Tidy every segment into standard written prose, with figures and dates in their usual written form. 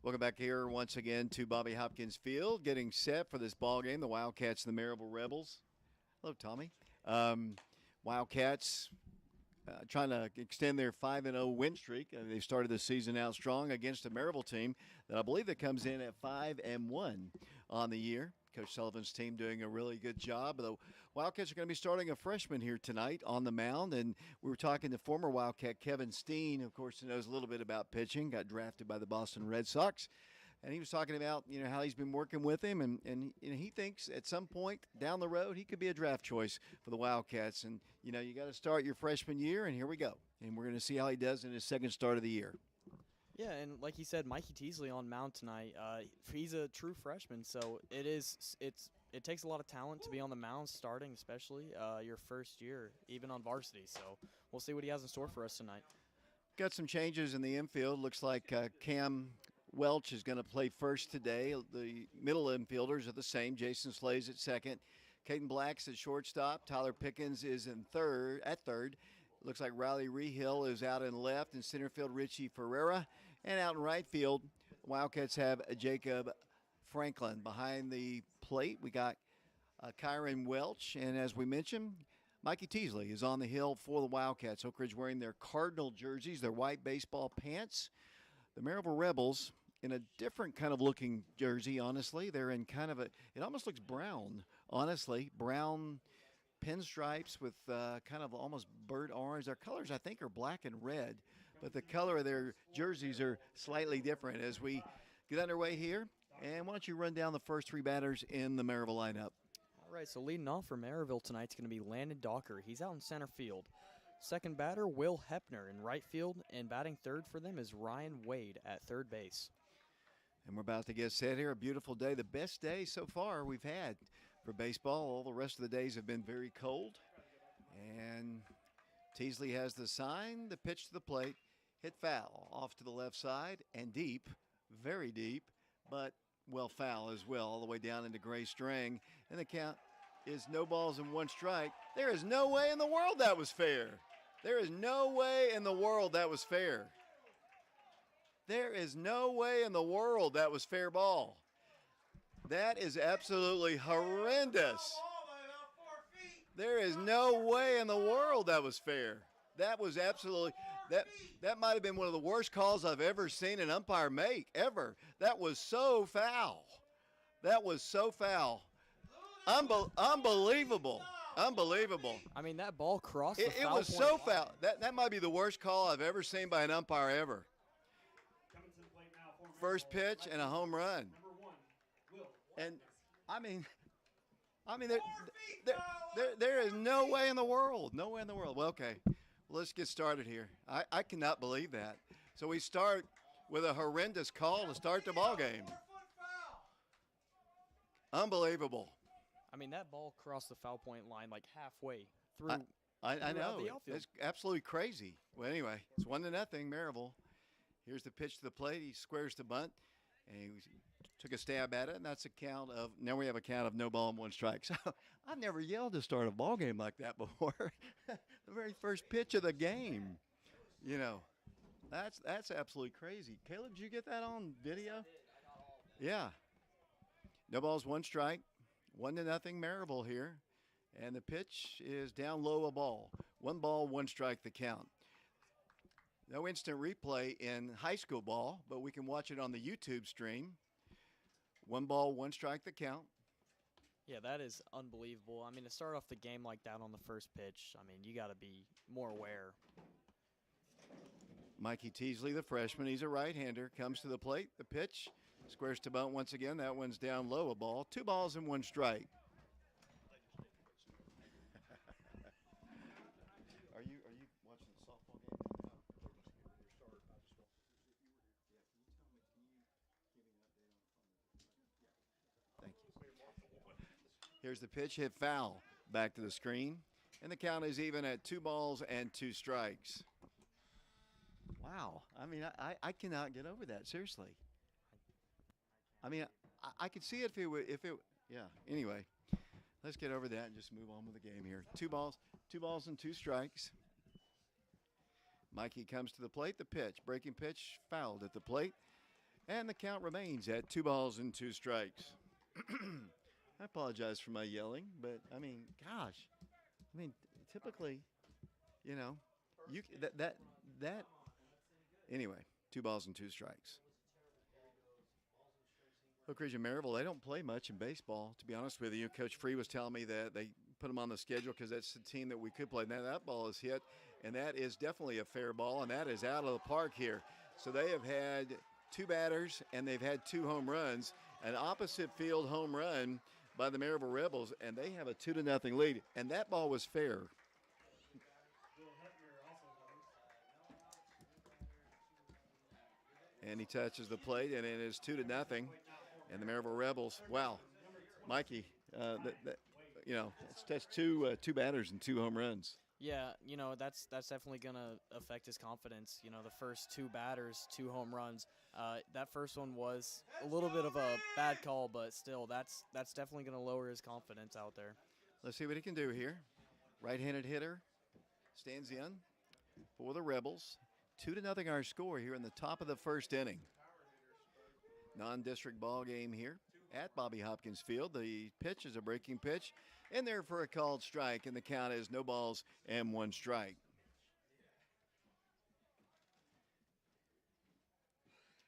Welcome back here once again to Bobby Hopkins Field, getting set for this ball game. The Wildcats and the Maryville Rebels. Hello, Tommy. Wildcats trying to extend their 5-0 win streak. They started the season out strong against a Maryville team that I believe that comes in at 5-1 on the year. Coach Sullivan's team doing a really good job. The Wildcats are going to be starting a freshman here tonight on the mound, and we were talking to former Wildcat Kevin Steen, of course, who knows a little bit about pitching, got drafted by the Boston Red Sox. And he was talking about, how he's been working with him, and he thinks at some point down the road he could be a draft choice for the Wildcats. And, you got to start your freshman year, and here we go. And we're going to see how he does in his second start of the year. Yeah, and like he said, Mikey Teasley on mound tonight. He's a true freshman, so it takes a lot of talent to be on the mound starting, especially your first year, even on varsity. So we'll see what he has in store for us tonight. Got some changes in the infield. Looks like Cam Welch is going to play first today. The middle infielders are the same. Jason Slays at second. Caden Black's at shortstop. Tyler Pickens is at third. Looks like Riley Rehill is out in left. In center field, Richie Ferreira. And out in right field, Wildcats have Jacob Franklin. Behind the plate, we got Kyron Welch. And as we mentioned, Mikey Teasley is on the hill for the Wildcats. Oak Ridge wearing their Cardinal jerseys, their white baseball pants. The Maryville Rebels in a different kind of looking jersey, honestly. They're in kind of it almost looks brown, honestly. Brown pinstripes with kind of almost burnt orange. Their colors, I think, are black and red, but the color of their jerseys are slightly different as we get underway here. And why don't you run down the first three batters in the Maryville lineup? All right, so leading off for Maryville tonight is going to be Landon Docker. He's out in center field. Second batter, Will Hepner in right field, and batting third for them is Ryan Wade at third base. And we're about to get set here. A beautiful day. The best day so far we've had for baseball. All the rest of the days have been very cold. And Teasley has the sign, the pitch to the plate, hit foul off to the left side and deep, very deep, but well foul as well, all the way down into gray string. And the count is no balls and one strike. There is no way in the world that was fair. There is no way in the world that was fair. There is no way in the world that was fair ball. That is absolutely horrendous. There is no way in the world that was fair. That was absolutely that might have been one of the worst calls I've ever seen an umpire make, ever. That was so foul. That was so foul. Unbelievable. Unbelievable. I mean, that ball crossed the foul point. It was so foul. That might be the worst call I've ever seen by an umpire ever. First pitch and a home run. And I mean, there is no way in the world. No way in the world. Well, okay, let's get started here. I cannot believe that. So we start with a horrendous call to start the ball game. Unbelievable. I mean, that ball crossed the foul point line like halfway through. I know. It's absolutely crazy. Well, anyway, it's 1-0, Maryville. Here's the pitch to the plate. He squares the bunt, and he took a stab at it, and that's a count of – now we have a count of no ball and one strike. So I've never yelled to start a ball game like that before. The very first pitch of the game. That's absolutely crazy. Caleb, did you get that on video? Yeah. No balls, one strike. 1-0 Maryville here. And the pitch is down low, a ball. 1 ball, 1 strike, the count. No instant replay in high school ball, but we can watch it on the YouTube stream. 1 ball, 1 strike, the count. Yeah, that is unbelievable. I mean, to start off the game like that on the first pitch, I mean, you got to be more aware. Mikey Teasley, the freshman, he's a right-hander, comes to the plate. The pitch, squares to bunt once again. That one's down low, a ball. 2 balls and 1 strike. Are you watching the softball game? Thank you. Here's the pitch, hit foul. Back to the screen. And the count is even at 2 balls and 2 strikes. Wow. I mean, I cannot get over that, seriously. I mean, I could see it if it, yeah. Anyway, let's get over that and just move on with the game here. 2 balls and 2 strikes. Mikey comes to the plate, the pitch. Breaking pitch, fouled at the plate. And the count remains at 2 balls and 2 strikes. I apologize for my yelling, but I mean, gosh, I mean, typically, you know, that. Anyway, 2 balls and 2 strikes. Look, Region Maryville, they don't play much in baseball, to be honest with you. Coach Free was telling me that they put them on the schedule because that's the team that we could play. Now that ball is hit, and that is definitely a fair ball, and that is out of the park here. So they have had 2 batters, and they've had 2 home runs, an opposite field home run by the Maryville Rebels, and they have a 2-0 lead, and that ball was fair. And he touches the plate, and it is 2-0. And the Maryville Rebels, wow, Mikey, that's two batters and 2 home runs. Yeah, that's definitely going to affect his confidence. The first 2 batters, 2 home runs. That first one was a little bit of a bad call, but still, that's definitely going to lower his confidence out there. Let's see what he can do here. Right-handed hitter stands in for the Rebels. 2-0 our score here in the top of the first inning. Non-district ball game here at Bobby Hopkins Field. The pitch is a breaking pitch, and there for a called strike, and the count is 0 balls and 1 strike.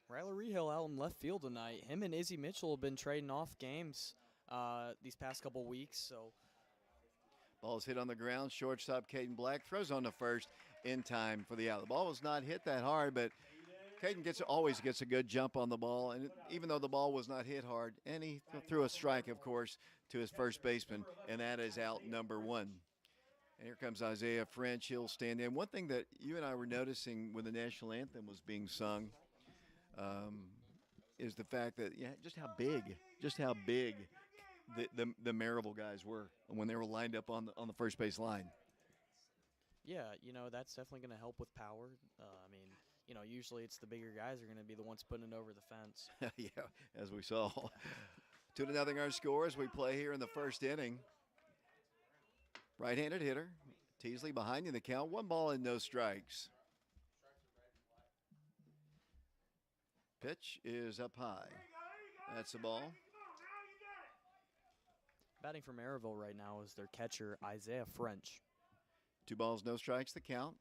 Riley Rehill out in left field tonight. Him and Izzy Mitchell have been trading off games these past couple weeks. So, ball's hit on the ground. Shortstop Caden Black throws on the first in time for the out. The ball was not hit that hard, but Caden always gets a good jump on the ball, and even though the ball was not hit hard, and he threw a strike, of course, to his first baseman, and that is out number 1. And here comes Isaiah French. He'll stand in. One thing that you and I were noticing when the national anthem was being sung is the fact that just how big the Maryville guys were when they were lined up on the first base line. Yeah, that's definitely going to help with power. Usually it's the bigger guys are going to be the ones putting it over the fence. Yeah, as we saw. 2-0 our score as we play here in the first inning. Right-handed hitter, Teasley behind you in the count. 1 ball and no strikes. Pitch is up high. That's the ball. Batting for Maryville right now is their catcher, Isaiah French. 2 balls, no strikes, the count.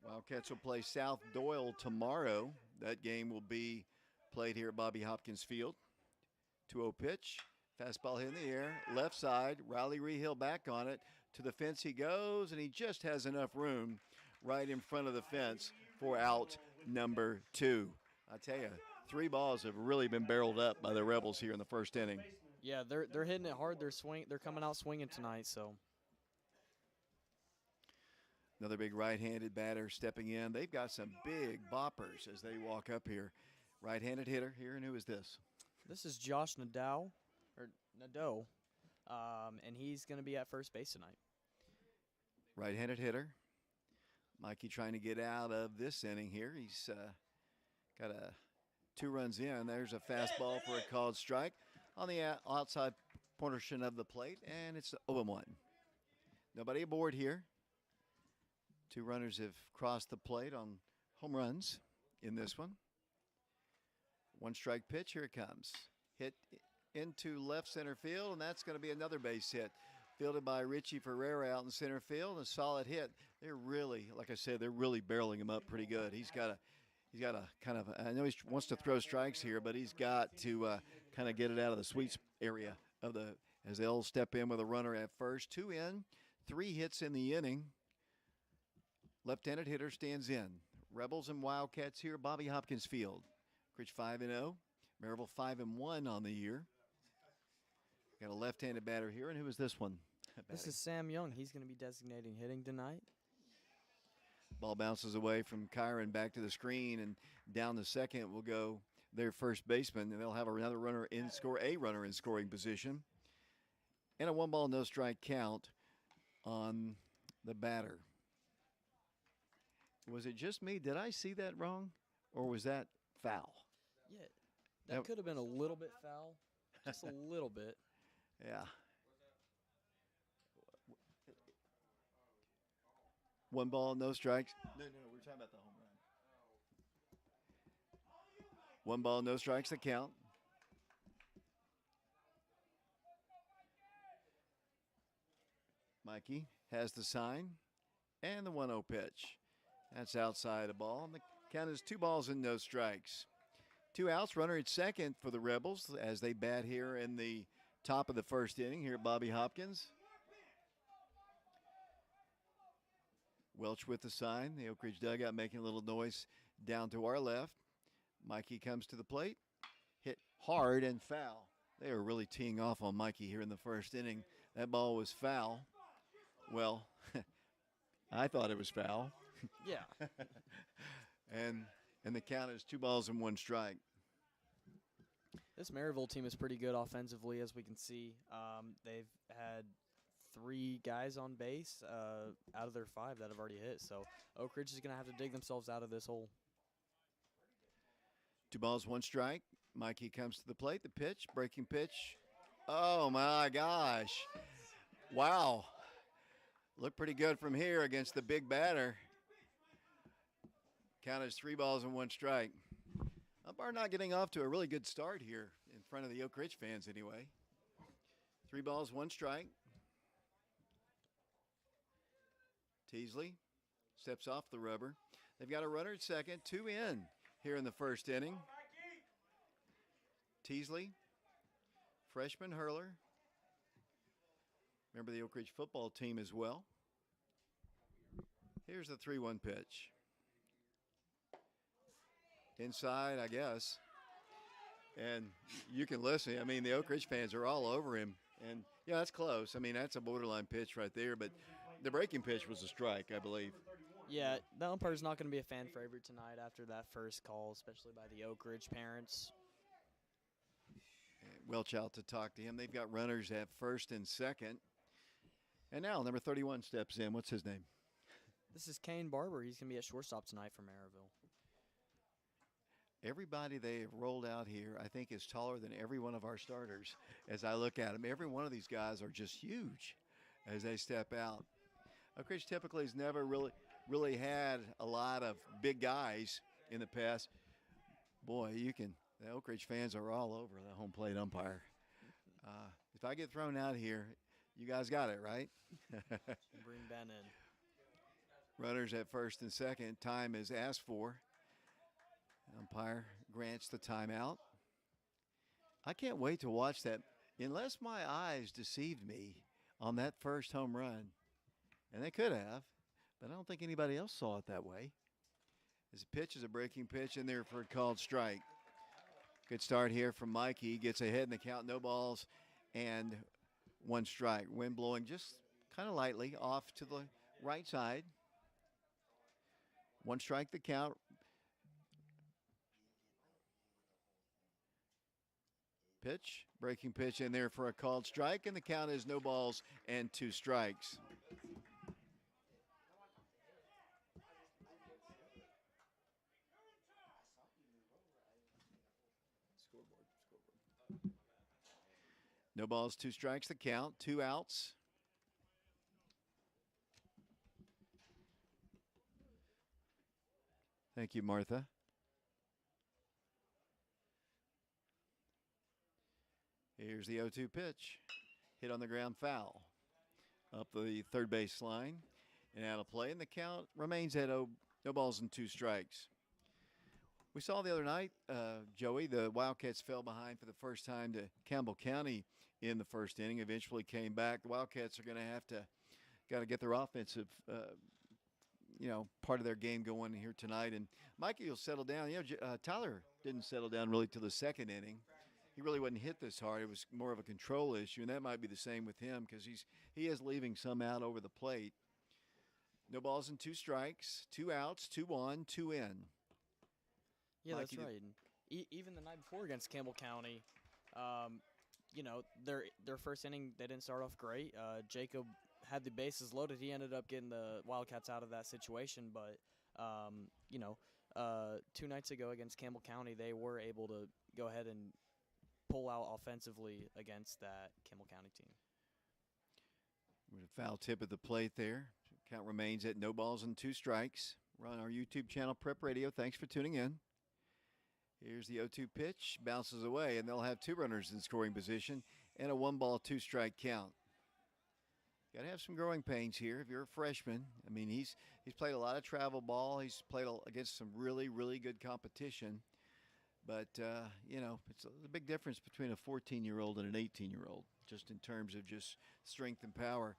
Wildcats will play South Doyle tomorrow. That game will be played here at Bobby Hopkins Field. 2-0 pitch. Fastball hit in the air. Left side. Riley Rehill back on it. To the fence he goes, and he just has enough room right in front of the fence for out number 2. I tell you, 3 balls have really been barreled up by the Rebels here in the first inning. Yeah, they're hitting it hard. They're coming out swinging tonight, so. Another big right-handed batter stepping in. They've got some big boppers as they walk up here. Right-handed hitter here, and who is this? This is Josh Nadeau, and he's going to be at first base tonight. Right-handed hitter. Mikey trying to get out of this inning here. He's got 2 runs in. There's a fastball for a called strike on the outside portion of the plate, and it's 0-1. Nobody aboard here. 2 runners have crossed the plate on home runs in this one. 1 strike pitch. Here it comes. Hit into left center field, and that's going to be another base hit. Fielded by Richie Ferreira out in center field. A solid hit. They're really, like I said, they're really barreling him up pretty good. He's got a kind of, I know he wants to throw strikes here, but he's got to kind of get it out of the sweet area of as they'll step in with a runner at first. 2 in, 3 hits in the inning. Left-handed hitter stands in. Rebels and Wildcats here at Bobby Hopkins Field. Critch 5-0. Maryville 5-1 on the year. Got a left-handed batter here, and who is this one? This is Sam Young. He's going to be designating hitting tonight. Ball bounces away from Kyron back to the screen, and down the second will go their first baseman, and they'll have a runner in scoring position. And a 1 ball, no strike count on the batter. Was it just me? Did I see that wrong, or was that foul? Yeah, that could have been a little bit foul, just a little bit. Yeah. 1 ball, no strikes. No, we're talking about the home run. One ball, no strikes the count. Mikey has the sign and the 1-0 pitch. That's outside the ball. And the count is 2 balls and no strikes. 2 outs, runner at second for the Rebels as they bat here in the top of the first inning here at Bobby Hopkins. Welch with the sign. The Oak Ridge dugout making a little noise down to our left. Mikey comes to the plate. Hit hard and foul. They are really teeing off on Mikey here in the first inning. That ball was foul. Well, I thought it was foul. Yeah. And the count is 2 balls and 1 strike. This Maryville team is pretty good offensively, as we can see. They've had 3 guys on base out of their 5 that have already hit. So Oak Ridge is going to have to dig themselves out of this hole. 2 balls, 1 strike. Mikey comes to the plate. The pitch, breaking pitch. Oh, my gosh. Wow. Looked pretty good from here against the big batter. Count is 3 balls and 1 strike. Umpire not getting off to a really good start here in front of the Oak Ridge fans anyway. 3 balls, 1 strike. Teasley steps off the rubber. They've got a runner at second, 2 in here in the first inning. Teasley, freshman hurler. Remember the Oak Ridge football team as well. Here's the 3-1 pitch. Inside, I guess. And you can listen. I mean, the Oak Ridge fans are all over him. And, yeah, that's close. I mean, that's a borderline pitch right there. But the breaking pitch was a strike, I believe. Yeah, the umpire's not going to be a fan favorite tonight after that first call, especially by the Oak Ridge parents. Welch out to talk to him. They've got runners at first and second. And now number 31 steps in. What's his name? This is Kane Barber. He's going to be at shortstop tonight for Maryville. Everybody they have rolled out here, I think, is taller than every one of our starters. As I look at them, every one of these guys are just huge as they step out. Oak Ridge typically has never really had a lot of big guys in the past. Boy, the Oak Ridge fans are all over the home plate umpire. If I get thrown out here, you guys got it, right? Bring Ben in. Runners at first and second. Time is asked for. Umpire grants the timeout. I can't wait to watch that. Unless my eyes deceived me on that first home run, and they could have, but I don't think anybody else saw it that way. As the pitch is a breaking pitch in there for a called strike. Good start here from Mikey. Gets ahead in the count. No balls and 1 strike. Wind blowing just kind of lightly off to the right side. 1 strike the count. Pitch, breaking pitch in there for a called strike, and the count is no balls and 2 strikes. No balls, 2 strikes, the count, 2 outs. Thank you, Martha. Here's the 0-2 pitch. Hit on the ground, foul. Up the third base line and out of play, and the count remains at no balls and 2 strikes. We saw the other night, Joey, the Wildcats fell behind for the first time to Campbell County in the first inning, eventually came back. The Wildcats are going to got to get their offensive, part of their game going here tonight. And Mikey will settle down. Tyler didn't settle down really till the second inning. He really wasn't hit this hard. It was more of a control issue, and that might be the same with him because he is leaving some out over the plate. No balls and 2 strikes, 2 outs, 2-1, 2 in. Yeah, Mikey, that's right. And even the night before against Campbell County, their first inning they didn't start off great. Jacob had the bases loaded. He ended up getting the Wildcats out of that situation, but 2 nights ago against Campbell County, they were able to go ahead and pull out offensively against that Campbell County team. With a foul tip at the plate there. Count remains at no balls and 2 strikes. We're on our YouTube channel, Prep Radio. Thanks for tuning in. Here's the 0-2 pitch, bounces away, and they'll have two runners in scoring position and a 1-ball, 2-strike count. Got to have some growing pains here if you're a freshman. I mean, he's played a lot of travel ball. He's played against some really, really good competition. But, it's a big difference between a 14-year-old and an 18-year-old, just in terms of just strength and power.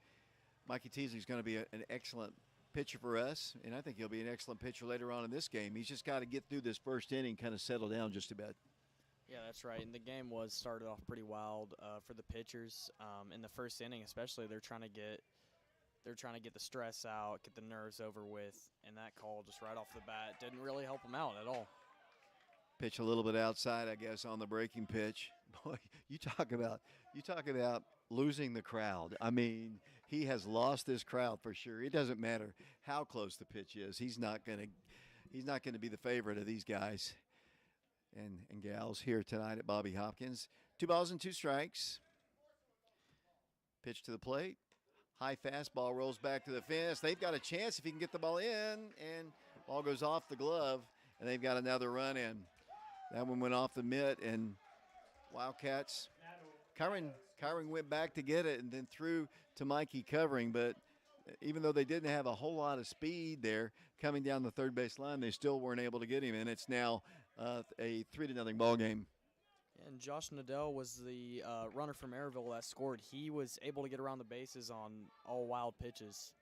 Mikey Teasley's going to be an excellent pitcher for us, and I think he'll be an excellent pitcher later on in this game. He's just got to get through this first inning, kind of settle down just a bit. Yeah, that's right. And the game was started off pretty wild for the pitchers. In the first inning, especially, they're trying to get the stress out, get the nerves over with, and that call just right off the bat didn't really help them out at all. Pitch a little bit outside, I guess, on the breaking pitch. Boy, you talk about losing the crowd. I mean, he has lost this crowd for sure. It doesn't matter how close the pitch is. He's not going to be the favorite of these guys and gals here tonight at Bobby Hopkins. 2 balls and 2 strikes. Pitch to the plate. High fastball rolls back to the fence. They've got a chance if he can get the ball in, and ball goes off the glove, and they've got another run in. That one went off the mitt, and Wildcats. Kyron went back to get it and then threw to Mikey covering, but even though they didn't have a whole lot of speed there coming down the third base line, they still weren't able to get him, and it's now a 3-0 ball game. And Josh Nadell was the runner from Maryville that scored. He was able to get around the bases on all wild pitches.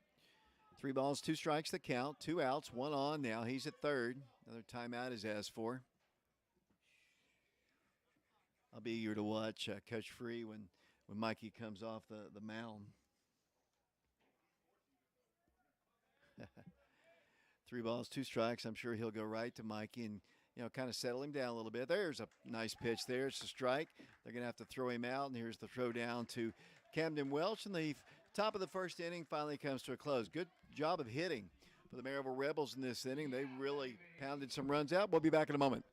3 balls, 2 strikes the count, 2 outs, 1 on now. He's at third. Another timeout is asked for. I'll be eager to watch Coach Free when Mikey comes off the mound. 3 balls, 2 strikes. I'm sure he'll go right to Mikey and, kind of settle him down a little bit. There's a nice pitch there. It's a strike. They're going to have to throw him out, and here's the throw down to Camden Welch. And the top of the first inning finally comes to a close. Good job of hitting for the Maryville Rebels in this inning. They really pounded some runs out. We'll be back in a moment.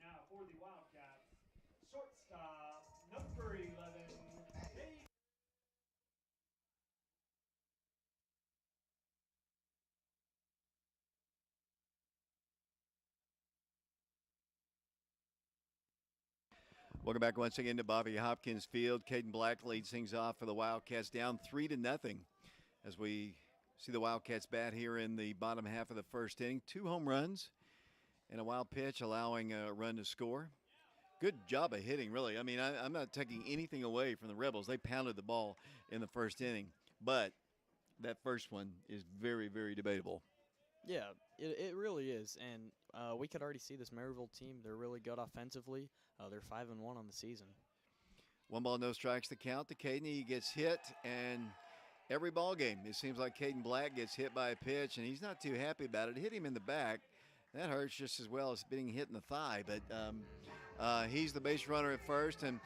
Now for the Wildcats, shortstop, number 11, Dave. Welcome back once again to Bobby Hopkins Field. Caden Black leads things off for the Wildcats, down 3-0 as we see the Wildcats bat here in the bottom half of the first inning. 2 home runs And a wild pitch allowing a run to score. Good job of hitting, really. I mean, I'm not taking anything away from the Rebels. They pounded the ball in the first inning, but that first one is very, very debatable. Yeah, it really is, and we could already see this Maryville team. They're really good offensively. They're 5-1 on the season. 1 ball, no strikes to count to Caden. He gets hit, and every ball game, it seems like Caden Black gets hit by a pitch, and he's not too happy about it. Hit him in the back. That hurts just as well as being hit in the thigh, but he's the base runner at first, and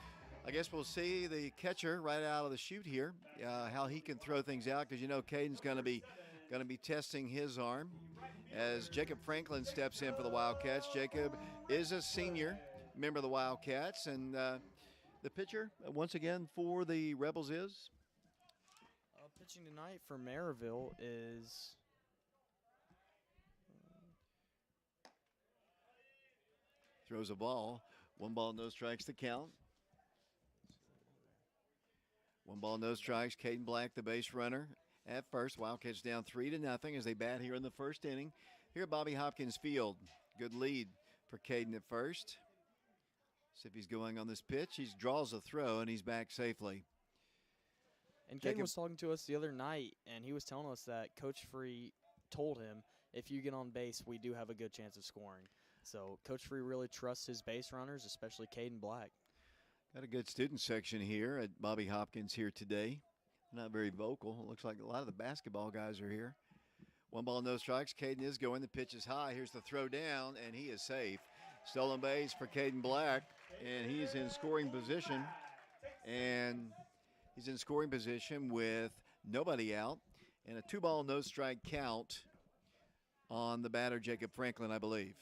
I guess we'll see the catcher right out of the chute here, how he can throw things out, because you know Caden's going to be testing his arm as Jacob Franklin steps in for the Wildcats. Jacob is a senior member of the Wildcats, and the pitcher once again for the Rebels is Pitching tonight for Maryville is throws a ball. 1 ball, no strikes to count. 1 ball, no strikes. Caden Black, the base runner at first. Wildcats down 3-0 as they bat here in the first inning. Here at Bobby Hopkins Field. Good lead for Caden at first. See if he's going on this pitch. He draws a throw, and he's back safely. And Caden Jacob was talking to us the other night, and he was telling us that Coach Free told him, if you get on base, we do have a good chance of scoring. So Coach Free really trusts his base runners, especially Caden Black. Got a good student section here at Bobby Hopkins here today. Not very vocal. It looks like a lot of the basketball guys are here. 1 ball, no strikes. Caden is going. The pitch is high. Here's the throw down, and he is safe. Stolen base for Caden Black, and he's in scoring position. And he's in scoring position with nobody out, and a 2-ball, no strike count on the batter, Jacob Franklin, I believe.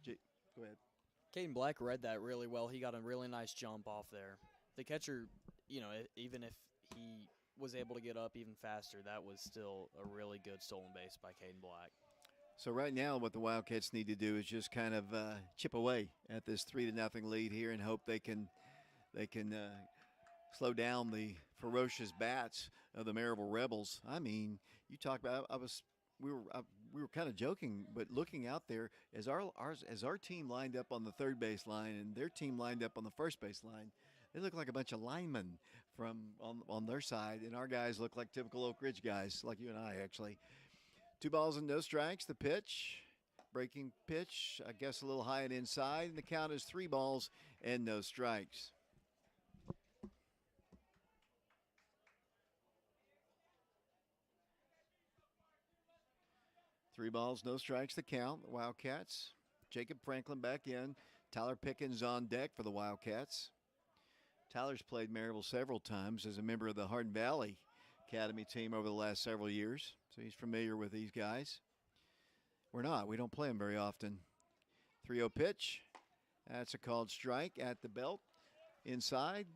Go ahead. Caden Black read that really well. He got a really nice jump off there. The catcher, even if he was able to get up even faster, that was still a really good stolen base by Caden Black. So right now what the Wildcats need to do is just kind of chip away at this 3-0 lead here and hope they can slow down the ferocious bats of the Maryville Rebels. I mean, you talk about we were kind of joking, but looking out there as our team lined up on the third base line and their team lined up on the first base line, they look like a bunch of linemen from on their side, and our guys look like typical Oak Ridge guys, like you and I actually. 2 balls and no strikes. The pitch, breaking pitch, I guess a little high and inside, and the count is 3 balls and no strikes. Three balls, no strikes to count. The Wildcats. Jacob Franklin back in. Tyler Pickens on deck for the Wildcats. Tyler's played Maryville several times as a member of the Hardin Valley Academy team over the last several years, so he's familiar with these guys. We're not. We don't play them very often. 3-0 pitch. That's a called strike at the belt. Inside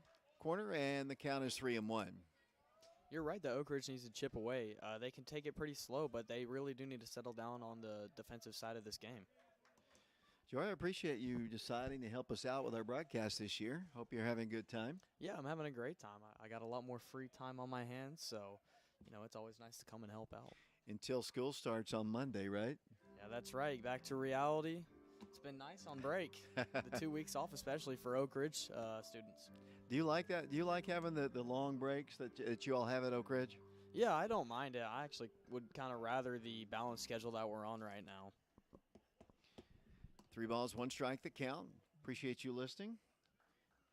corner, and the count is 3-1. You're right that Oak Ridge needs to chip away. They can take it pretty slow, but they really do need to settle down on the defensive side of this game. Joy, I appreciate you deciding to help us out with our broadcast this year. Hope you're having a good time. Yeah, I'm having a great time. I got a lot more free time on my hands, so, it's always nice to come and help out. Until school starts on Monday, right? Yeah, that's right. Back to reality. It's been nice on break. The 2 weeks off, especially for Oak Ridge students. Do you like that? Do you like having the long breaks that you all have at Oak Ridge? Yeah, I don't mind it. I actually would kind of rather the balanced schedule that we're on right now. 3 balls, 1 strike the count. Appreciate you listening.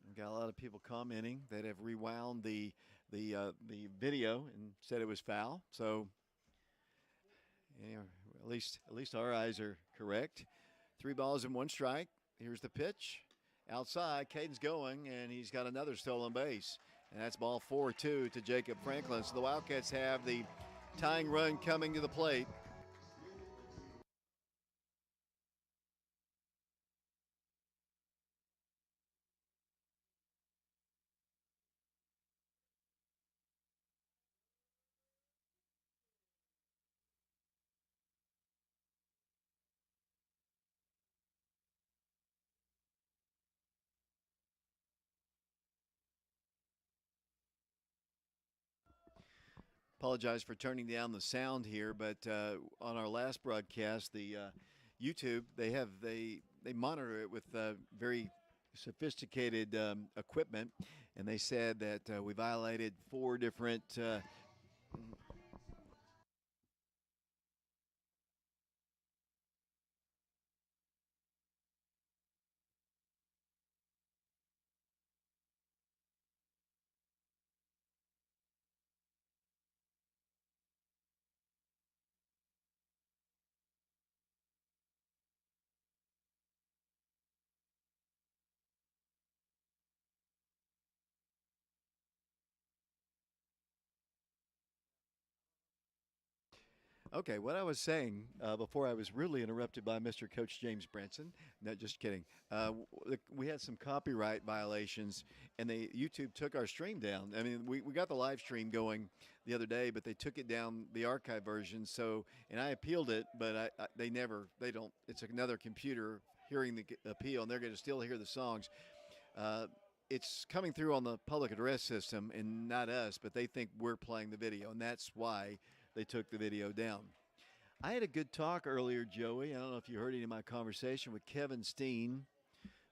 We've got a lot of people commenting that have rewound the video and said it was foul. So at least our eyes are correct. 3 balls and 1 strike. Here's the pitch. Outside, Caden's going, and he's got another stolen base. And that's ball 4-2 to Jacob Franklin. So the Wildcats have the tying run coming to the plate. Apologize for turning down the sound here, but on our last broadcast, the YouTube, they monitor it with very sophisticated equipment, and they said that we violated four different. Okay, what I was saying before I was rudely interrupted by Mr. Coach James Branson. No, just kidding. We had some copyright violations, and YouTube took our stream down. I mean, we got the live stream going the other day, but they took it down the archive version. So, and I appealed it, but they don't. It's another computer hearing the appeal, and they're going to still hear the songs. Uh, it's coming through on the public address system and not us, but they think we're playing the video, and that's why they took the video down. I had a good talk earlier, Joey. I don't know if you heard any of my conversation with Kevin Steen,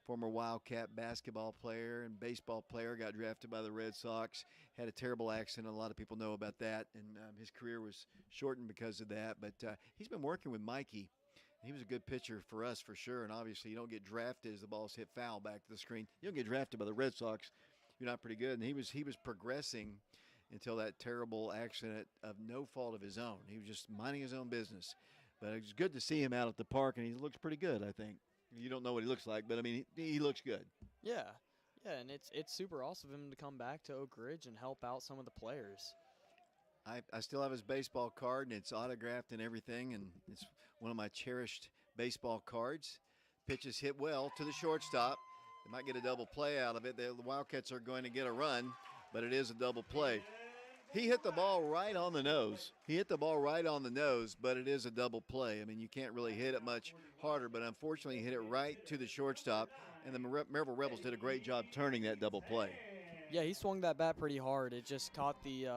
former Wildcat basketball player and baseball player, got drafted by the Red Sox, had a terrible accident. A lot of people know about that, and his career was shortened because of that. But he's been working with Mikey. He was a good pitcher for us for sure, and obviously you don't get drafted as the ball's hit foul back to the screen. You don't get drafted by the Red Sox, you're not pretty good. And he was progressing until that terrible accident of no fault of his own. He was just minding his own business. But it was good to see him out at the park, and he looks pretty good, I think. You don't know what he looks like, but I mean, he looks good. Yeah, yeah, and it's super awesome of him to come back to Oak Ridge and help out some of the players. I still have his baseball card, and it's autographed and everything, and it's one of my cherished baseball cards. Pitches hit well to the shortstop. They might get a double play out of it. The Wildcats are going to get a run, but it is a double play. He hit the ball right on the nose. He hit the ball right on the nose, but it is a double play. I mean, you can't really hit it much harder, but unfortunately, he hit it right to the shortstop, and the Maryville Rebels did a great job turning that double play. Yeah, he swung that bat pretty hard. It just caught the.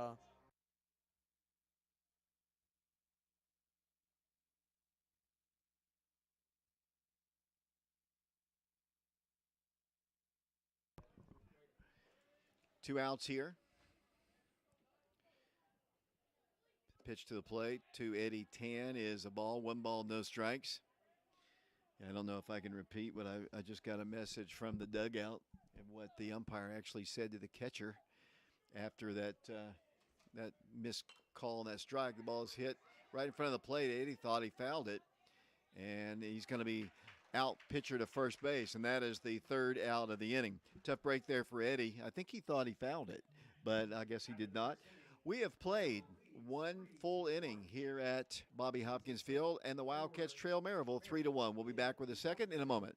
Two outs here. Pitch to the plate to Eddie Tan is a ball. One ball, no strikes. I don't know if I can repeat what I just got a message from the dugout and what the umpire actually said to the catcher after that missed call on that strike. The ball is hit right in front of the plate. Eddie thought he fouled it, and he's going to be out pitcher to first base, and that is the third out of the inning. Tough break there for Eddie. I think he thought he fouled it, but I guess he did not. We have played one full inning here at Bobby Hopkins Field, and the Wildcats trail Maryville 3-1. We'll be back with a second in a moment.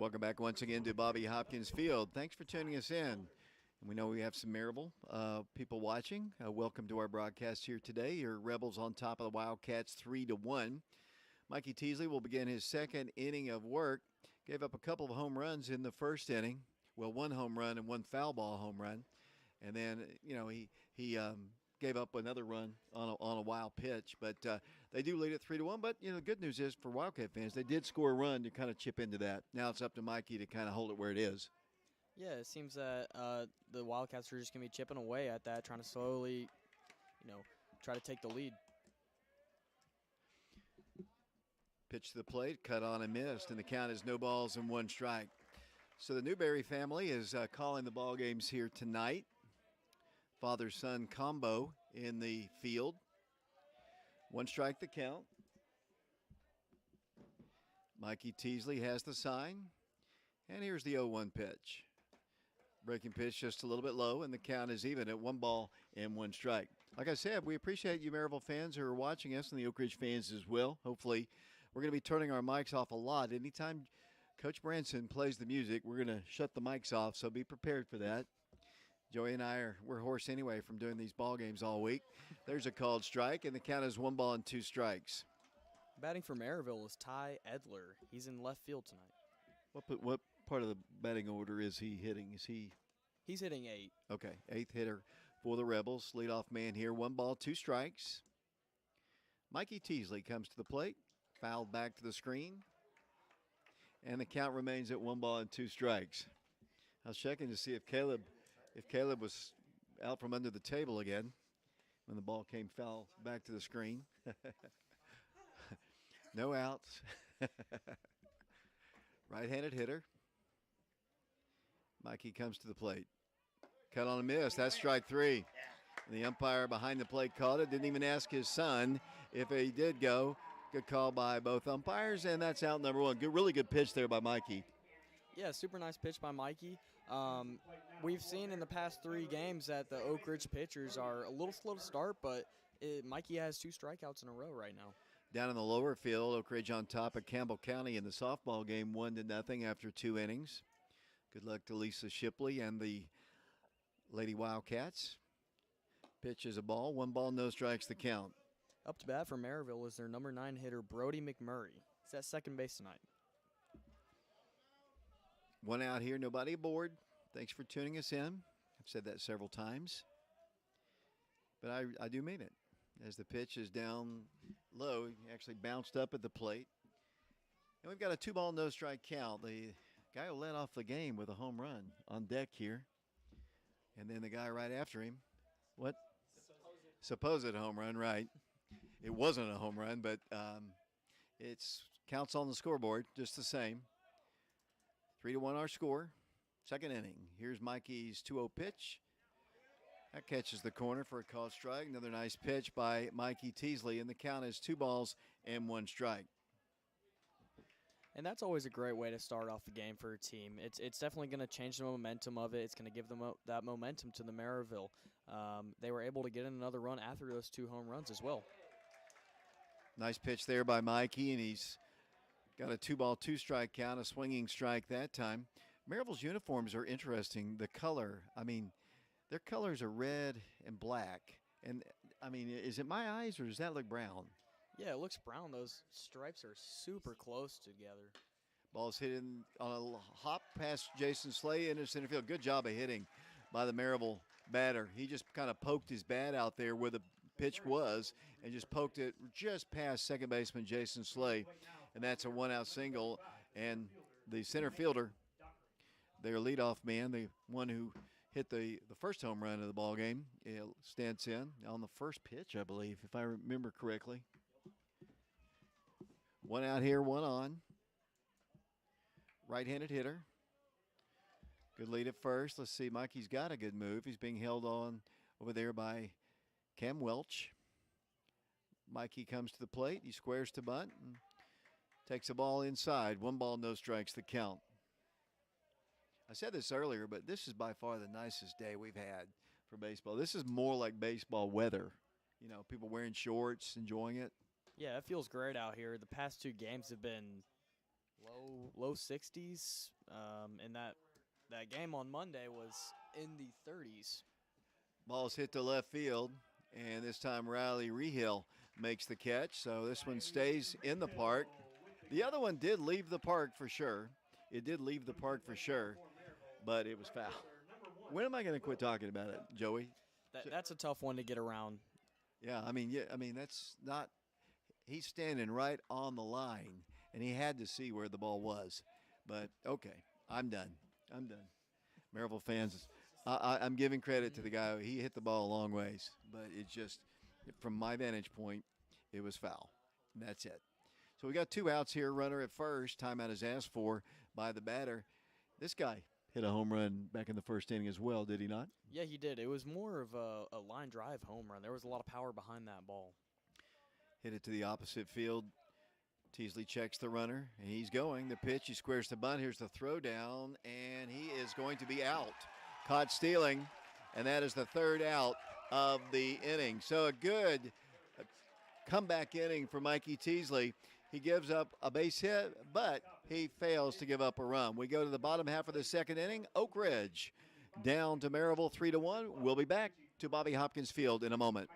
Welcome back once again to Bobby Hopkins Field. Thanks for tuning us in. And we know we have some Maryville people watching. Welcome to our broadcast here today. Your Rebels on top of the Wildcats 3-1. Mikey Teasley will begin his second inning of work. Gave up a couple of home runs in the first inning. Well, one home run and one foul ball home run. And then, he gave up another run on a wild pitch. But they do lead it 3-1. But, the good news is for Wildcat fans, they did score a run to kind of chip into that. Now it's up to Mikey to kind of hold it where it is. Yeah, it seems that the Wildcats are just going to be chipping away at that, trying to slowly, try to take the lead. Pitch to the plate, cut on and missed, and the count is no balls and one strike. So the Newberry family is calling the ball games here tonight. Father-son combo in the field. One strike the count. Mikey Teasley has the sign. And here's the 0-1 pitch. Breaking pitch just a little bit low, and the count is even at 1 ball and 1 strike. Like I said, we appreciate you Maryville fans who are watching us and the Oak Ridge fans as well. Hopefully, we're going to be turning our mics off a lot. Anytime Coach Branson plays the music, we're going to shut the mics off, so be prepared for that. Joey and we're hoarse anyway from doing these ball games all week. There's a called strike, and the count is 1 ball and 2 strikes. Batting for Maryville is Ty Edler. He's in left field tonight. What part of the batting order is he hitting? He's hitting 8. Okay, 8th hitter for the Rebels. Leadoff man here, 1 ball, 2 strikes. Mikey Teasley comes to the plate, fouled back to the screen, and the count remains at 1 ball and 2 strikes. I was checking to see if Caleb was out from under the table again when the ball came foul back to the screen. No outs. Right-handed hitter. Mikey comes to the plate. Cut on a miss. That's strike 3. And the umpire behind the plate called it. Didn't even ask his son if he did go. Good call by both umpires, and that's out number 1. Really good pitch there by Mikey. Yeah, super nice pitch by Mikey. We've seen in the past 3 games that the Oak Ridge pitchers are a little slow to start, but Mikey has 2 strikeouts in a row right now. Down in the lower field, Oak Ridge on top of Campbell County in the softball game, 1-0 after 2 innings. Good luck to Lisa Shipley and the Lady Wildcats. Pitch is a ball. 1 ball, no strikes the count. Up to bat for Maryville is their number 9 hitter, Brody McMurray. He's at second base tonight. 1 out here, nobody aboard. Thanks for tuning us in. I've said that several times. But I do mean it. As the pitch is down low, he actually bounced up at the plate. And we've got a 2 ball, no strike count. The guy who led off the game with a home run on deck here. And then the guy right after him. What? Supposed home run, right. It wasn't a home run, but it's counts on the scoreboard just the same. 3-1 our score. Second inning. Here's Mikey's 2-0 pitch. That catches the corner for a called strike. Another nice pitch by Mikey Teasley, and the count is 2 balls and 1 strike. And that's always a great way to start off the game for a team. It's definitely going to change the momentum of it. It's going to give them that momentum to the Maryville. They were able to get in another run after those 2 home runs as well. Nice pitch there by Mikey, and he's got a 2 ball, 2 strike count, a swinging strike that time. Maryville's uniforms are interesting. The color, their colors are red and black. And, is it my eyes or does that look brown? Yeah, it looks brown. Those stripes are super close together. Ball's hit in on a hop past Jason Slay into center field. Good job of hitting by the Maryville batter. He just kind of poked his bat out there where the pitch was and just poked it just past second baseman Jason Slay. And that's a 1-out single. And the center fielder, their leadoff man, the one who hit the first home run of the ball game, stands in on the first pitch, I believe, if I remember correctly. 1 out here, 1 on. Right-handed hitter. Good lead at first. Let's see, Mikey's got a good move. He's being held on over there by Cam Welch. Mikey comes to the plate. He squares to bunt and takes the ball inside. 1 ball, no strikes, the count. I said this earlier, but this is by far the nicest day we've had for baseball. This is more like baseball weather. People wearing shorts, enjoying it. Yeah, it feels great out here. The past 2 games have been low 60s. And that game on Monday was in the 30s. Ball's hit to left field, and this time Riley Rehill makes the catch, so this one stays in the park. The other one did leave the park for sure. It did leave the park for sure, but it was foul. When am I going to quit talking about it, Joey? That's a tough one to get around. Yeah, I mean, that's not. He's standing right on the line, and he had to see where the ball was. But okay, I'm done. Maryville fans, I'm giving credit to the guy. He hit the ball a long ways, but it just, from my vantage point, it was foul. And that's it. So we got 2 outs here. Runner at first. Timeout is asked for by the batter. This guy hit a home run back in the first inning as well, did he not? Yeah, he did. It was more of a line drive home run. There was a lot of power behind that ball. Hit it to the opposite field. Teasley checks the runner, and he's going. The pitch, he squares the bunt. Here's the throw down, and he is going to be out. Caught stealing, and that is the 3rd out of the inning. So a good comeback inning for Mikey Teasley. He gives up a base hit, but he fails to give up a run. We go to the bottom half of the 2nd inning. Oak Ridge down to Maryville 3-1. We'll be back to Bobby Hopkins Field in a moment.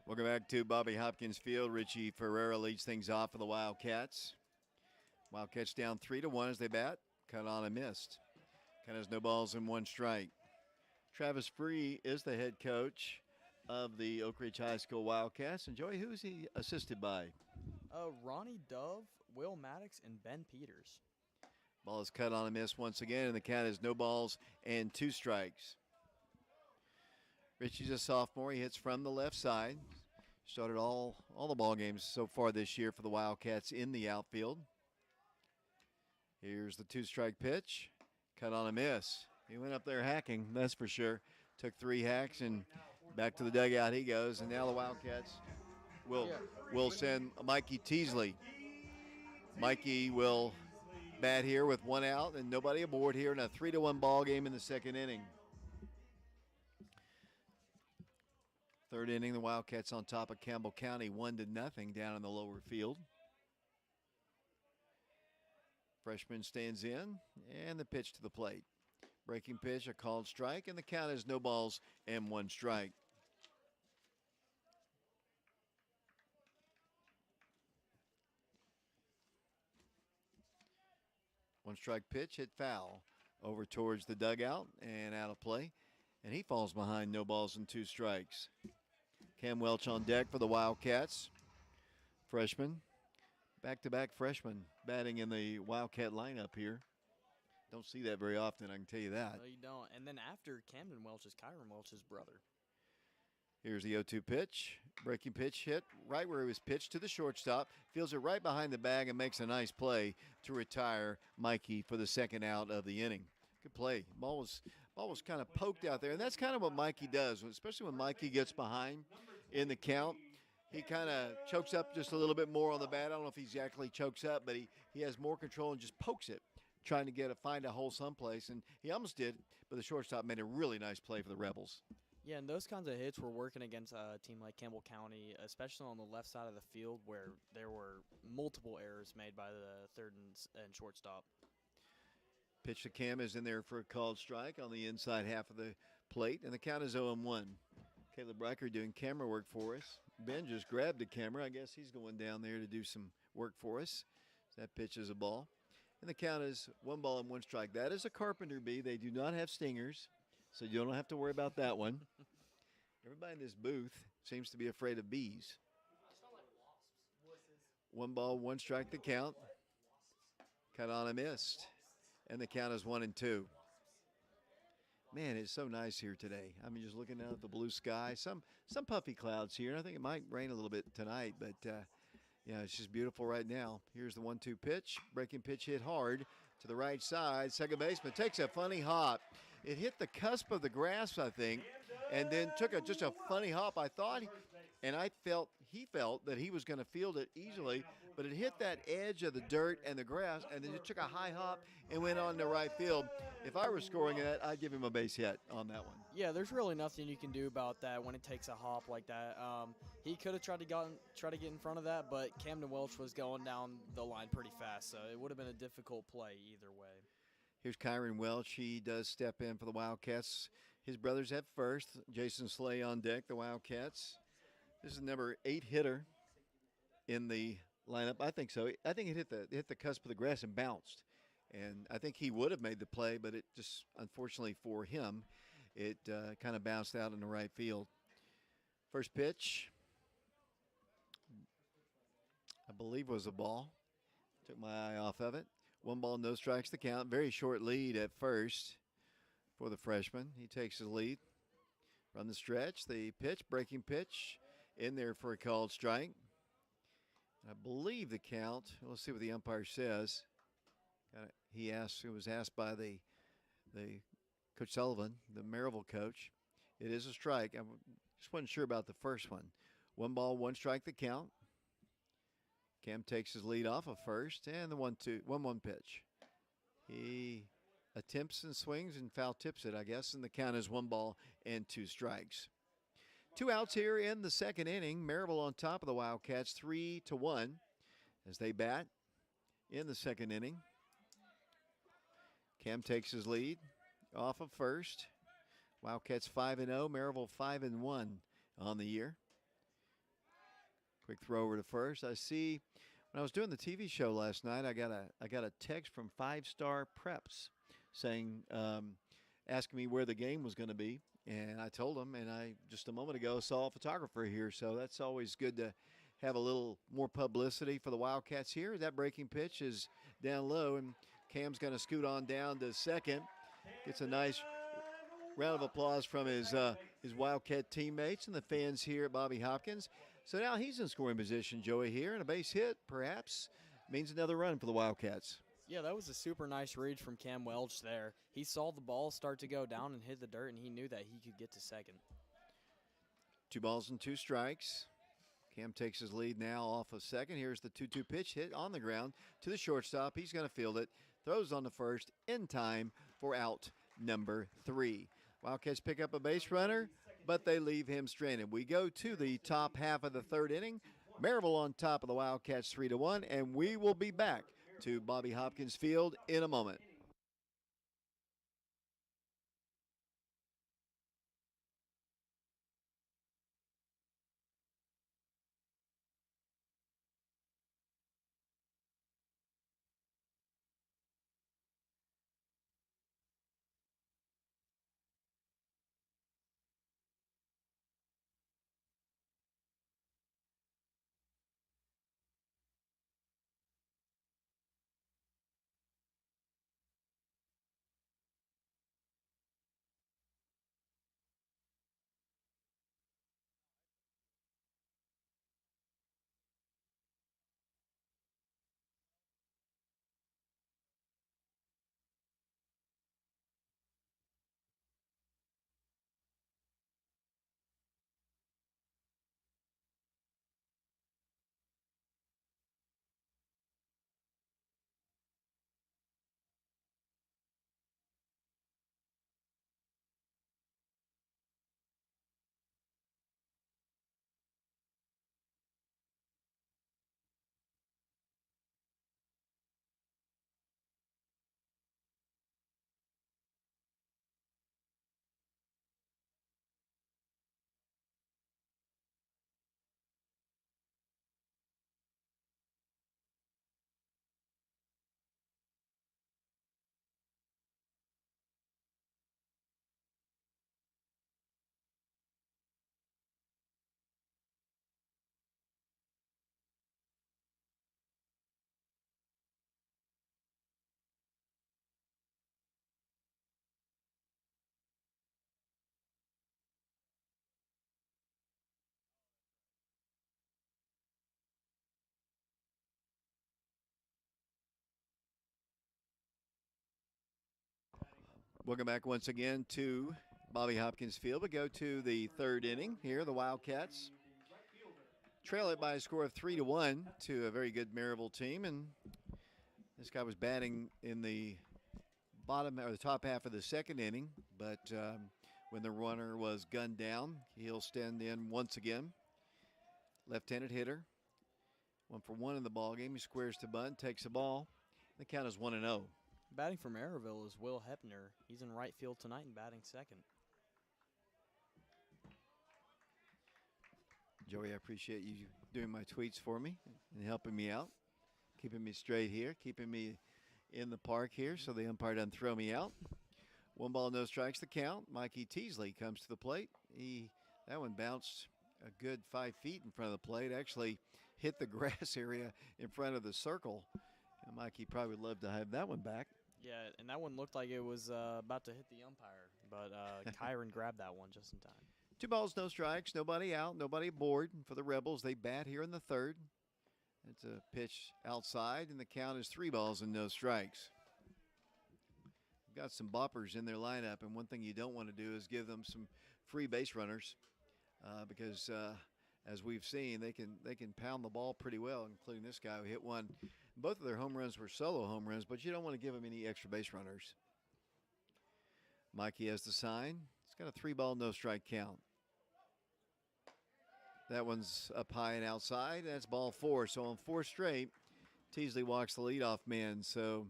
Welcome back to Bobby Hopkins Field. Richie Ferreira leads things off for the Wildcats. Wildcats down 3-1 as they bat. Cut on and missed. Kind of no balls and 1 strike. Travis Free is the head coach of the Oak Ridge High School Wildcats. And Joey, who is he assisted by? Ronnie Dove, Will Maddox, and Ben Peters. Ball is cut on and missed once again, and the count is no balls and 2 strikes. Richie's a sophomore. He hits from the left side. Started all the ball games so far this year for the Wildcats in the outfield. Here's the 2-strike pitch. Cut on a miss. He went up there hacking, that's for sure. Took 3 hacks and back to the dugout he goes. And now the Wildcats will send Mikey Teasley. Mikey will bat here with 1 out and nobody aboard here in a 3-1 ball game in the 2nd inning. 3rd inning, the Wildcats on top of Campbell County 1-0 down in the lower field. Freshman stands in, and the pitch to the plate. Breaking pitch, a called strike, and the count is no balls and 1 strike. One strike pitch, hit foul over towards the dugout and out of play. And he falls behind, no balls and 2 strikes. Cam Welch on deck for the Wildcats. Freshman. Back-to-back freshman batting in the Wildcat lineup here. Don't see that very often, I can tell you that. No, you don't. And then after Camden Welch is Kyron Welch's brother. Here's the 0-2 pitch. Breaking pitch hit right where it was pitched to the shortstop. Feels it right behind the bag and makes a nice play to retire Mikey for the 2nd out of the inning. Good play. Ball was kind of poked out there, and that's kind of what Mikey does, especially when Mikey gets behind in the count. he kind of chokes up just a little bit more on the bat. I don't know if he exactly chokes up, but he has more control and just pokes it, trying to find a hole someplace. And he almost did, but the shortstop made a really nice play for the Rebels. Yeah, and those kinds of hits were working against a team like Campbell County, especially on the left side of the field where there were multiple errors made by the third and shortstop. Pitch to Cam is in there for a called strike on the inside half of the plate, and the count is 0-1. Caleb Riker doing camera work for us. Ben just grabbed the camera. I guess he's going down there to do some work for us. That pitch is a ball. And the count is 1-1 strike. That is a Carpenter bee. They do not have stingers, so you don't have to worry about that one. Everybody in this booth seems to be afraid of bees. 1-1 strike the count. Cut on a missed. And the count is 1-2. Man, it's so nice here today. I mean, just looking out at the blue sky. Some puffy clouds here. I think it might rain a little bit tonight, but yeah, it's just beautiful right now. Here's the 1-2 pitch. Breaking pitch hit hard to the right side. Second baseman takes a funny hop. It hit the cusp of the grass, I think, and then took just a funny hop. I thought, and he felt that he was going to field it easily, but it hit that edge of the dirt and the grass, and then it took a high hop and went on to right field. If I were scoring that, I'd give him a base hit on that one. Yeah, there's really nothing you can do about that when it takes a hop like that. He could have tried to get in front of that, but Camden Welch was going down the line pretty fast, so it would have been a difficult play either way. Here's Kyron Welch. He does step in for the Wildcats. His brother's at first. Jason Slay on deck, the Wildcats. This is number 8 hitter in the lineup. I think so. I think it hit the cusp of the grass and bounced. And I think he would have made the play, but it just, unfortunately for him, it kind of bounced out in the right field. First pitch, I believe, was a ball. Took my eye off of it. 1-1, no strikes the count. Very short lead at first for the freshman. He takes his lead. Run the stretch. The pitch, breaking pitch, in there for a called strike. I believe the count, let's see what the umpire says. It was asked by the Coach Sullivan, the Maryville coach. It is a strike. I just wasn't sure about the first one. 1-1 strike the count. Cam takes his lead off of first, and the 1-1 pitch. He attempts and swings and foul tips it, I guess, and the count is 1-2 strikes. 2 outs here in the second inning. Maryville on top of the Wildcats, 3-1 as they bat in the second inning. Cam takes his lead off of first. Wildcats 5-0, Maryville 5-1 on the year. Quick throw over to first. I see when I was doing the TV show last night, I got a text from 5 Star Preps saying, asking me where the game was going to be. And I told them, and I just a moment ago saw a photographer here, so that's always good to have a little more publicity for the Wildcats here. That breaking pitch is down low, and Cam's going to scoot on down to second. Gets a nice round of applause from his Wildcat teammates and the fans here at Bobby Hopkins. So now he's in scoring position, Joey, here, and a base hit, perhaps, means another run for the Wildcats. Yeah, that was a super nice read from Cam Welch there. He saw the ball start to go down and hit the dirt, and he knew that he could get to second. 2 strikes. Cam takes his lead now off of second. Here's the 2-2 pitch hit on the ground to the shortstop. He's going to field it. Throws on the first in time for out number 3. Wildcats pick up a base runner, but they leave him stranded. We go to the top half of the third inning. Maryville on top of the Wildcats 3-1, and we will be back to Bobby Hopkins Field in a moment. Welcome back once again to Bobby Hopkins Field. We go to the third inning here. The Wildcats trail it by a score of 3-1 to a very good Maryville team. And this guy was batting in the bottom or the top half of the second inning, but when the runner was gunned down, he'll stand in once again. Left-handed hitter. 1-for-1 in the ball game. He squares to bunt, takes the ball. The count is 1-0. Batting for Maryville is Will Hepner. He's in right field tonight and batting second. Joey, I appreciate you doing my tweets for me and helping me out, keeping me straight here, keeping me in the park here so the umpire doesn't throw me out. 1 ball, no strikes, the count. Mikey Teasley comes to the plate. That one bounced a good 5 feet in front of the plate, actually hit the grass area in front of the circle. And Mikey probably would love to have that one back. Yeah, and that one looked like it was about to hit the umpire, but Kyron grabbed that one just in time. 2 balls, no strikes, nobody out, nobody aboard for the Rebels. They bat here in the third. It's a pitch outside, and the count is 3 balls and no strikes. We've got some boppers in their lineup, and one thing you don't want to do is give them some free base runners because, as we've seen, they can pound the ball pretty well, including this guy who hit one. Both of their home runs were solo home runs, but you don't want to give them any extra base runners. Mikey has the sign. It's got a 3 ball, no strike count. That one's up high and outside. That's ball 4. So on 4 straight, Teasley walks the leadoff man. So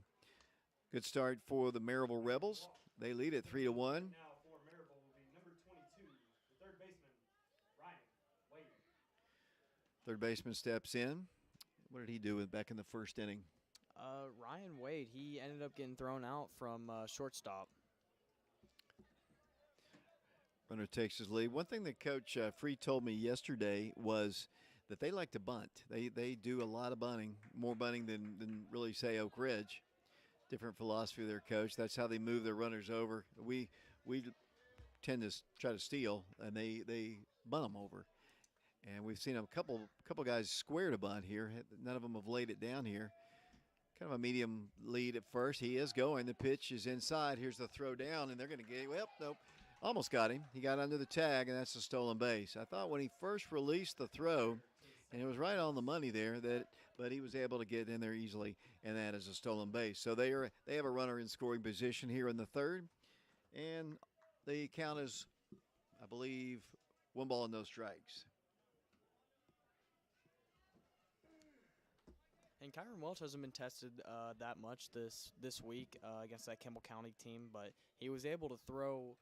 good start for the Maryville Rebels. They lead at 3-1. Now for Maryville will be number 22, the third baseman, Ryan Wade. Third baseman steps in. What did he do back in the first inning? Ryan Wade, he ended up getting thrown out from shortstop. Runner takes his lead. One thing that Coach Free told me yesterday was that they like to bunt. They do a lot of bunting, more bunting than really, say, Oak Ridge. Different philosophy of their coach. That's how they move their runners over. We tend to try to steal, and they bunt them over. And we've seen a couple guys square to bunt here. None of them have laid it down here. Kind of a medium lead at first. He is going. The pitch is inside. Here's the throw down, and they're going to get, well, nope. Almost got him. He got under the tag, and that's a stolen base. I thought when he first released the throw, and it was right on the money there, but he was able to get in there easily, and that is a stolen base. So they have a runner in scoring position here in the third, and the count is, I believe, 1 ball and no strikes. And Kyron Welch hasn't been tested that much this week against that Campbell County team, but he was able to throw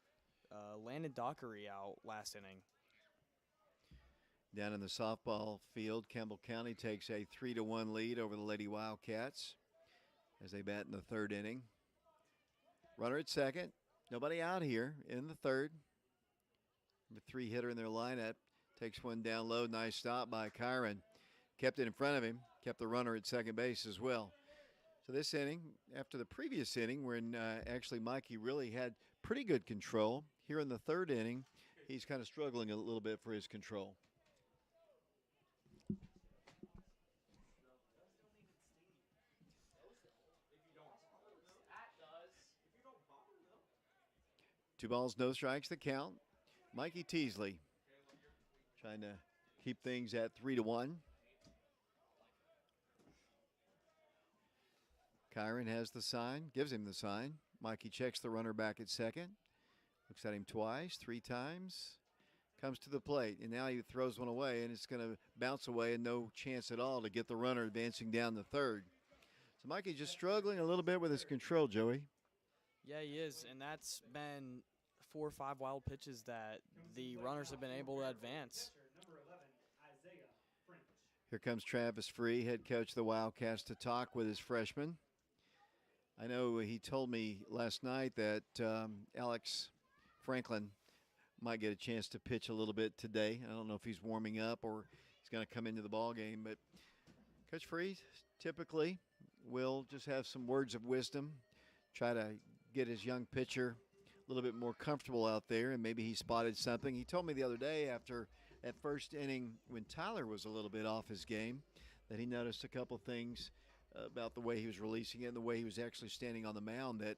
Landon Dockery out last inning. Down in the softball field, Campbell County takes a 3-1 lead over the Lady Wildcats as they bat in the third inning. Runner at second. Nobody out here in the third. The 3 hitter in their lineup takes one down low. Nice stop by Kyron. Kept it in front of him. Kept the runner at second base as well. So this inning, after the previous inning, when actually Mikey really had pretty good control, here in the third inning, he's kind of struggling a little bit for his control. Two balls, no strikes, the count. Mikey Teasley trying to keep things at 3-1. Kyron has the sign, gives him the sign. Mikey checks the runner back at second. Looks at him twice, 3 times. Comes to the plate, and now he throws one away, and it's going to bounce away and no chance at all to get the runner advancing down the third. So Mikey's just struggling a little bit with his control, Joey. Yeah, he is, and that's been 4 or 5 wild pitches that the runners have been able to advance. Number 11, Isaiah French. Here comes Travis Free, head coach of the Wildcats, to talk with his freshman. I know he told me last night that Alex Franklin might get a chance to pitch a little bit today. I don't know if he's warming up or he's going to come into the ball game, but Coach Free typically will just have some words of wisdom, try to get his young pitcher a little bit more comfortable out there, and maybe he spotted something. He told me the other day after that first inning when Tyler was a little bit off his game that he noticed a couple things about the way he was releasing it and the way he was actually standing on the mound that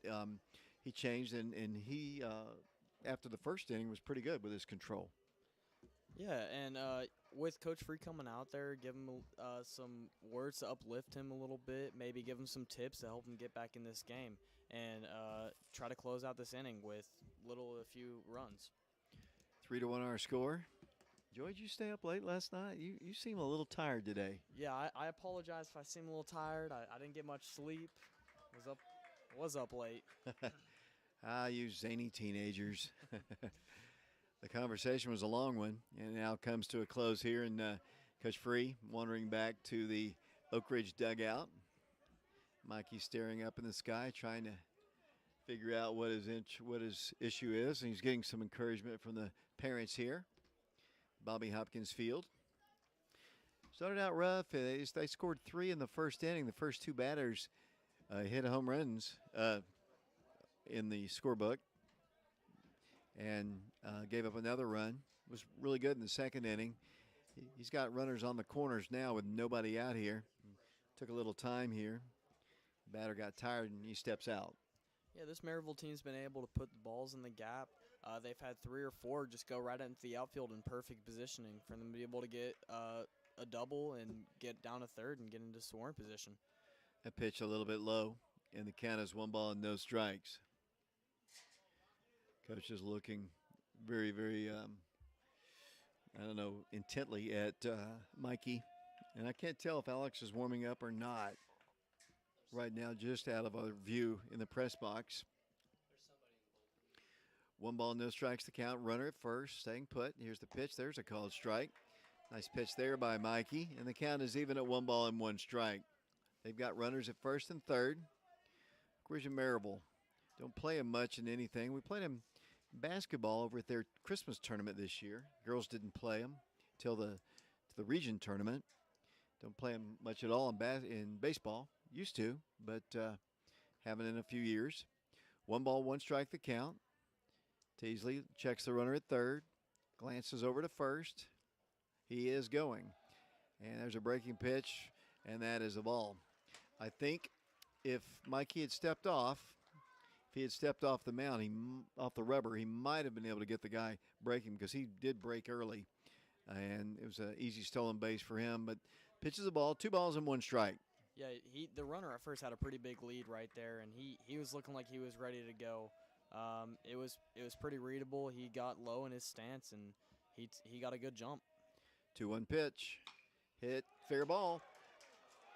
he changed, and he after the first inning was pretty good with his control. Yeah, and with Coach Free coming out there, give him some words to uplift him a little bit, maybe give him some tips to help him get back in this game, and try to close out this inning with a few runs. 3-1 our score. Joy, did you stay up late last night? You seem a little tired today. Yeah, I apologize if I seem a little tired. I didn't get much sleep. Was up late. You zany teenagers. The conversation was a long one, and now comes to a close here. And Coach Free wandering back to the Oak Ridge dugout. Mikey staring up in the sky, trying to figure out what his issue is, and he's getting some encouragement from the parents here. Bobby Hopkins Field. Started out rough. They scored 3 in the first inning. The first 2 batters hit home runs in the scorebook, and gave up another run. Was really good in the second inning. He's got runners on the corners now with nobody out here. Took a little time here. Batter got tired and he steps out. Yeah, this Maryville team's been able to put the balls in the gap. They've had 3 or 4 just go right into the outfield in perfect positioning for them to be able to get a double and get down to third and get into scoring position. A pitch a little bit low, and the count is 1 ball and no strikes. Coach is looking very, very, intently at Mikey. And I can't tell if Alex is warming up or not right now, just out of our view in the press box. 1 ball, no strikes to count. Runner at first, staying put. Here's the pitch. There's a called strike. Nice pitch there by Mikey. And the count is even at 1 ball and 1 strike. They've got runners at first and third. Oak and Maryville don't play them much in anything. We played them basketball over at their Christmas tournament this year. Girls didn't play them till the region tournament. Don't play them much at all in baseball. Used to, but haven't in a few years. 1 ball, 1 strike the count. Teasley checks the runner at third. Glances over to first. He is going. And there's a breaking pitch, and that is a ball. I think if Mikey had stepped off, if he had stepped off the mound, off the rubber, he might have been able to get the guy breaking because he did break early. And it was an easy stolen base for him. But pitches the ball, 2 balls and 1 strike. Yeah, the runner at first had a pretty big lead right there, and he was looking like he was ready to go. It was pretty readable. He got low in his stance, and he got a good jump. 2-1 pitch. Hit, fair ball.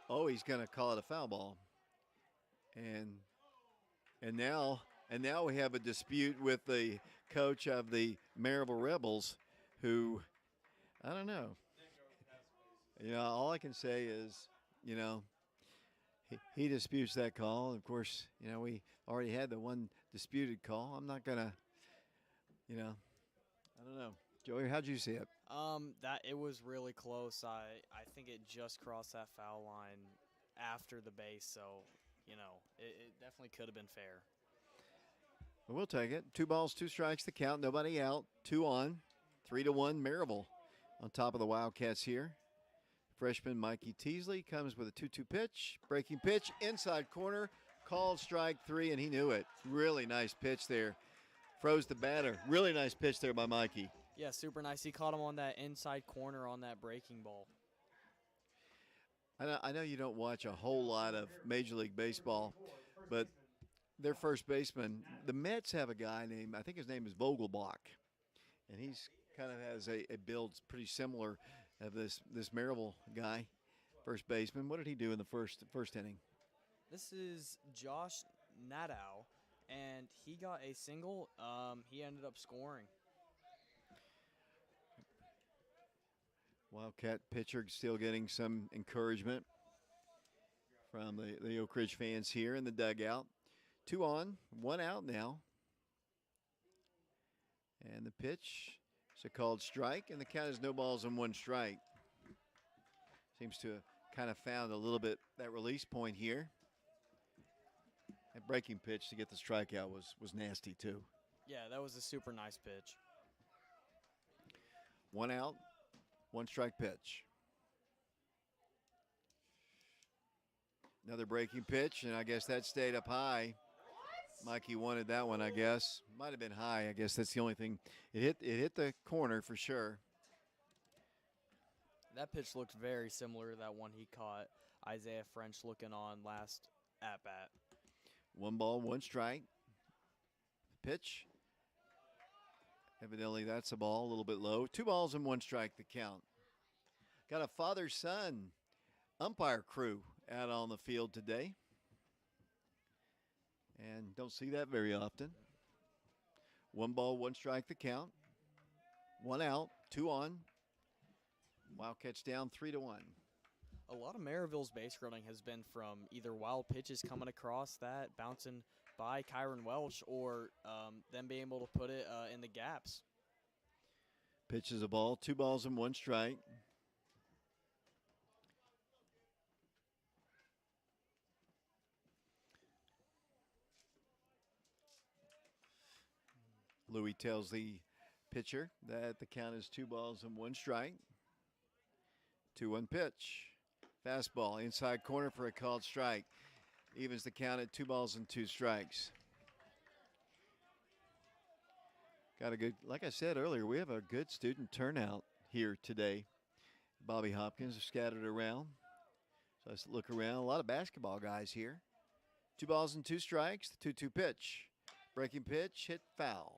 Oh, he's going to call it a foul ball. And now we have a dispute with the coach of the Maryville Rebels, who, I don't know. All I can say is, he disputes that call. Of course, we already had the one disputed call. I'm not gonna, I don't know. Joey, how'd you see it? That it was really close. I think it just crossed that foul line after the base, so it definitely could have been fair. Well, we'll take it. 2 balls, 2 strikes to count. Nobody out. 2 on. 3-1 Maryville on top of the Wildcats here. Freshman Mikey Teasley comes with a 2-2 pitch. Breaking pitch, inside corner. Called strike 3, and he knew it. Really nice pitch there. Froze the batter. Really nice pitch there by Mikey. Yeah, super nice. He caught him on that inside corner on that breaking ball. I know you don't watch a whole lot of Major League Baseball, but their first baseman, the Mets have a guy named, I think his name is Vogelbach, and he's kind of has a build pretty similar of this Maryville guy, first baseman. What did he do in the first inning? This is Josh Nadeau, and he got a single. He ended up scoring. Wildcat pitcher still getting some encouragement from the Oak Ridge fans here in the dugout. 2 on, 1 out now. And the pitch is a called strike, and the count is no balls and 1 strike. Seems to have kind of found a little bit that release point here. That breaking pitch to get the strikeout was nasty too. Yeah, that was a super nice pitch. 1 out, 1 strike pitch. Another breaking pitch, and I guess that stayed up high. Mikey wanted that one, I guess. Might have been high. I guess that's the only thing. It hit the corner for sure. That pitch looked very similar to that one he caught Isaiah French looking on last at bat. 1 ball, 1 strike. Pitch. Evidently, that's a ball, a little bit low. 2 balls and 1 strike to count. Got a father-son umpire crew out on the field today. And don't see that very often. 1 ball, 1 strike to count. 1 out, 2 on. Wildcats down 3-1. A lot of Maryville's base running has been from either wild pitches coming across that, bouncing by Kyron Welch, or them being able to put it in the gaps. Pitch is a ball, 2 balls and 1 strike. Louis tells the pitcher that the count is 2 balls and 1 strike. 2-1 pitch. Fastball inside corner for a called strike. Evens the count at 2 balls and 2 strikes. Got a good, like I said earlier, we have a good student turnout here today. Bobby Hopkins are scattered around. So let's look around. A lot of basketball guys here. 2 balls and 2 strikes. The 2-2 pitch. Breaking pitch, hit foul.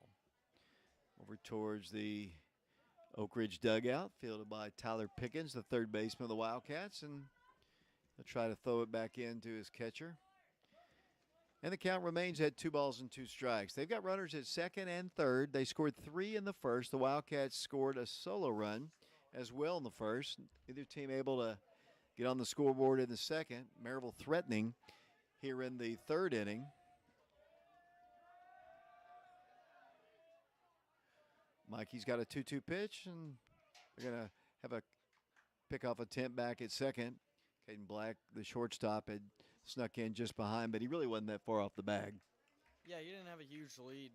Over towards the Oak Ridge dugout, fielded by Tyler Pickens, the third baseman of the Wildcats, and he'll try to throw it back into his catcher. And the count remains at 2 balls and 2 strikes. They've got runners at second and third. They scored 3 in the first. The Wildcats scored a solo run as well in the first. Either team able to get on the scoreboard in the second. Maryville threatening here in the third inning. Mikey's got a 2-2 pitch, and they're going to have a pickoff attempt back at second. Caden Black, the shortstop, had snuck in just behind, but he really wasn't that far off the bag. Yeah, he didn't have a huge lead.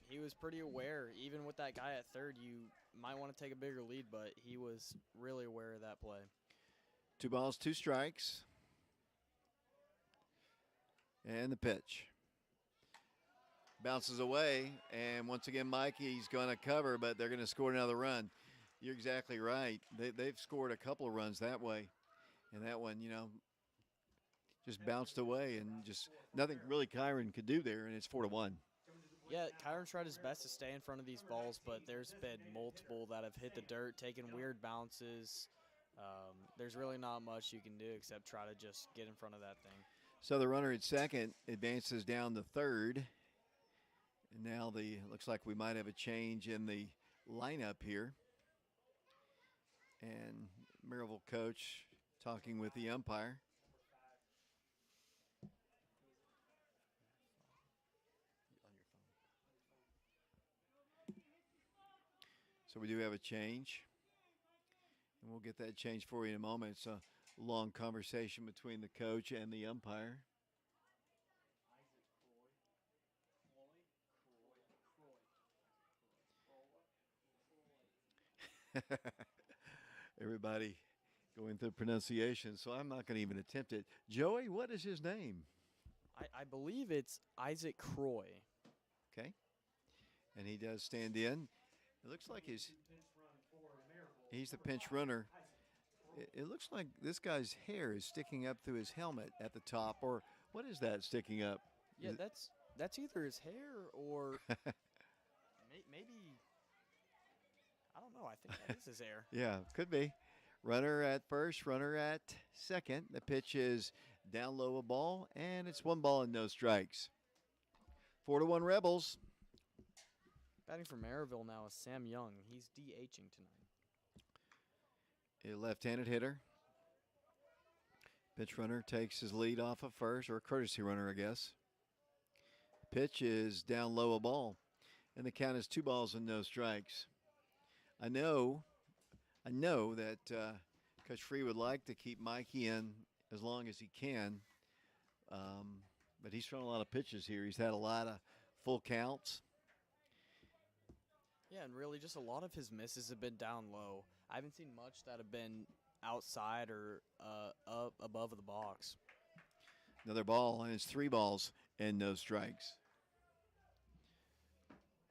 He was pretty aware. Even with that guy at third, you might want to take a bigger lead, but he was really aware of that play. 2 balls, 2 strikes. And the pitch. Bounces away, and once again, Mikey's going to cover, but they're going to score another run. You're exactly right. They've scored a couple of runs that way. And that one, just bounced away, and just nothing really Kyron could do there, and it's 4-1. Yeah, Kyron tried his best to stay in front of these balls, but there's been multiple that have hit the dirt, taken weird bounces. There's really not much you can do except try to just get in front of that thing. So the runner at second advances down to third. And now looks like we might have a change in the lineup here. And Maryville coach talking with the umpire. So we do have a change. And we'll get that change for you in a moment. It's a long conversation between the coach and the umpire. Everybody going through pronunciation, so I'm not going to even attempt it. Joey, what is his name? I believe it's Isaac Croy. Okay. And he does stand in. It looks like he's the pinch runner. It looks like this guy's hair is sticking up through his helmet at the top, or what is that sticking up? Yeah, that's either his hair or maybe, I don't know. I think that is his hair. Yeah, could be. Runner at first, runner at second. The pitch is down low, a ball, and it's 1 ball and no strikes. 4-1 Rebels. Batting for Maryville now is Sam Young. He's DHing tonight. A left-handed hitter. Pitch runner takes his lead off of first, or a courtesy runner, I guess. Pitch is down low, a ball, and the count is 2 balls and no strikes. I know that Coach Free would like to keep Mikey in as long as he can, but he's thrown a lot of pitches here. He's had a lot of full counts. Yeah, and really just a lot of his misses have been down low. I haven't seen much that have been outside or up above the box. Another ball, and it's 3 balls and no strikes.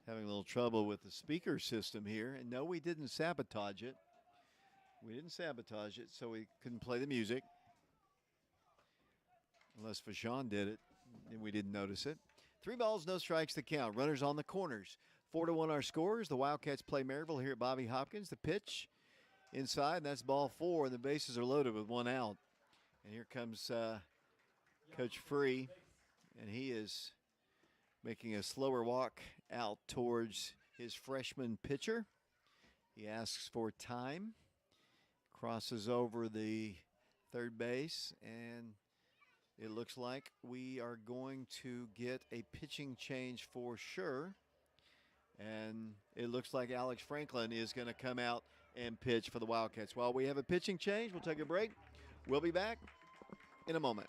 Having a little trouble with the speaker system here. And no, we didn't sabotage it. We didn't sabotage it, so we couldn't play the music. Unless Fashawn did it, and we didn't notice it. 3 balls, no strikes to count. Runners on the corners. 4-1 our scores. The Wildcats play Maryville here at Bobby Hopkins. The pitch inside, and that's ball 4, and the bases are loaded with 1 out. And here comes Coach Free, and he is making a slower walk out towards his freshman pitcher. He asks for time, crosses over the third base, and it looks like we are going to get a pitching change for sure. And it looks like Alex Franklin is going to come out and pitch for the Wildcats. While we have a pitching change, we'll take a break. We'll be back in a moment.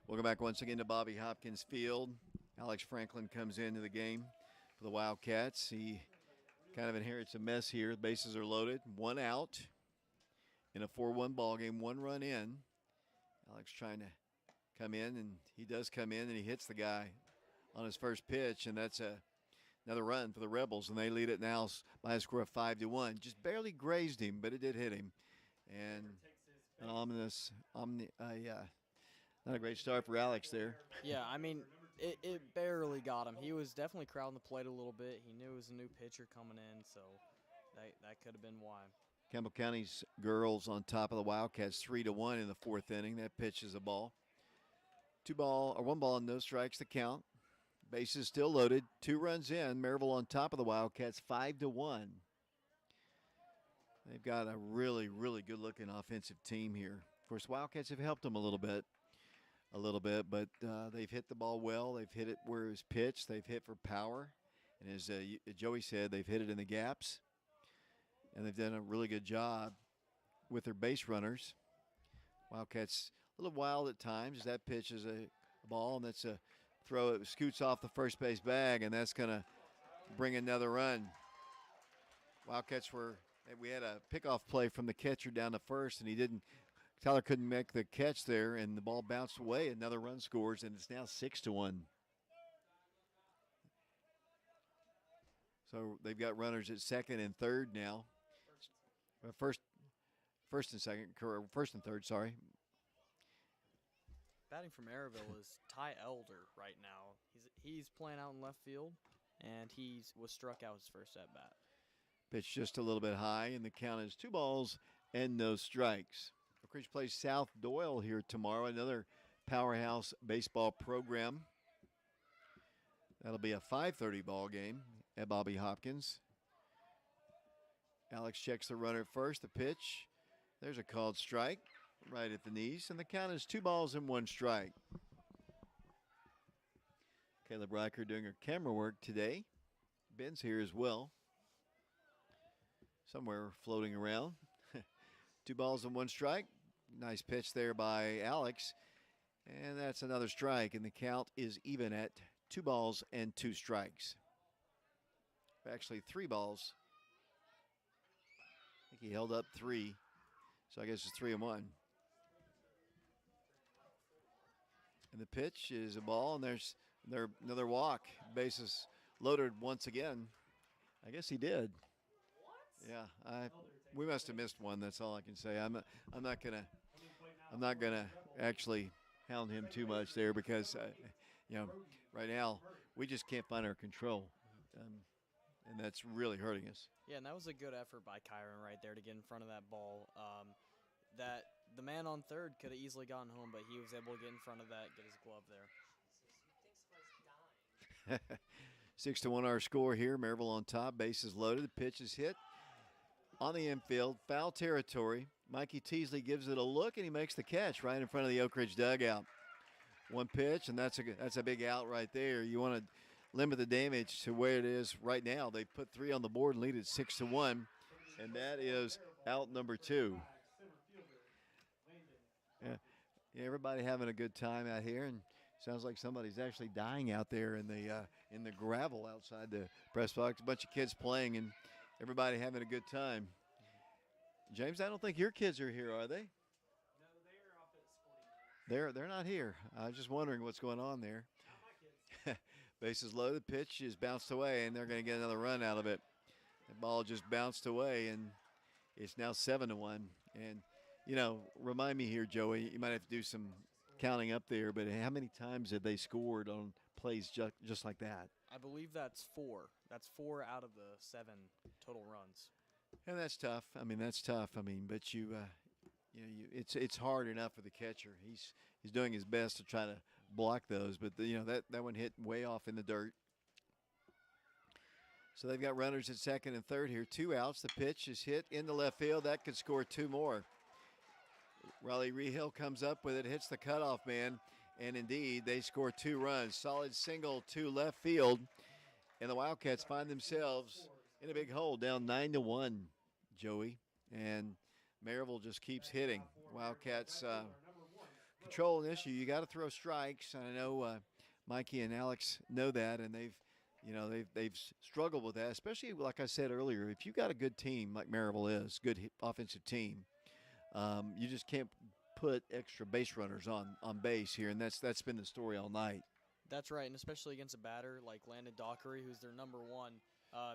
Welcome back once again to Bobby Hopkins Field. Alex Franklin comes into the game for the Wildcats. He kind of inherits a mess here. The bases are loaded. 1 out in a 4-1 ball game. 1 run in. Alex trying to come in, and he does come in, and he hits the guy on his first pitch, and that's another run for the Rebels, and they lead it now by a score of 5-1. Just barely grazed him, but it did hit him. And an ominous, not a great start for Alex there. Yeah, I mean, it barely got him. He was definitely crowding the plate a little bit. He knew it was a new pitcher coming in, so that could have been why. Campbell County's girls on top of the Wildcats 3-1 in the 4th inning. That pitch is a ball. 1 ball and no strikes to count. Bases still loaded. 2 runs in. Maryville on top of the Wildcats 5-1. They've got a really, really good-looking offensive team here. Of course, Wildcats have helped them a little bit, but they've hit the ball well. They've hit it where it was pitched. They've hit for power. And as Joey said, they've hit it in the gaps. And they've done a really good job with their base runners. Wildcats a little wild at times. That pitch is a ball, and that's a throw. It scoots off the first base bag, and that's going to bring another run. Wildcats we had a pickoff play from the catcher down to first, and Tyler couldn't make the catch there, and the ball bounced away. Another run scores, and it's now 6-1. So they've got runners at second and third now. First and third, sorry. Batting for Maryville is Ty Elder right now. He's playing out in left field, and he was struck out his first at bat. Pitch just a little bit high, and the count is 2 balls and no strikes. Oak Ridge plays South Doyle here tomorrow, another powerhouse baseball program. That'll be a 5:30 ball game at Bobby Hopkins. Alex checks the runner at first. The pitch. There's a called strike right at the knees, and the count is 2 balls and 1 strike. Caleb Riker doing her camera work today. Ben's here as well. Somewhere floating around. 2 balls and 1 strike. Nice pitch there by Alex. And that's another strike, and the count is even at 2 balls and 2 strikes. Actually, 3 balls. I think he held up 3, so I guess it's 3-1. And the pitch is a ball, and there's another walk. Bases loaded once again. I guess he did. Yeah, we must have missed one. That's all I can say. I'm not gonna actually hound him too much there because right now we just can't find our control, and that's really hurting us. Yeah, and that was a good effort by Kyron right there to get in front of that ball. That the man on third could have easily gotten home, but he was able to get in front of that, get his glove there. 6-1 our score here. Maryville on top. Bases loaded. The pitch is hit on the infield. Foul territory. Mikey Teasley gives it a look, and he makes the catch right in front of the Oak Ridge dugout. One pitch, and that's a big out right there. You want to limit the damage to where it is right now. They put 3 on the board and lead it 6-1, and that is out number 2. Yeah, everybody having a good time out here, and sounds like somebody's actually dying out there in the gravel outside the press box. A bunch of kids playing, and everybody having a good time. James, I don't think your kids are here, are they? No, they are off at sporting. They're not here. I was just wondering what's going on there. Not my kids. Bases loaded. Pitch is bounced away, and they're going to get another run out of it. The ball just bounced away, and it's now 7-1. And remind me here, Joey. You might have to do some counting up there, but how many times have they scored on plays just like that? I believe that's 4. That's 4 out of the 7 total runs. And that's tough. That's tough. But it's hard enough for the catcher. He's doing his best to try to block those, but that one hit way off in the dirt. So they've got runners at second and third here. 2 outs. The pitch is hit into left field. That could score 2 more. Riley Rehill comes up with it, hits the cutoff man, and indeed they score 2 runs. Solid single to left field, and the Wildcats find themselves in a big hole, down 9-1, Joey. And Maryville just keeps hitting. Wildcats control an issue. You got to throw strikes. And I know Mikey and Alex know that, and they've struggled with that, especially like I said earlier. If you got a good team like Maryville is, good offensive team, you just can't put extra base runners on base here, and that's been the story all night. That's right, and especially against a batter like Landon Dockery, who's their number 1.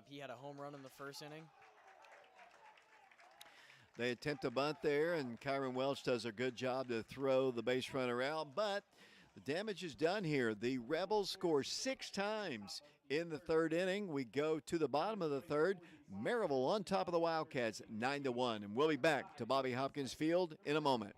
He had a home run in the first inning. They attempt a bunt there, and Kyron Welch does a good job to throw the base runner out, but the damage is done here. The Rebels score 6 times in the third inning. We go to the bottom of the third. Maryville on top of the Wildcats, 9-1, and we'll be back to Bobby Hopkins Field in a moment.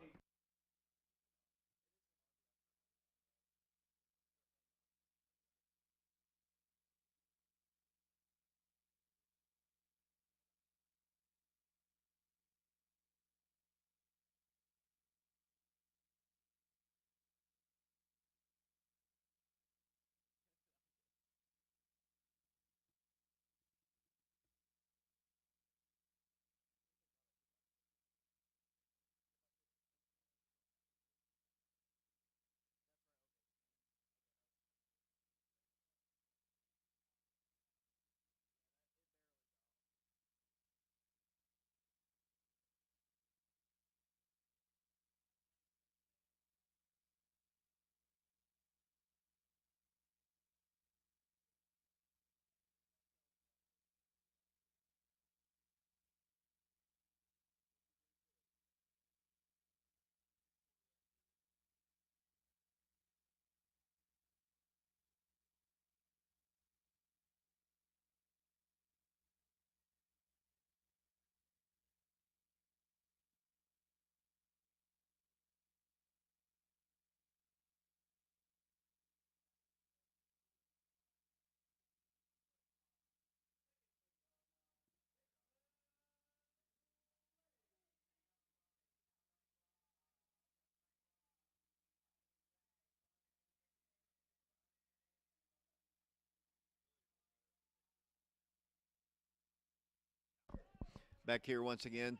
Back here once again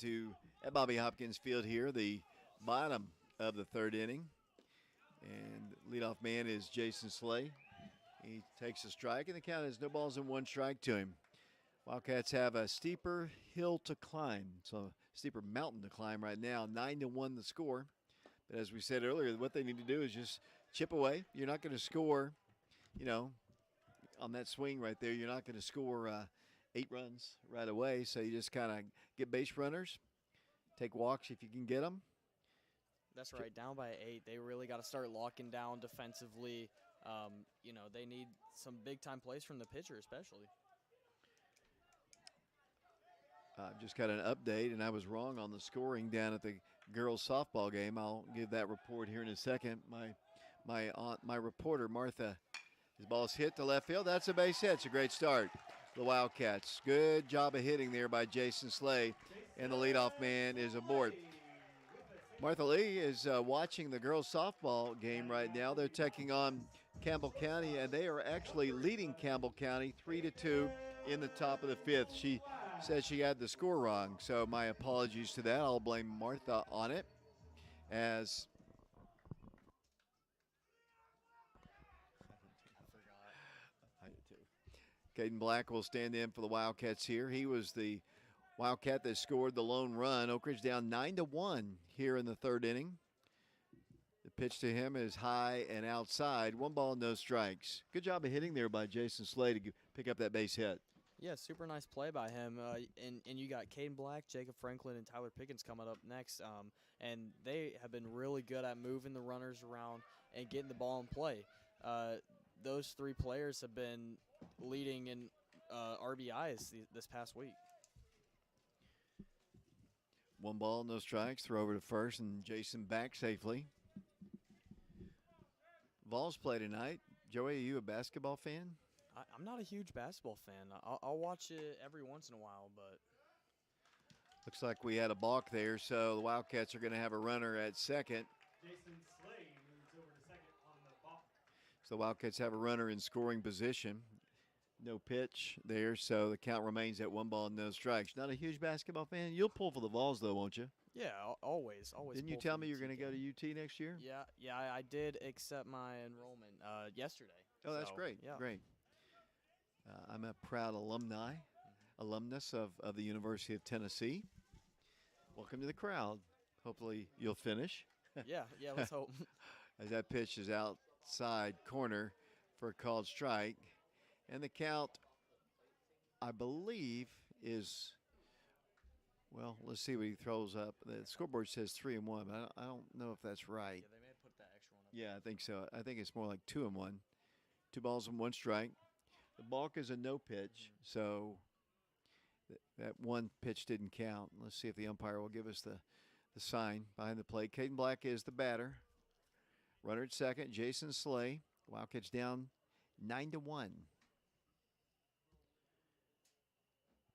at Bobby Hopkins Field here, the bottom of the third inning. And leadoff man is Jason Slay. He takes a strike, and the count is no balls and one strike to him. Wildcats have a steeper hill to climb, so steeper mountain to climb right now. 9-1 the score. But as we said earlier, what they need to do is just chip away. You're not going to score, on that swing right there. You're not going to score 8 runs right away. So you just kind of get base runners, take walks if you can get them. That's right. Down by 8, they really got to start locking down defensively. They need some big-time plays from the pitcher especially. Just got an update, and I was wrong on the scoring down at the girls' softball game. I'll give that report here in a second. My reporter, Martha, his ball's hit to left field. That's a base hit. It's a great start. The Wildcats. Good job of hitting there by Jason Slay, and the leadoff man is aboard. Martha Lee is watching the girls' softball game right now. They're taking on Campbell County, and they are actually leading Campbell County 3-2 in the top of the 5th. She says she had the score wrong, so my apologies to that. I'll blame Martha on it. As Caden Black will stand in for the Wildcats here. He was the Wildcat that scored the lone run. Oak Ridge down 9-1 here in the third inning. The pitch to him is high and outside. 1 ball, no strikes. Good job of hitting there by Jason Slay to pick up that base hit. Yeah, super nice play by him. And you got Caden Black, Jacob Franklin, and Tyler Pickens coming up next. And they have been really good at moving the runners around and getting the ball in play. Those 3 players have been leading in RBIs this past week. 1 ball, no strikes. Throw over to first, and Jason back safely. Vols play tonight. Joey, are you a basketball fan? I'm not a huge basketball fan. I'll watch it every once in a while, but looks like we had a balk there, so the Wildcats are going to have a runner at second. Jason Slay moves over to second on the balk. So the Wildcats have a runner in scoring position. No pitch there, so the count remains at 1 ball, no strikes. Not a huge basketball fan. You'll pull for the Vols, though, won't you? yeah, always. Didn't you tell me you're going to go to UT next year? Yeah, I did accept my enrollment yesterday. Oh, that's So, great. Yeah. Great. I'm a proud alumnus of the University of Tennessee. Welcome to the crowd. Hopefully you'll finish. yeah, let's hope. As that pitch is outside corner for a called strike. And the count, I believe, is, well, let's see what he throws up. The scoreboard says 3-1, but I don't know if that's right. Yeah, they may have put that extra one up. Yeah, I think so. I think it's more like 2-1. 2 balls and 1 strike. The balk is a no pitch, so that 1 pitch didn't count. Let's see if the umpire will give us the sign behind the plate. Caden Black is the batter. Runner at second, Jason Slay. Wildcats down 9-1.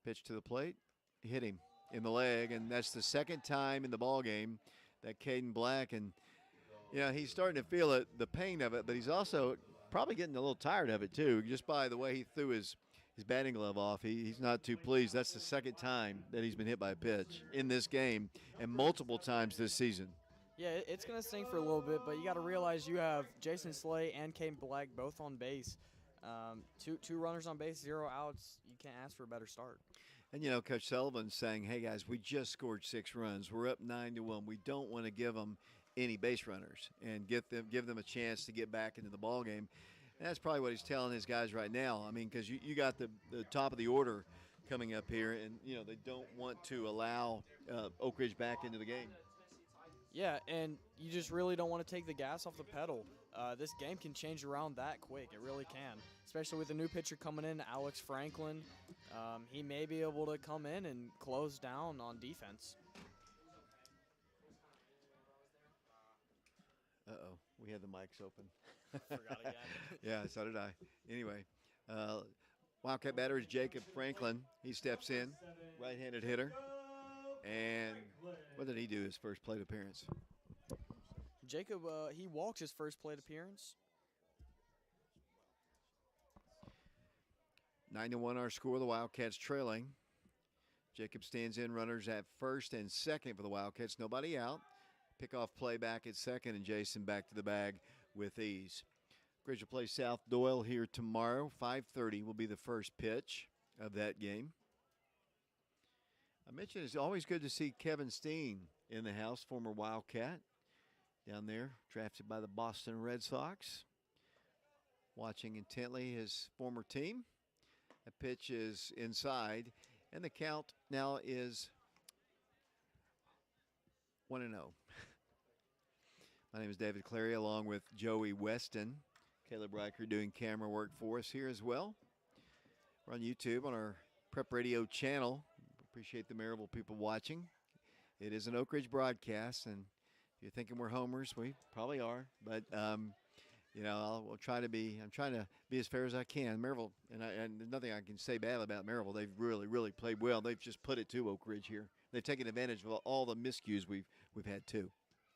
Pitch to the plate, hit him in the leg, and that's the second time in the ball game that Caden Black, and he's starting to feel it, the pain of it, but he's also probably getting a little tired of it too. Just by the way he threw his batting glove off, he's not too pleased. That's the second time that he's been hit by a pitch in this game, and multiple times this season. Yeah, it's going to sting for a little bit, but you got to realize you have Jason Slay and Caden Black both on base. Two runners on base, 0 outs. You can't ask for a better start. And, Coach Sullivan's saying, hey, guys, we just scored 6 runs. We're up 9-1. We don't want to give them any base runners and give them a chance to get back into the ball game. And that's probably what he's telling his guys right now. I mean, because you got the top of the order coming up here, and, they don't want to allow Oak Ridge back into the game. Yeah, and you just really don't want to take the gas off the pedal. This game can change around that quick. It really can, especially with the new pitcher coming in, Alex Franklin. He may be able to come in and close down on defense. Uh-oh, we had the mics open. Forgot again. Yeah, so did I. Anyway, Wildcat batter is Jacob Franklin. He steps in, right-handed hitter. And what did he do his first plate appearance? Jacob, he walked his first plate appearance. 9-1 our score. The Wildcats trailing. Jacob stands in, runners at first and second for the Wildcats. Nobody out. Pickoff play back at second, and Jason back to the bag with ease. Gridge will play South Doyle here tomorrow. 5:30 will be the first pitch of that game. I mentioned it's always good to see Kevin Steen in the house, former Wildcat, down there, drafted by the Boston Red Sox. Watching intently his former team. The pitch is inside, and the count now is 1-0. My name is David Clary, along with Joey Weston. Caleb Riker doing camera work for us here as well. We're on YouTube on our Prep Radio channel. Appreciate the Maryville people watching. It is an Oak Ridge broadcast, and if you're thinking we're homers, we probably are. But you know, I'm trying to be as fair as I can. Maryville, and there's nothing I can say bad about Maryville. They've really played well. They've just put it to Oak Ridge here. They've taken advantage of all the miscues we've had too.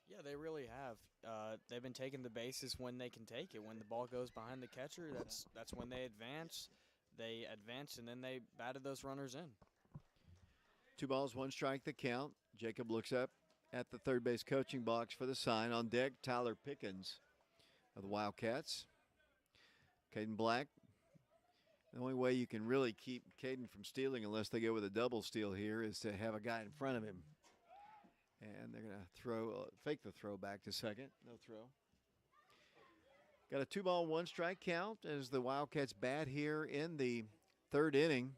Yeah, they really have. They've been taking the bases when they can take it. When the ball goes behind the catcher, that's when they advance. They advance, and then they batted those runners in. 2 balls, 1 strike, the count. Jacob looks up at the third base coaching box for the sign. On deck, Tyler Pickens of the Wildcats. Caden Black. The only way you can really keep Caden from stealing, unless they go with a double steal here, is to have a guy in front of him. And they're going to fake the throw back to second. No throw. Got a 2 ball, 1 strike count as the Wildcats bat here in the third inning.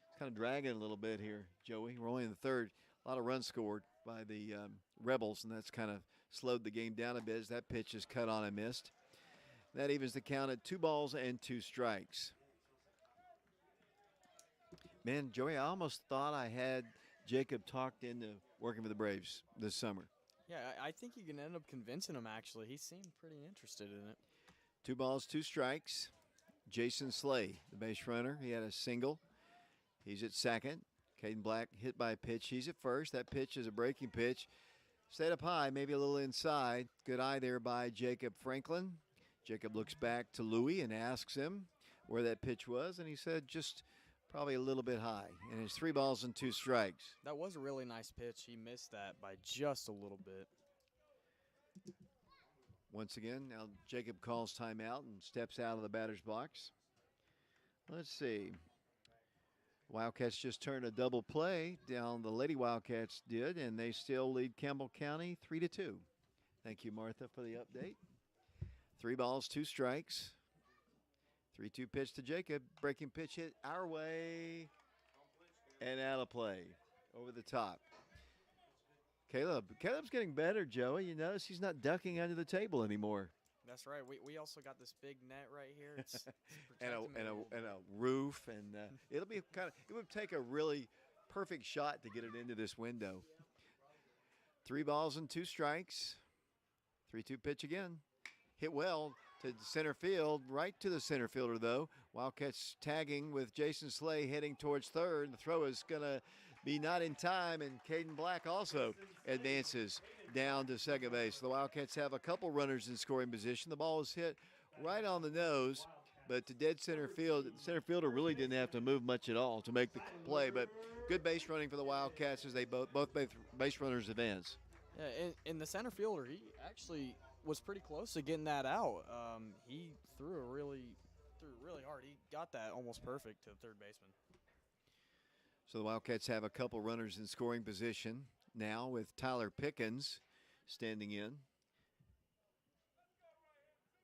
It's kind of dragging a little bit here, Joey. We're only in the third. A lot of runs scored by the Rebels, and that's kind of slowed the game down a bit as that pitch is cut on and missed. That evens the count at 2 balls and 2 strikes. Man, Joey, I almost thought I had Jacob talked into working for the Braves this summer. Yeah, I think you can end up convincing him, actually. He seemed pretty interested in it. 2 balls, 2 strikes. Jason Slay, the base runner. He had a single. He's at second. Caden Black hit by a pitch. He's at first. That pitch is a breaking pitch. Stayed up high, maybe a little inside. Good eye there by Jacob Franklin. Jacob looks back to Louie and asks him where that pitch was, and he said just probably a little bit high. And it's 3 balls and 2 strikes. That was a really nice pitch. He missed that by just a little bit. Once again, now Jacob calls timeout and steps out of the batter's box. Let's see. Wildcats just turned a double play down. The Lady Wildcats did, and they still lead Campbell County 3-2. Thank you, Martha, for the update. 3 balls, 2 strikes. 3-2 pitch to Jacob. Breaking pitch hit our way and out of play over the top. Caleb's getting better, Joey. You notice he's not ducking under the table anymore. That's right. We also got this big net right here. It's and a roof, and it'll be it would take a really perfect shot to get it into this window. 3 balls and 2 strikes. 3-2 pitch again. Hit well to center field, right to the center fielder, though. Wildcats tagging with Jason Slay heading towards third. The throw is going to be not in time, and Caden Black also advances down to second base. The Wildcats have a couple runners in scoring position. The ball is hit right on the nose, but to dead center field. The center fielder really didn't have to move much at all to make the play, but good base running for the Wildcats as they both base runners advance. Yeah, in the center fielder, he actually was pretty close to getting that out. He threw really hard. He got that almost perfect to the third baseman. So the Wildcats have a couple runners in scoring position now with Tyler Pickens standing in.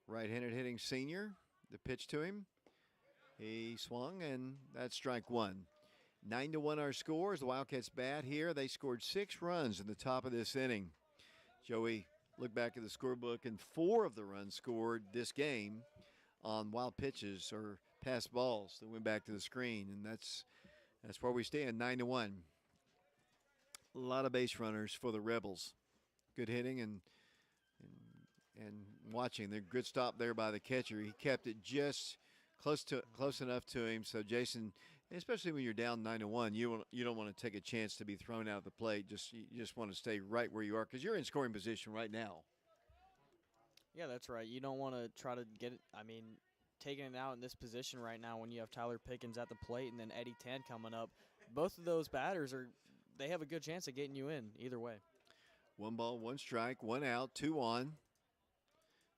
Right-handed hitting senior. The pitch to him. He swung, and that's strike 1. 9-1 our scores. The Wildcats bat here. They scored 6 runs in the top of this inning. Joey, look back at the scorebook, and 4 of the runs scored this game on wild pitches or pass balls that went back to the screen, and that's where we stand, 9-1. A lot of base runners for the Rebels. Good hitting and watching. The good stop there by the catcher. He kept it just close enough to him. So Jason, especially when you're down 9-1, you don't want to take a chance to be thrown out of the plate. You just want to stay right where you are because you're in scoring position right now. Yeah, that's right. You don't want to try to get it. I mean, taking it out in this position right now when you have Tyler Pickens at the plate and then Eddie Tan coming up, both of those batters they have a good chance of getting you in either way. 1 ball, 1 strike, 1 out, 2 on.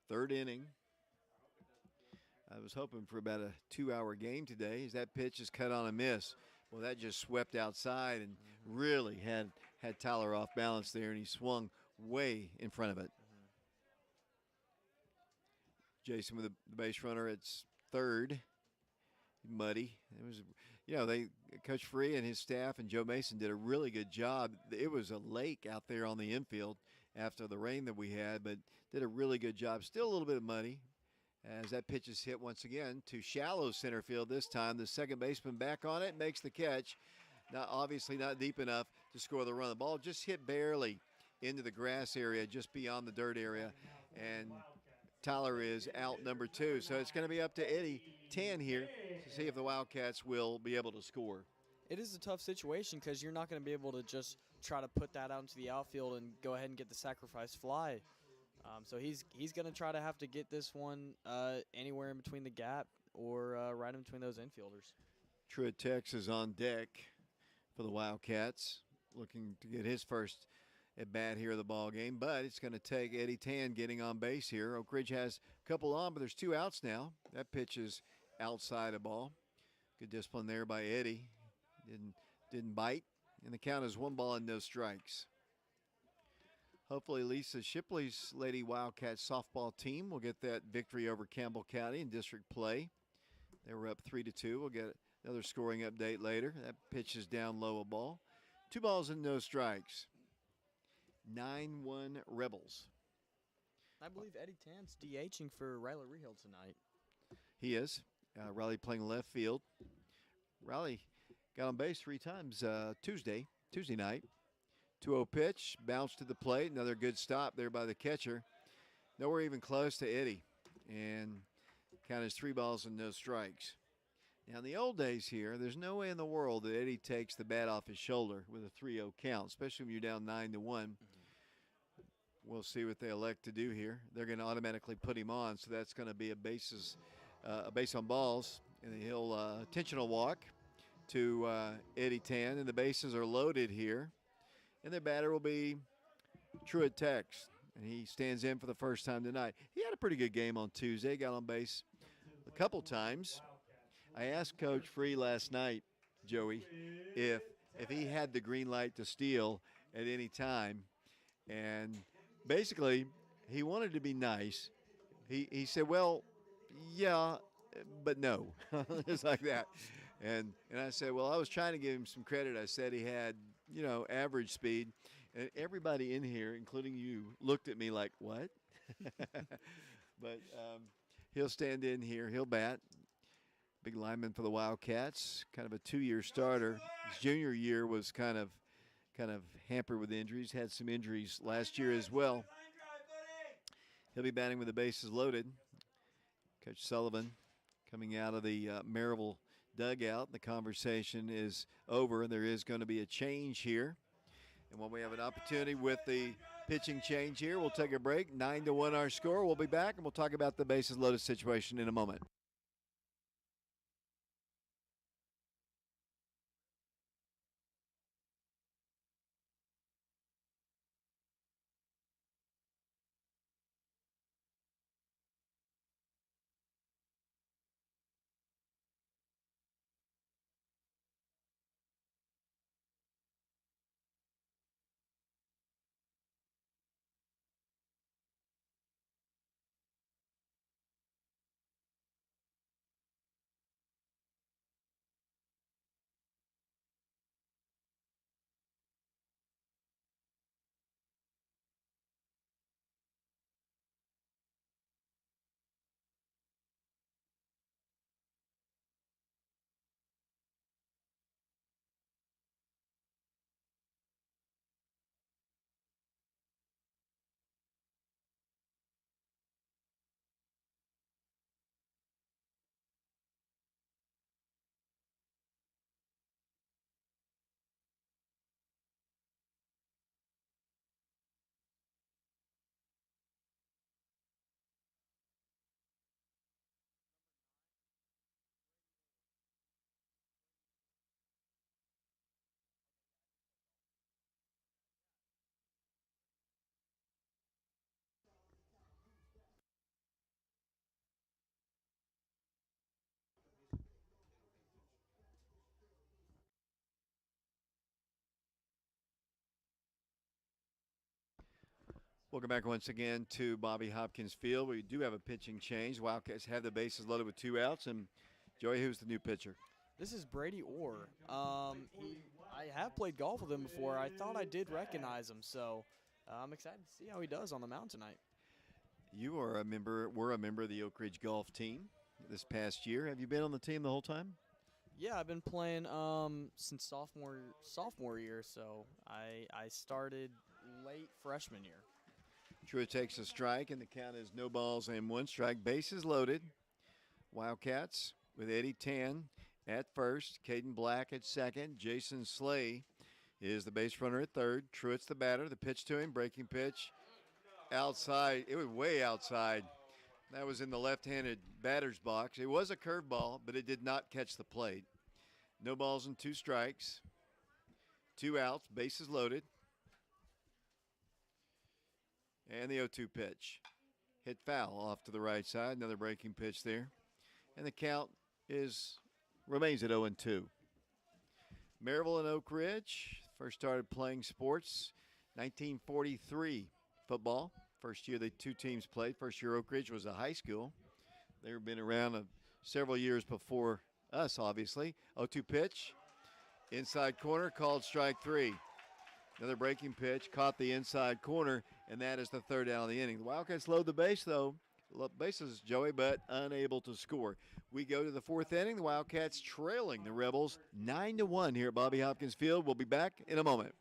Third inning. I was hoping for about a 2-hour game today as that pitch is cut on a miss. Well, that just swept outside and really had Tyler off balance there, and he swung way in front of it. Jason with the base runner at third. Muddy. It was, Coach Free and his staff and Joe Mason did a really good job. It was a lake out there on the infield after the rain that we had, but did a really good job. Still a little bit muddy as that pitch is hit once again to shallow center field this time. The second baseman back on it, makes the catch. Obviously not deep enough to score the run. The ball just hit barely into the grass area, just beyond the dirt area, and Tyler is out number 2. So it's going to be up to Eddie Tan here to see if the Wildcats will be able to score. It is a tough situation because you're not going to be able to just try to put that out into the outfield and go ahead and get the sacrifice fly. So he's going to try to have to get this one anywhere in between the gap or right in between those infielders. Truex is on deck for the Wildcats, looking to get his first at bat here of the ball game, but it's going to take Eddie Tan getting on base here. Oak Ridge has a couple on, but there's 2 outs now. That pitch is outside a ball. Good discipline there by Eddie. Didn't bite, and the count is 1 ball and no strikes. Hopefully Lisa Shipley's Lady Wildcats softball team will get that victory over Campbell County in district play. They were up 3-2. We'll get another scoring update later. That pitch is down low a ball. 2 balls and no strikes. 9-1 Rebels. I believe Eddie Tan's DHing for Riley Rehill tonight. He is. Riley playing left field. Riley got on base 3 times Tuesday night. 2-0 pitch, bounced to the plate. Another good stop there by the catcher. Nowhere even close to Eddie. And count is 3 balls and no strikes. Now, in the old days here, there's no way in the world that Eddie takes the bat off his shoulder with a 3-0 count, especially when you're down 9-1. We'll see what they elect to do here. They're going to automatically put him on, so that's going to be a base on balls, and he'll intentional walk to Eddie Tan, and the bases are loaded here. And the batter will be Truex, and he stands in for the first time tonight. He had a pretty good game on Tuesday, got on base a couple times. I asked Coach Free last night, Joey, if he had the green light to steal at any time, and basically he wanted to be nice. He said, well, yeah, but no. It's like that. And I said, well, I was trying to give him some credit. I said he had, average speed. And everybody in here, including you, looked at me like, what? But he'll stand in here. He'll bat. Big lineman for the Wildcats. Kind of a 2-year starter. His junior year was kind of hampered with injuries. Had some injuries last year as well. He'll be batting with the bases loaded. Coach Sullivan coming out of the Maryville dugout. The conversation is over. There is going to be a change here. And when we have an opportunity with the pitching change here, we'll take a break. 9-1 our score. We'll be back, and we'll talk about the bases loaded situation in a moment. Welcome back once again to Bobby Hopkins Field. We do have a pitching change. Wildcats have the bases loaded with 2 outs. And Joey, who's the new pitcher? This is Brady Orr. I have played golf with him before. I thought I did recognize him, so I'm excited to see how he does on the mound tonight. You are a member. Were a member of the Oak Ridge Golf team this past year. Have you been on the team the whole time? Yeah, I've been playing since sophomore year, so I started late freshman year. Truitt takes a strike, and the count is no balls and 1 strike. Bases loaded. Wildcats with Eddie Tan at first, Caden Black at second. Jason Slay is the base runner at third. Truitt's the batter. The pitch to him, breaking pitch outside. It was way outside. That was in the left-handed batter's box. It was a curveball, but it did not catch the plate. No balls and 2 strikes. 2 outs, bases loaded. And the 0-2 pitch. Hit foul off to the right side. Another breaking pitch there. And the count remains at 0-2. Maryville and Oak Ridge first started playing sports 1943 football. First year the 2 teams played. First year Oak Ridge was a high school. They've been around several years before us, obviously. 0-2 pitch. Inside corner, called strike 3. Another breaking pitch, caught the inside corner, and that is the 3rd out of the inning. The Wildcats load the bases, Joey, but unable to score. We go to the 4th inning. The Wildcats trailing the Rebels 9-1 here at Bobby Hopkins Field. We'll be back in a moment.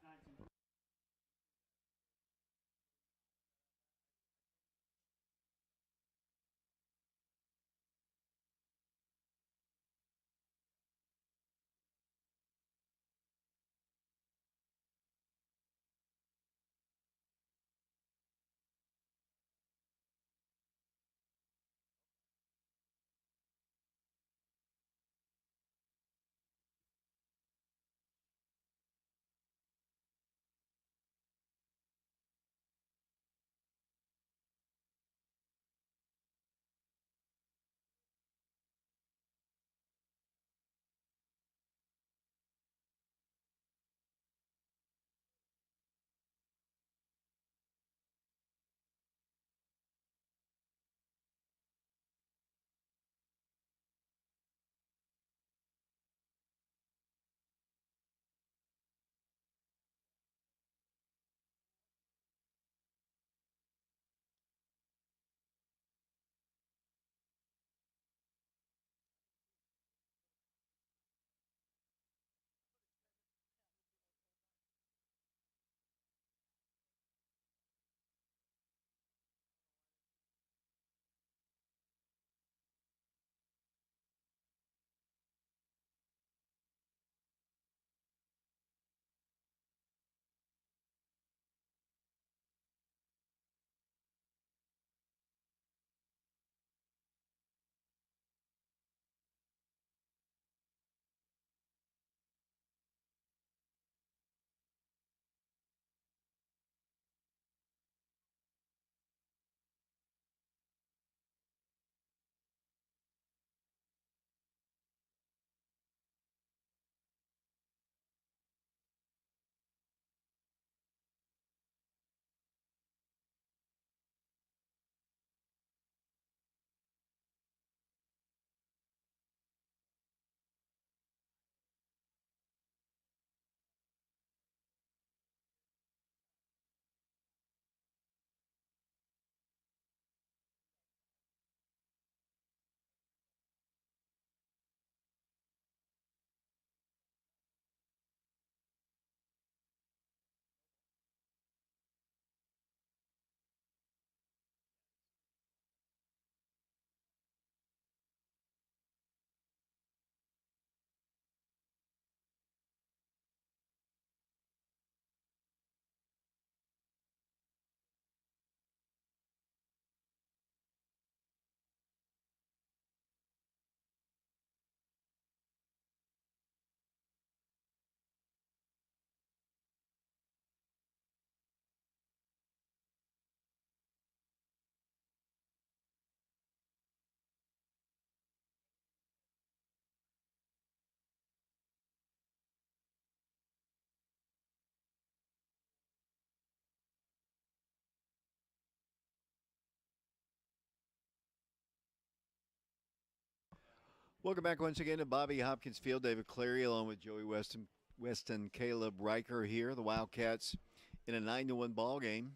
Welcome back once again to Bobby Hopkins Field. David Clary along with Joey Weston, Caleb Riker here. The Wildcats in a 9-1 ball game.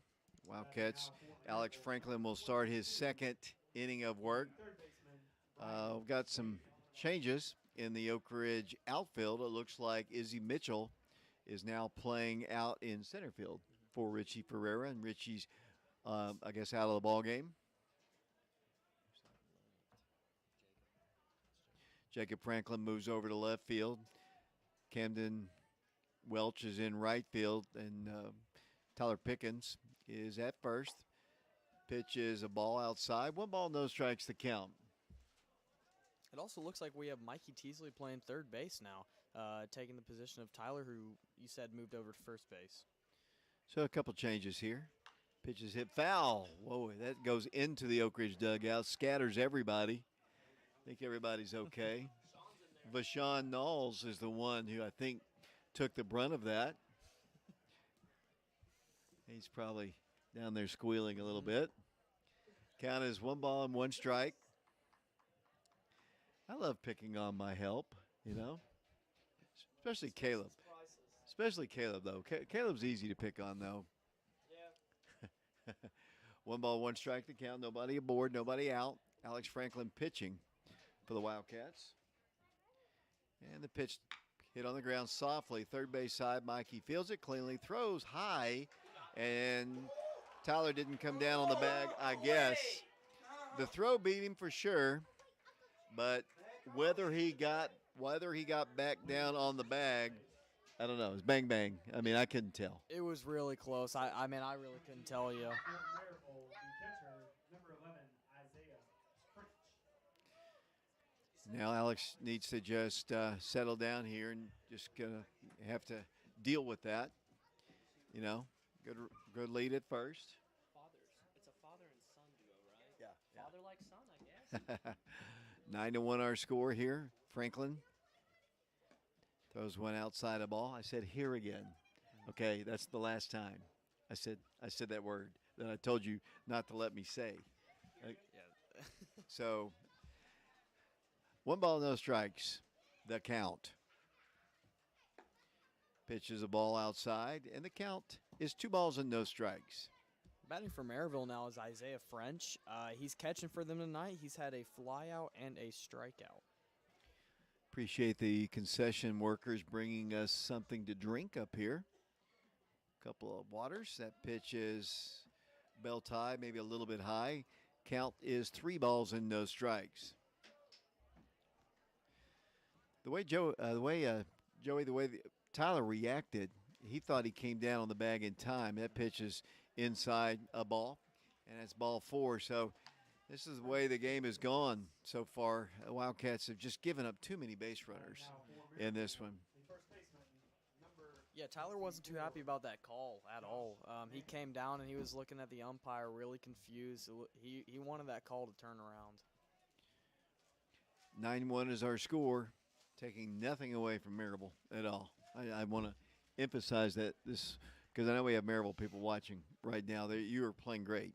Wildcats, Alex Franklin will start his second inning of work. We've got some changes in the Oak Ridge outfield. It looks like Izzy Mitchell is now playing out in center field for Richie Ferreira, and Richie's, I guess, out of the ball game. Jacob Franklin moves over to left field. Camden Welch is in right field, and Tyler Pickens is at first. Pitch is a ball outside. 1 ball, no strikes to count. It also looks like we have Mikey Teasley playing third base now, taking the position of Tyler, who you said moved over to first base. So a couple changes here. Pitch is hit foul. Whoa, that goes into the Oak Ridge dugout, scatters everybody. I think everybody's okay. Vashawn Knowles is the one who I think took the brunt of that. He's probably down there squealing a little bit. Count is 1 ball and 1 strike. I love picking on my help, you know, especially Caleb. Especially Caleb, though. Caleb's easy to pick on, though. Yeah. 1 ball, 1 strike to count. Nobody aboard, nobody out. Alex Franklin pitching for the Wildcats. And the pitch hit on the ground softly. Third base side, Mikey fields it cleanly, throws high, and Tyler didn't come down on the bag, I guess. The throw beat him for sure, but whether he got back down on the bag, I don't know. It's bang bang. I mean, I couldn't tell. It was really close. I mean, I really couldn't tell you. Maryville, the catcher, number 11, Isaiah French. Now Alex needs to just settle down here and just gonna have to deal with that. You know, good lead at first. It's a father and son duo, right? Yeah. Father like son, I guess. 9-1 our score here. Franklin throws one outside a ball. I said here again. Okay, that's the last time I said that word that I told you not to let me say. Yeah. So 1 ball, no strikes. The count. Pitches a ball outside, and the count is 2 balls and no strikes. Batting for Maryville now is Isaiah French. He's catching for them tonight. He's had a flyout and a strikeout. Appreciate the concession workers bringing us something to drink up here. Couple of waters. That pitch is bell tie, maybe a little bit high. Count is 3 balls and no strikes. The way Tyler reacted, he thought he came down on the bag in time. That pitch is inside a ball, and that's ball 4. So this is the way the game has gone so far. The Wildcats have just given up too many base runners in this one. Yeah, Tyler wasn't too happy about that call at all. He came down and he was looking at the umpire, really confused. He wanted that call to turn around. 9-1 is our score, taking nothing away from Maryville at all. I want to emphasize that this, because I know we have Maryville people watching right now. You are playing great,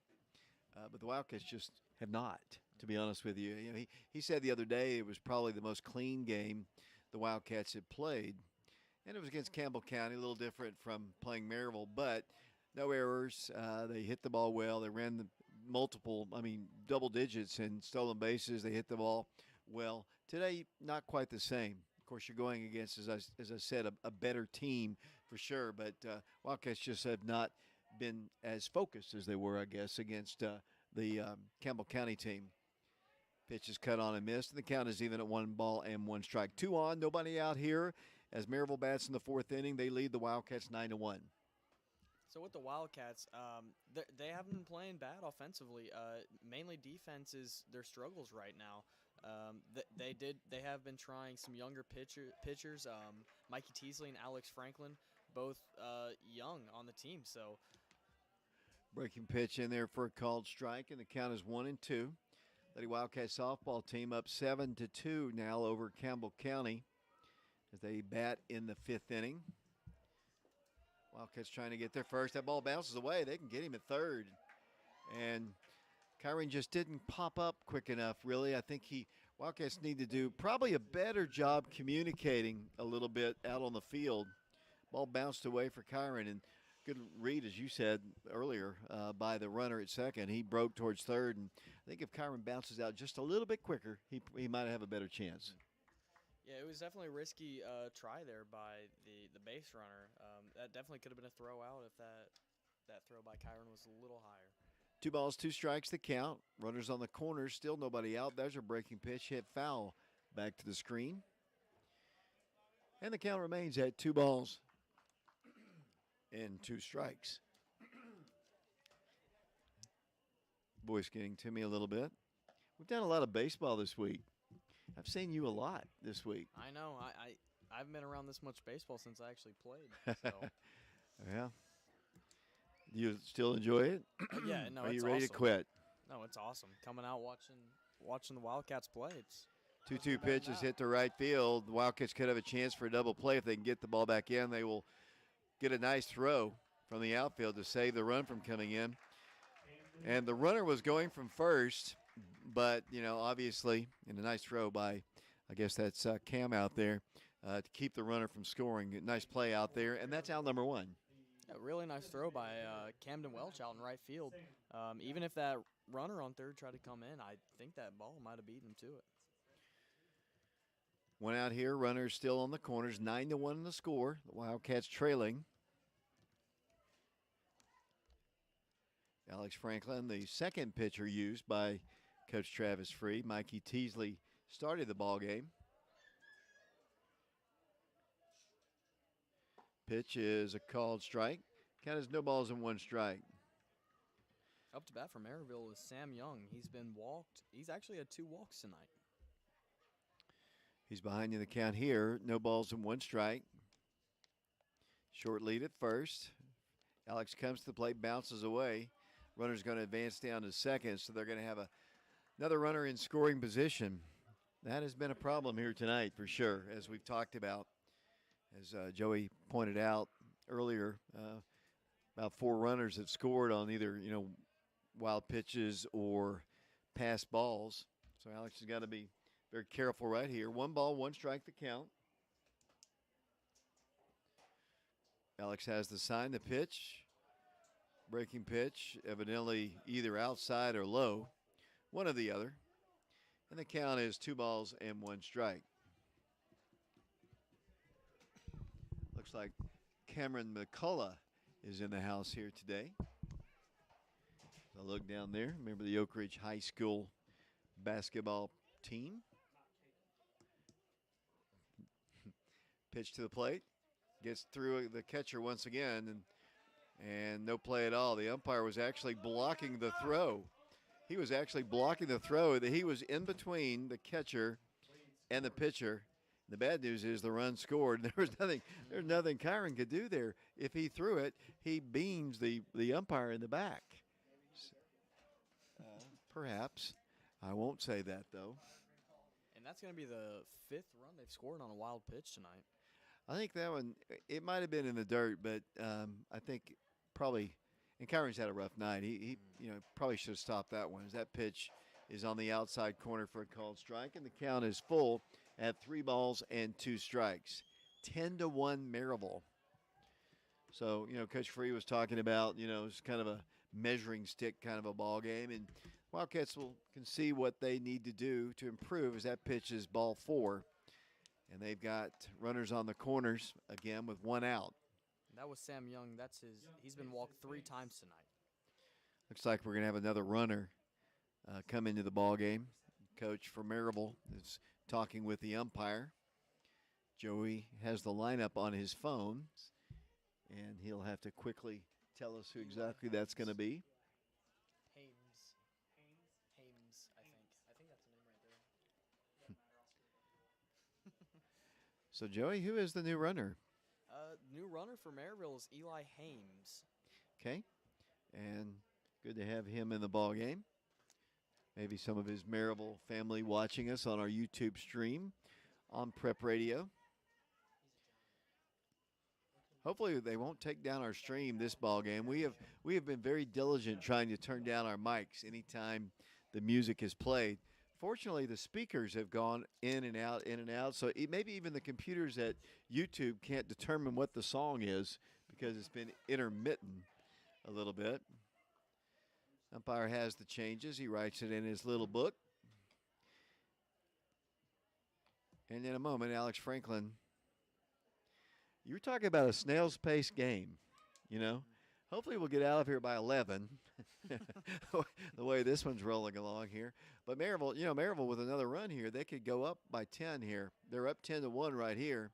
but the Wildcats just have not, to be honest with you. You know, he said the other day it was probably the most clean game the Wildcats had played, and it was against Campbell County, a little different from playing Maryville, but no errors. They hit the ball well. They ran the double digits in stolen bases. They hit the ball well. Today, not quite the same. Of course, you're going against, as I said, a better team for sure, but Wildcats just have not been as focused as they were, I guess, against the Campbell County team. Pitch is cut on and missed, and the count is even at 1 ball and 1 strike. 2 on, nobody out here. As Maryville bats in the 4th inning, they lead the Wildcats 9-1. So with the Wildcats, they haven't been playing bad offensively. Mainly defense is their struggles right now. They have been trying some younger pitchers, Mikey Teasley and Alex Franklin, both young on the team. So breaking pitch in there for a called strike, and the count is 1-2. Lady Wildcat softball team up 7-2 now over Campbell County as they bat in the 5th inning. Wildcats trying to get their first. That ball bounces away. They can get him at third. And Kyron just didn't pop up quick enough, really. I think he Wildcats need to do probably a better job communicating a little bit out on the field. Ball bounced away for Kyron, and good read, as you said earlier, by the runner at second. He broke towards third, and I think if Kyron bounces out just a little bit quicker, he might have a better chance. Yeah, it was definitely a risky try there by the base runner. That definitely could have been a throw out if that throw by Kyron was a little higher. 2 balls, 2 strikes the count. Runners on the corners, still nobody out. There's a breaking pitch, hit foul back to the screen. And the count remains at 2 balls and 2 strikes. Voice getting to me a little bit. We've done a lot of baseball this week. I've seen you a lot this week. I know. I haven't been around this much baseball since I actually played. So. Yeah. You still enjoy it? Yeah, no, Are it's you ready awesome. to quit? No, it's awesome. Coming out watching the Wildcats play. It's 2-2 pitch is hit to right field. The Wildcats could have a chance for a double play if they can get the ball back in. They will get a nice throw from the outfield to save the run from coming in. And the runner was going from first, but, obviously, in a nice throw by, I guess that's Cam out there, to keep the runner from scoring. Nice play out there, and that's out number 1. a really nice throw by Camden Welch out in right field. Even if that runner on third tried to come in, I think that ball might have beat him to it. One out here, runners still on the corners, 9-1 in the score. The Wildcats trailing. Alex Franklin, the second pitcher used by Coach Travis Free. Mikey Teasley started the ball game. Pitch is a called strike. Count is no balls and 1 strike. Up to bat for Maryville is Sam Young. He's been walked. He's actually had 2 walks tonight. He's behind you in the count here. No balls and 1 strike. Short lead at first. Alex comes to the plate, bounces away. Runner's going to advance down to second, so they're going to have another runner in scoring position. That has been a problem here tonight for sure, as we've talked about. As Joey pointed out earlier, about 4 runners have scored on either, wild pitches or pass balls. So Alex has got to be very careful right here. 1 ball, 1 strike the count. Alex has the sign, the pitch. Breaking pitch, evidently either outside or low. One or the other. And the count is 2 balls and 1 strike. Looks like Cameron McCullough is in the house here today. So look down there. Remember the Oak Ridge High School basketball team. Pitch to the plate. Gets through the catcher once again, and no play at all. The umpire was actually blocking the throw. He was actually blocking the throw. He was in between the catcher and the pitcher. The bad news is the run scored. There's nothing Kyron could do there. If he threw it, he beams the umpire in the back. Perhaps. I won't say that, though. And that's going to be the 5th run they've scored on a wild pitch tonight. I think that one, it might have been in the dirt, but I think probably, and Kyron's had a rough night. He probably should have stopped that one. As that pitch is on the outside corner for a called strike, and the count is full at 3 balls and 2 strikes. 10-1 Maryville. So, Coach Free was talking about, it's kind of a measuring stick kind of a ball game, and Wildcats can see what they need to do to improve as that pitch is ball 4. And they've got runners on the corners again with 1 out. That was Sam Young. He's been walked 3 times tonight. Looks like we're going to have another runner come into the ball game. Coach for Maryville is talking with the umpire. Joey has the lineup on his phone, and he'll have to quickly tell us who exactly that's going to be. Hames, I think. I think that's the name right there. So, Joey, who is the new runner? New runner for Maryville is Eli Hames. Okay, and good to have him in the ball game. Maybe some of his Maryville family watching us on our YouTube stream on Prep Radio. Hopefully they won't take down our stream this ball game. We have been very diligent trying to turn down our mics anytime the music is played. unfortunately, the speakers have gone in and out, in and out. So maybe even the computers at YouTube can't determine what the song is because it's been intermittent a little bit. Umpire has the changes. He writes it in his little book. And in a moment, Alex Franklin. You were talking about a snail's pace game, you know. Hopefully we'll get out of here by 11, the way this one's rolling along here. But Maryville with another run here, they could go up by 10 here. They're up 10-1 right here,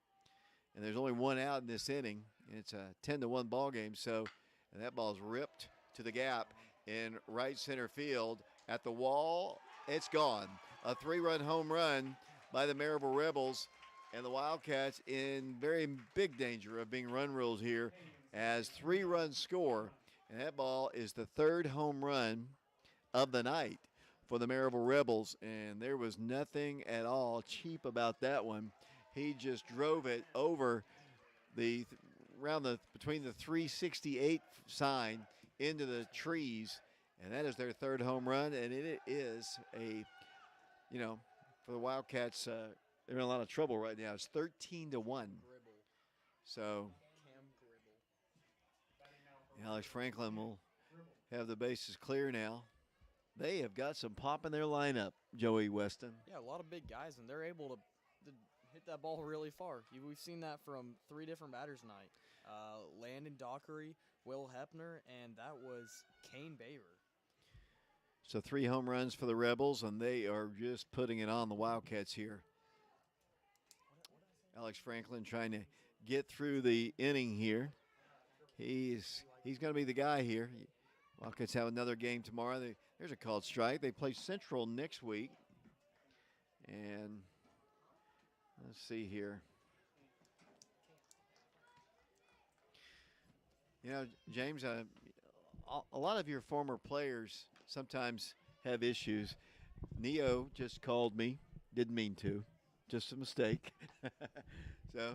and there's only one out in this inning, and it's a 10-1 ball game. So, and that ball's ripped to the gap in right center field at the wall. It's gone. A 3-run home run by the Maryville Rebels, and the Wildcats in very big danger of being run ruled here as 3-run score, and that ball is the 3rd home run of the night for the Maryville Rebels, and there was nothing at all cheap about that one. He just drove it over between the 368 sign into the trees, and that is their 3rd home run, and it is for the Wildcats, they're in a lot of trouble right now. It's 13-1. So Alex Franklin will have the bases clear now. They have got some pop in their lineup, Joey Weston. Yeah, a lot of big guys, and they're able to hit that ball really far. We've seen that from 3 different batters tonight. Landon Dockery, Will Hepner, and that was Kane Baver. So 3 home runs for the Rebels, and they are just putting it on the Wildcats here. Alex Franklin trying to get through the inning here. He's going to be the guy here. Wildcats have another game tomorrow. There's a called strike. They play Central next week. And let's see here. You know, James, a lot of your former players sometimes have issues. Neo just called me. Didn't mean to. Just a mistake. So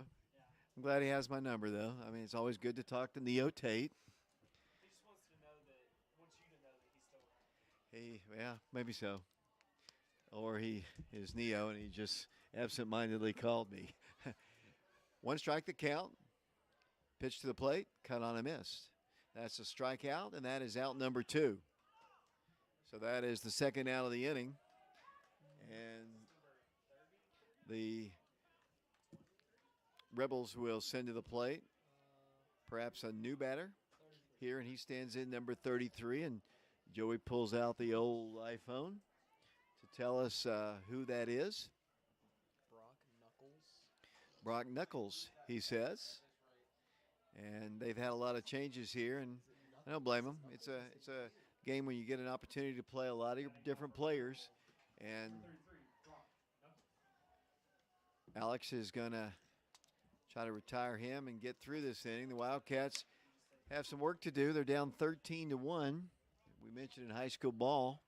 I'm glad he has my number, though. I mean, it's always good to talk to Neo Tate. He just wants you to know that he's still around. Yeah, maybe so. Or he is Neo and he just absent-mindedly called me. 1 strike the count. Pitch to the plate, cut on a miss. That's a strikeout, and that is out number 2. So that is the 2nd out of the inning. And the Rebels will send to the plate perhaps a new batter here, and he stands in number 33. And Joey pulls out the old iPhone to tell us who that is. Brock Knuckles, he says. And they've had a lot of changes here, and I don't blame them. It's a game when you get an opportunity to play a lot of your different players, and Alex is going to try to retire him and get through this inning. The Wildcats have some work to do. They're down 13-1. We mentioned in high school ball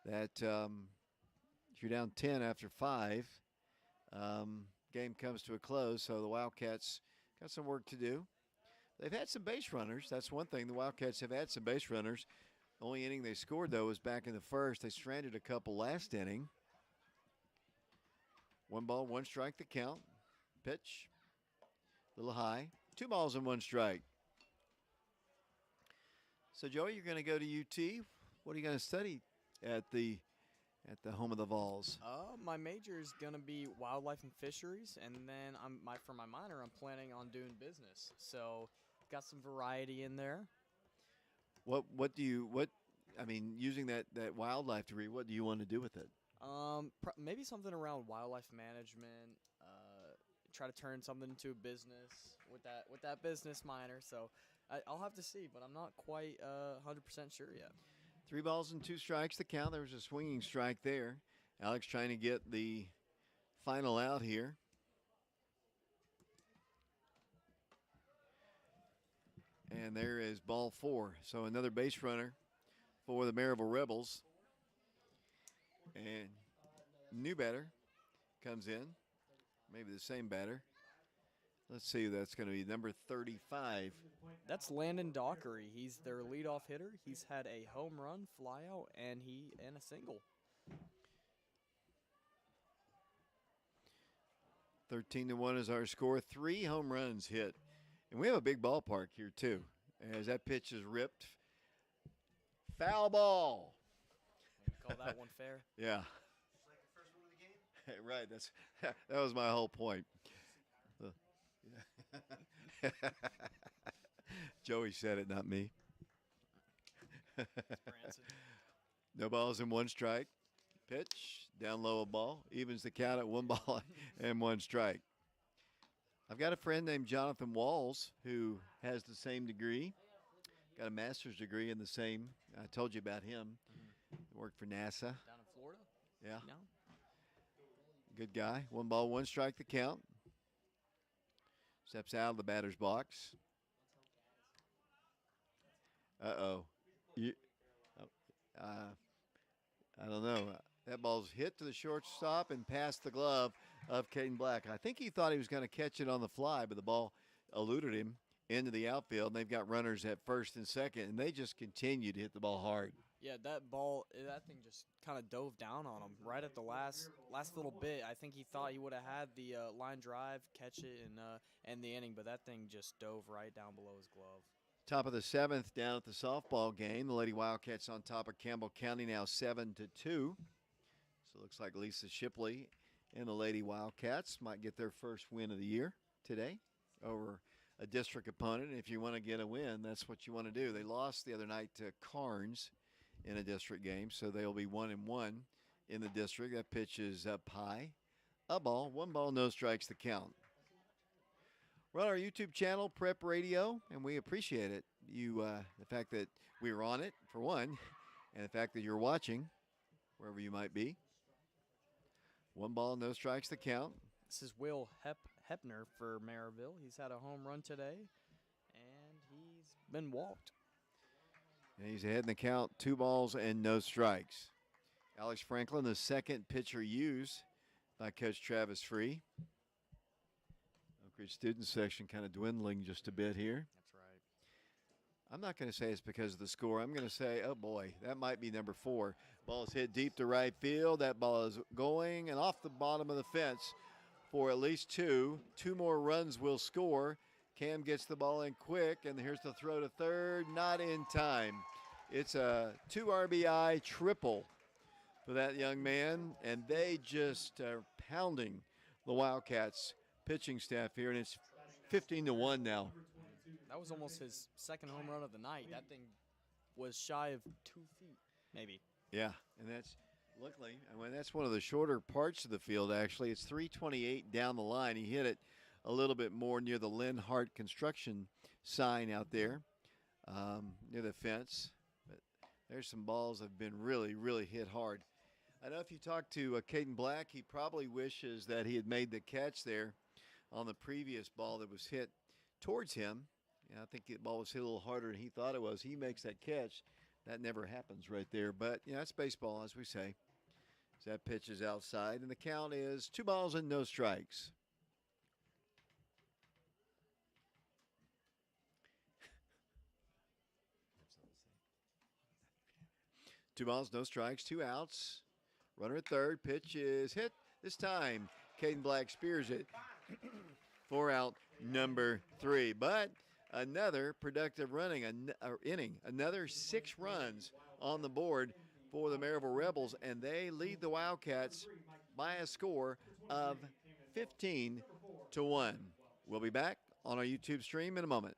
that if you're down 10 after 5, game comes to a close, so the Wildcats got some work to do. They've had some base runners. That's one thing. The Wildcats have had some base runners. The only inning they scored, though, was back in the 1st. They stranded a couple last inning. 1 ball, 1 strike the count. Pitch, a little high. 2 balls and 1 strike. So, Joey, you're going to go to UT. What are you going to study at the home of the Vols? My major is going to be wildlife and fisheries, and then for my minor, I'm planning on doing business. So, got some variety in there. Using that wildlife degree, what do you want to do with it? Maybe something around wildlife management. Try to turn something into a business with that business minor. So I'll have to see, but I'm not quite 100% sure yet. 3 balls and 2 strikes to count. There was a swinging strike there. Alex trying to get the final out here. And there is ball 4. So another base runner for the Maryville Rebels. And new batter comes in. Maybe the same batter. Let's see who that's going to be. Number 35. That's Landon Dockery. He's their leadoff hitter. He's had a home run, flyout, and a single. 13-1 is our score. 3 home runs hit. And we have a big ballpark here, too. As that pitch is ripped. Foul ball. Call that one fair. Yeah. Right. That was my whole point. Yeah. Joey said it, not me. Branson. No balls and 1 strike. Pitch, down low a ball, evens the count at 1 ball and 1 strike. I've got a friend named Jonathan Walls who has the same degree, got a master's degree in the same. I told you about him. Worked for NASA. Down in Florida? Yeah, No? good guy. 1 ball, 1 strike the count. Steps out of the batter's box. Uh-oh. You, I don't know. That ball's hit to the shortstop and past the glove of Caden Black. I think he thought he was going to catch it on the fly, but the ball eluded him into the outfield. And they've got runners at first and second, and they just continue to hit the ball hard. Yeah, that thing just kind of dove down on him right at the last little bit. I think he thought he would have had the line drive, catch it, and end the inning, but that thing just dove right down below his glove. Top of the 7th down at the softball game. The Lady Wildcats on top of Campbell County now 7-2. So it looks like Lisa Shipley and the Lady Wildcats might get their first win of the year today over a district opponent. If you want to get a win, that's what you want to do. They lost the other night to Carnes in a district game, so they'll be 1-1 in the district. That pitch is up high. A ball, 1 ball, no strikes to count. We're on our YouTube channel, Prep Radio, and we appreciate it. The fact that we were on it, for one, and the fact that you're watching, wherever you might be. 1 ball, no strikes to count. This is Will Hepner for Maryville. He's had a home run today, and he's been walked. And he's ahead in the count, 2 balls and no strikes. Alex Franklin, the second pitcher used by Coach Travis Free. Oak Ridge student section kind of dwindling just a bit here. That's right. I'm not going to say it's because of the score. I'm going to say, oh boy, that might be number 4. Ball is hit deep to right field. That ball is going and off the bottom of the fence for at least 2. 2 more runs will score. Cam gets the ball in quick, and here's the throw to third. Not in time. It's a 2 RBI triple for that young man, and they just are pounding the Wildcats pitching staff here, and it's 15-1 now. That was almost his second home run of the night. That thing was shy of 2 feet, maybe. Yeah, and that's luckily, that's one of the shorter parts of the field, actually. It's 328 down the line. He hit it a little bit more near the Lynn Hart construction sign out there near the fence. But there's some balls that have been really, really hit hard. I know if you talk to Caden Black, he probably wishes that he had made the catch there on the previous ball that was hit towards him. I think the ball was hit a little harder than he thought it was. He makes that catch. That never happens right there. But, it's baseball, as we say. So that pitch is outside, and the count is 2 balls and no strikes. Two balls, no strikes, 2 outs. Runner at third. Pitch is hit. This time, Caden Black spears it. 4 out, number 3. But another productive inning. Another 6 runs on the board for the Maryville Rebels, and they lead the Wildcats by a score of 15-1. We'll be back on our YouTube stream in a moment.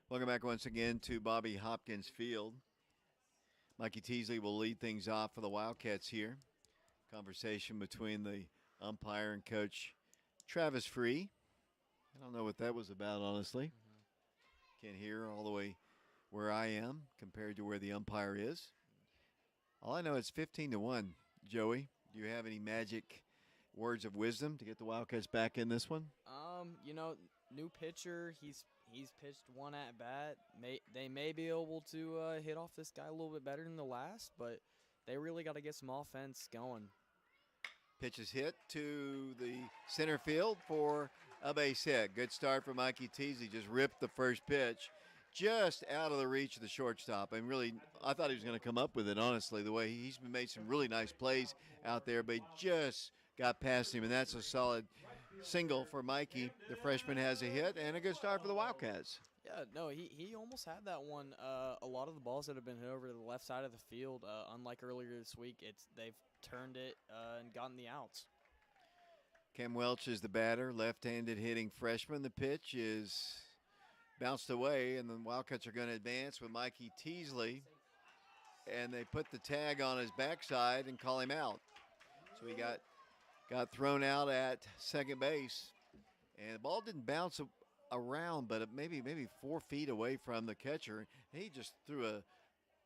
Welcome back once again to Bobby Hopkins Field. Mikey Teasley will lead things off for the Wildcats here. Conversation between the umpire and coach Travis Free. I don't know what that was about, honestly. Can't hear all the way where I am compared to where the umpire is. All I know is 15-1. Joey, do you have any magic words of wisdom to get the Wildcats back in this one? New pitcher. He's pitched one at bat. They may be able to hit off this guy a little bit better than the last, but they really got to get some offense going. Pitch is hit to the center field for a base hit. Good start for Mikey Teasley. Just ripped the first pitch just out of the reach of the shortstop. And really, I thought he was going to come up with it, honestly, the way he's made some really nice plays out there, but he just got past him, and that's a solid single for Mikey. The freshman has a hit and a good start for the Wildcats. Yeah, no, he almost had that one. A lot of the balls that have been hit over to the left side of the field, unlike earlier this week, they've turned it and gotten the outs. Cam Welch is the batter, left-handed hitting freshman. The pitch is bounced away, and the Wildcats are going to advance with Mikey Teasley, and they put the tag on his backside and call him out. So he got thrown out at second base, and the ball didn't bounce around, but maybe 4 feet away from the catcher. He just threw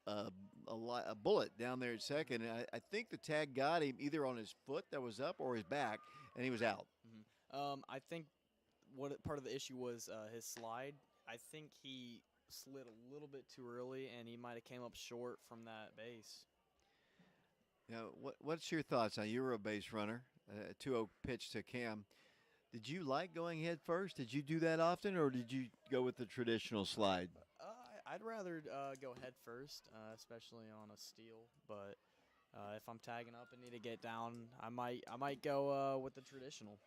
a bullet down there at second, and I think the tag got him either on his foot that was up or his back, and he was out. I think part of the issue was his slide. I think he slid a little bit too early, and he might have came up short from that base. Now, what's your thoughts on you were a base runner? 2-0 pitch to Cam. Did you like going head first? Did you do that often, or did you go with the traditional slide? I'd rather go head first, especially on a steal. But if I'm tagging up and need to get down, I might go with the traditional.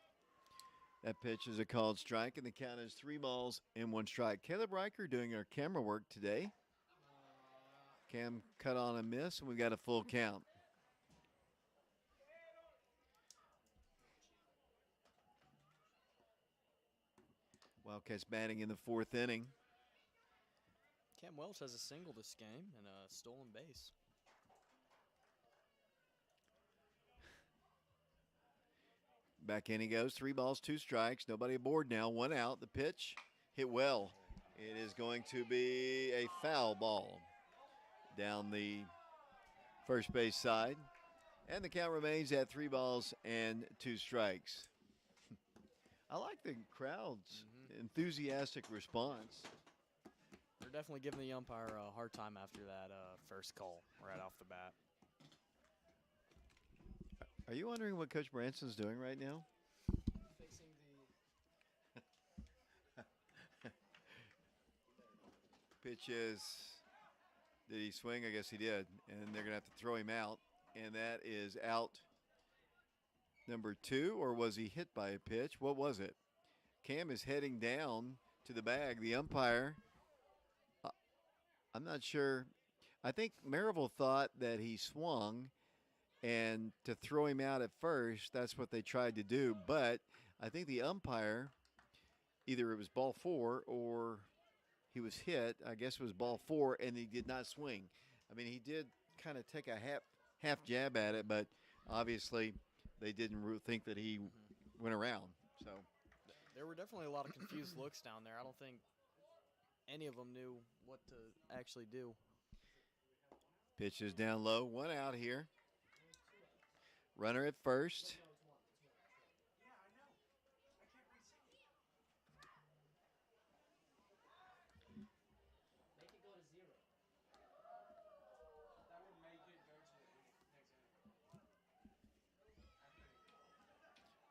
That pitch is a called strike, and the count is 3 balls and 1 strike. Caleb Riker doing our camera work today. Cam cut on a miss, and we got a full count. Wildcats batting in the 4th inning. Cam Welch has a single this game and a stolen base. Back in he goes. 3 balls, 2 strikes. Nobody aboard now. 1 out. The pitch hit well. It is going to be a foul ball down the first base side. And the count remains at 3 balls and 2 strikes. I like the crowd's enthusiastic response. They're definitely giving the umpire a hard time after that first call right off the bat. Are you wondering what Coach Branson's doing right now? Fixing the Pitch is, did he swing? I guess he did. And they're going to have to throw him out. And that is out number 2, or was he hit by a pitch? What was it? Cam is heading down to the bag. The umpire, I'm not sure. I think Maryville thought that he swung, and to throw him out at first, that's what they tried to do. But I think the umpire, either it was ball 4 or he was hit. I guess it was ball 4, and he did not swing. I mean, he did kind of take a half jab at it, but obviously they didn't think that he went around. So there were definitely a lot of confused looks down there. I don't think any of them knew what to actually do. Pitch is down low. 1 out here. Runner at first.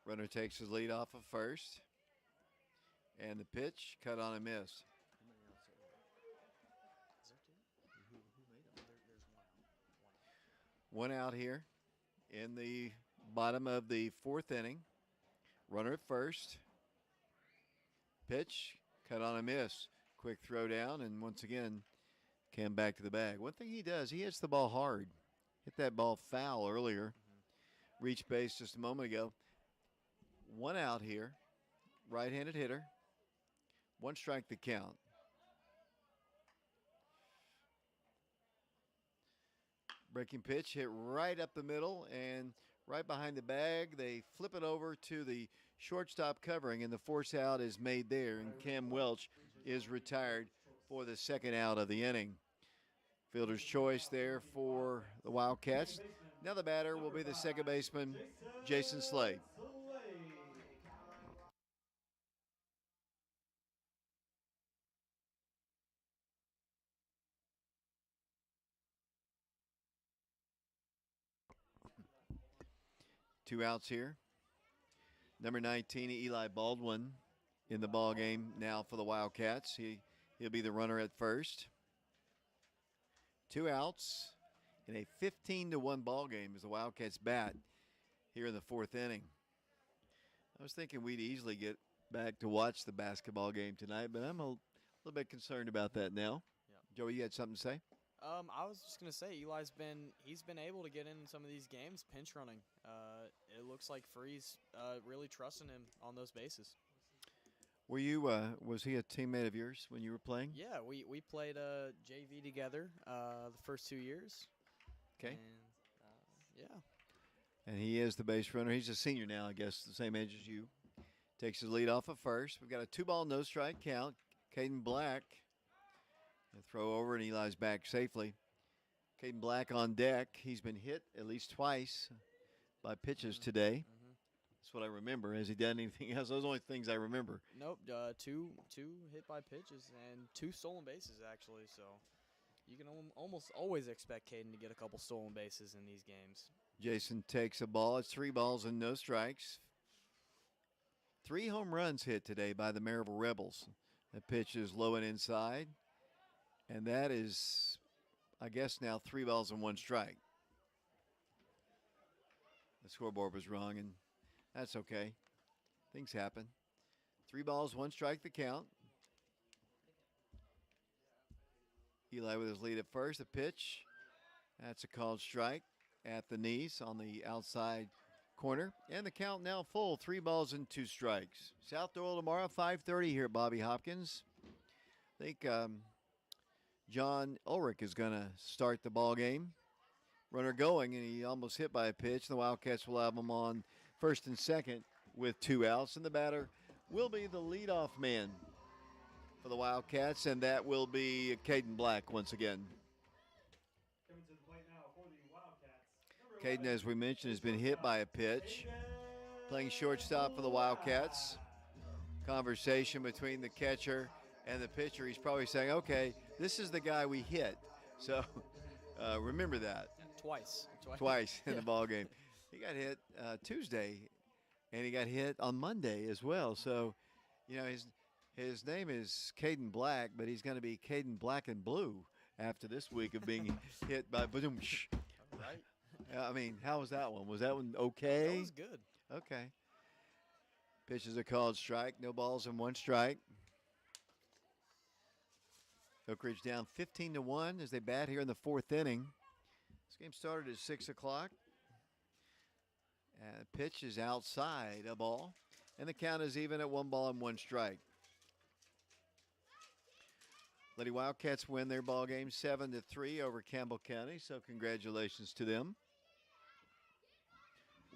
Runner takes his lead off of first. And the pitch, cut on a miss. One out here in the bottom of the 4th inning. Runner at first. Pitch, cut on a miss. Quick throw down, and once again, Cam back to the bag. One thing he does, he hits the ball hard. Hit that ball foul earlier. Reached base just a moment ago. 1 out here. Right-handed hitter. 1 strike to count. Breaking pitch hit right up the middle and right behind the bag. They flip it over to the shortstop covering, and the force out is made there, and Cam Welch is retired for the second out of the inning. Fielder's choice there for the Wildcats. Now the batter will be the second baseman, Jason Slade. Two outs here. Number 19, Eli Baldwin, in the ball game now for the Wildcats. He'll be the runner at first. Two outs in a 15-1 ball game as the Wildcats bat here in the fourth inning. I was thinking we'd easily get back to watch the basketball game tonight, but I'm a little bit concerned about that now. Yep. Joey, you had something to say? I was just gonna say he's been able to get in some of these games pinch running. It looks like Freeze really trusting him on those bases. Were you was he a teammate of yours when you were playing? Yeah, we played JV together the first 2 years. Okay. And, yeah. And he is the base runner. He's a senior now, I guess, the same age as you. Takes his lead off of first. We've got a 2-ball, no strike count. Caden Black. A throw over, and Eli's back safely. Caden Black on deck. He's been hit at least twice by pitches today. Mm-hmm. That's what I remember. Has he done anything else? Those are the only things I remember. Nope. Two hit by pitches and 2 stolen bases actually. So you can almost always expect Caden to get a couple stolen bases in these games. Jason takes a ball. It's 3 balls and no strikes. 3 home runs hit today by the Maryville Rebels. The pitch is low and inside. And that is, I guess, now 3 balls and 1 strike. The scoreboard was wrong, and that's okay. Things happen. 3 balls, 1 strike, the count. Eli with his lead at first. The pitch. That's a called strike at the knees on the outside corner. And the count now full. 3 balls and 2 strikes. South Doyle tomorrow, 5:30 here at Bobby Hopkins. I think John Ulrich is going to start the ball game. Runner going, and he almost hit by a pitch. The Wildcats will have him on first and second with 2 outs. And the batter will be the leadoff man for the Wildcats, and that will be Caden Black once again. Coming to the plate now for the Wildcats. Caden, as we mentioned, has been hit by a pitch. Playing shortstop for the Wildcats. Conversation between the catcher and the pitcher. He's probably saying, okay, this is the guy we hit. So remember that. Twice in the ball game. He got hit Tuesday, and he got hit on Monday as well. So, you know, his name is Caden Black, but he's going to be Caden Black and Blue after this week of being hit by boom. Right. I mean, how was that one? Was that one okay? That was good. Okay. Pitches are called strike. No balls and 1 strike. Oak Ridge down 15-1 as they bat here in the 4th inning. This game started at 6 o'clock. Pitch is outside a ball, and the count is even at 1 ball and 1 strike. Lady Wildcats win their ball game 7-3 over Campbell County, so congratulations to them.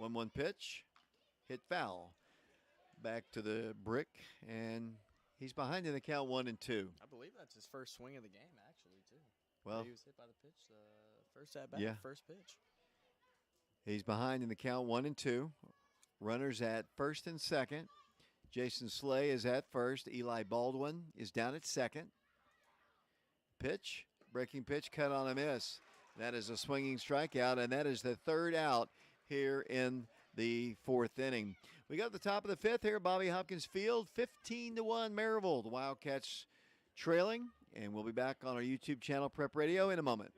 1-1 pitch, hit foul. Back to the brick, and he's behind in the count 1-2. I believe that's his first swing of the game, actually, too. Well, he was hit by the pitch, first at bat, yeah. First pitch. He's behind in the count 1-2. Runners at first and second. Jason Slay is at first. Eli Baldwin is down at second. Pitch, breaking pitch, cut on a miss. That is a swinging strikeout, and that is the 3rd out here in the 4th inning. We got the top of the 5th here at Bobby Hopkins Field, 15-1 Maryville. The Wildcats trailing, and we'll be back on our YouTube channel, Prep Radio, in a moment.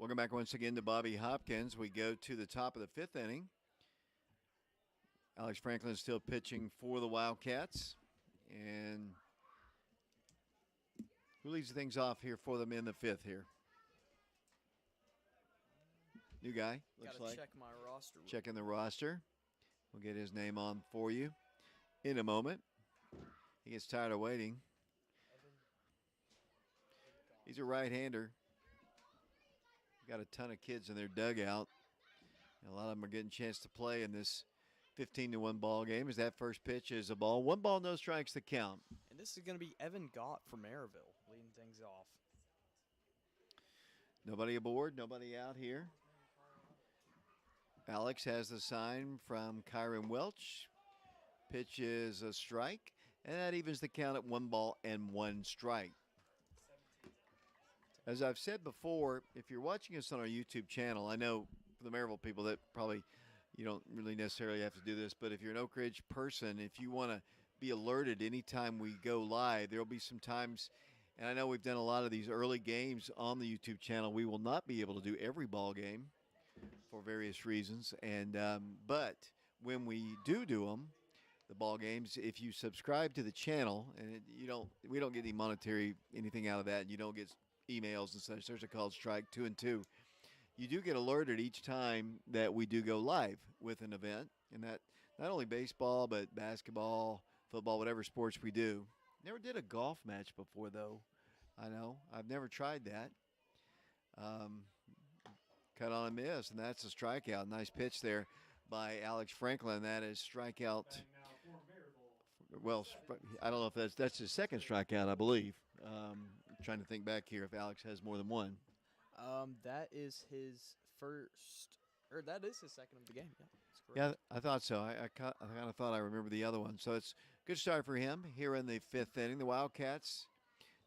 Welcome back once again to Bobby Hopkins. We go to the top of the fifth inning. Alex Franklin is still pitching for the Wildcats. And who leads things off here for them in the fifth here? New guy, looks Gotta like. check my roster. Checking the roster. We'll get his name on for you in a moment. He gets tired of waiting. He's a right-hander. Got a ton of kids in their dugout. A lot of them are getting a chance to play in this 15-1 ball game. As that first pitch is a ball. 1 ball, no strikes to count. And this is going to be Evan Gott from Maryville leading things off. Nobody aboard, nobody out here. Alex has the sign from Kyron Welch. Pitch is a strike, and that evens the count at 1 ball and 1 strike. As I've said before, if you're watching us on our YouTube channel, I know for the Maryville people that probably you don't really necessarily have to do this, but if you're an Oak Ridge person, if you want to be alerted anytime we go live, there'll be some times, and I know we've done a lot of these early games on the YouTube channel. We will not be able to do every ball game for various reasons, and but when we do them, the ball games, if you subscribe to the channel, and we don't get any monetary anything out of that, and you don't get emails and such. There's a called Strike 2 and 2. You do get alerted each time that we do go live with an event, and that not only baseball but basketball, football, whatever sports we do. Never did a golf match before though. I know I've never tried that. Cut on a miss, and that's a strikeout. Nice pitch there by Alex Franklin. That is strikeout. Well, I don't know if that's his second strikeout, I believe. Trying to think back here if Alex has more than one. That is his first, or that is his second of the game. Yeah, that's correct. Yeah, I thought so. I kind of thought I remember the other one. So it's a good start for him here in the fifth inning. The Wildcats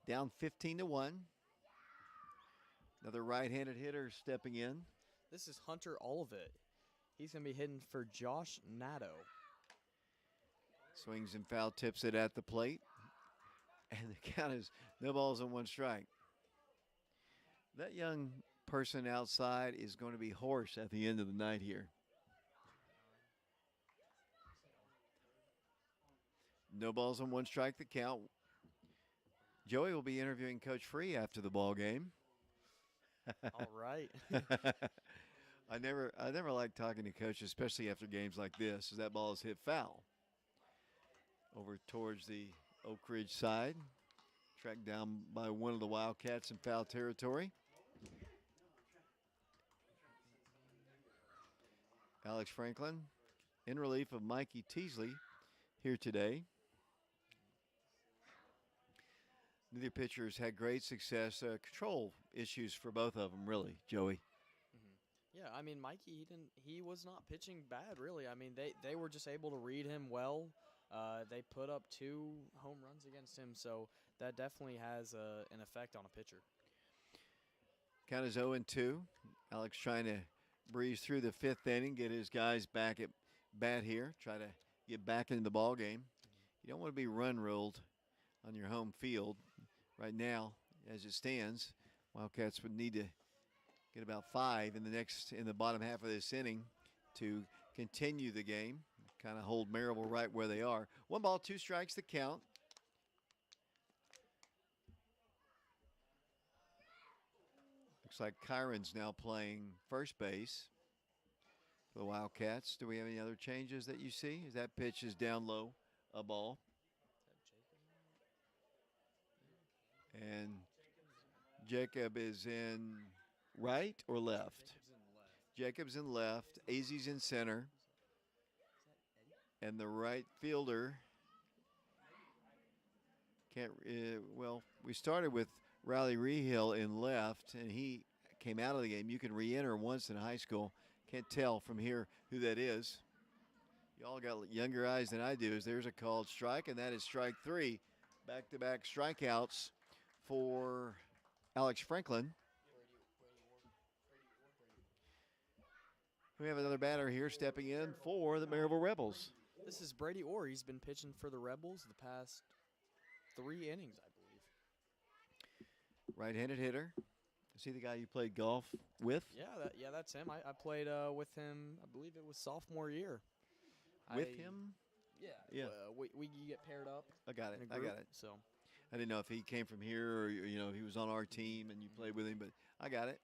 down 15-1. Another right-handed hitter stepping in. This is Hunter Olivet. He's going to be hitting for Josh Nadeau. Swings and foul tips it at the plate. And the count is no balls and 1 strike. That young person outside is going to be hoarse at the end of the night here. No balls and 1 strike the count. Joey will be interviewing Coach Free after the ball game. All right. I never like talking to coaches, especially after games like this, as that ball is hit foul. Over towards the Oak Ridge side. Tracked down by one of the Wildcats in foul territory. Alex Franklin in relief of Mikey Teasley here today. Neither pitchers had great success. Control issues for both of them, really, Joey. Yeah, I mean, Mikey, he was not pitching bad, really. I mean, they were just able to read him well. They put up 2 home runs against him, so that definitely has an effect on a pitcher. Count is 0-2. Alex trying to breeze through the fifth inning, get his guys back at bat here, try to get back into the ball game. You don't want to be run ruled on your home field right now as it stands. Wildcats would need to get about 5 in the bottom half of this inning to continue the game. Kind of hold Maryville right where they are. 1 ball, 2 strikes the count. Looks like Kyron's now playing first base for the Wildcats. Do we have any other changes that you see? As that pitch is down low, a ball. And Jacob is in right or left? Jacob's in left. Azy's in center. And the right fielder can't. Well, we started with Riley Rehill in left, and he came out of the game. You can re-enter once in high school. Can't tell from here who that is. Y'all got younger eyes than I do. As there's a called strike, and that is strike 3. Back-to-back strikeouts for Alex Franklin. We have another batter here stepping in for the Maryville Rebels. This is Brady Orr. He's been pitching for the Rebels the past 3 innings, I believe. Right-handed hitter. Is he the guy you played golf with? That's him. I played with him. I believe it was sophomore year. With I- him? Yeah. Yeah. We get paired up. I got it. In a I group, got it. So I didn't know if he came from here or he was on our team and you played with him, but I got it.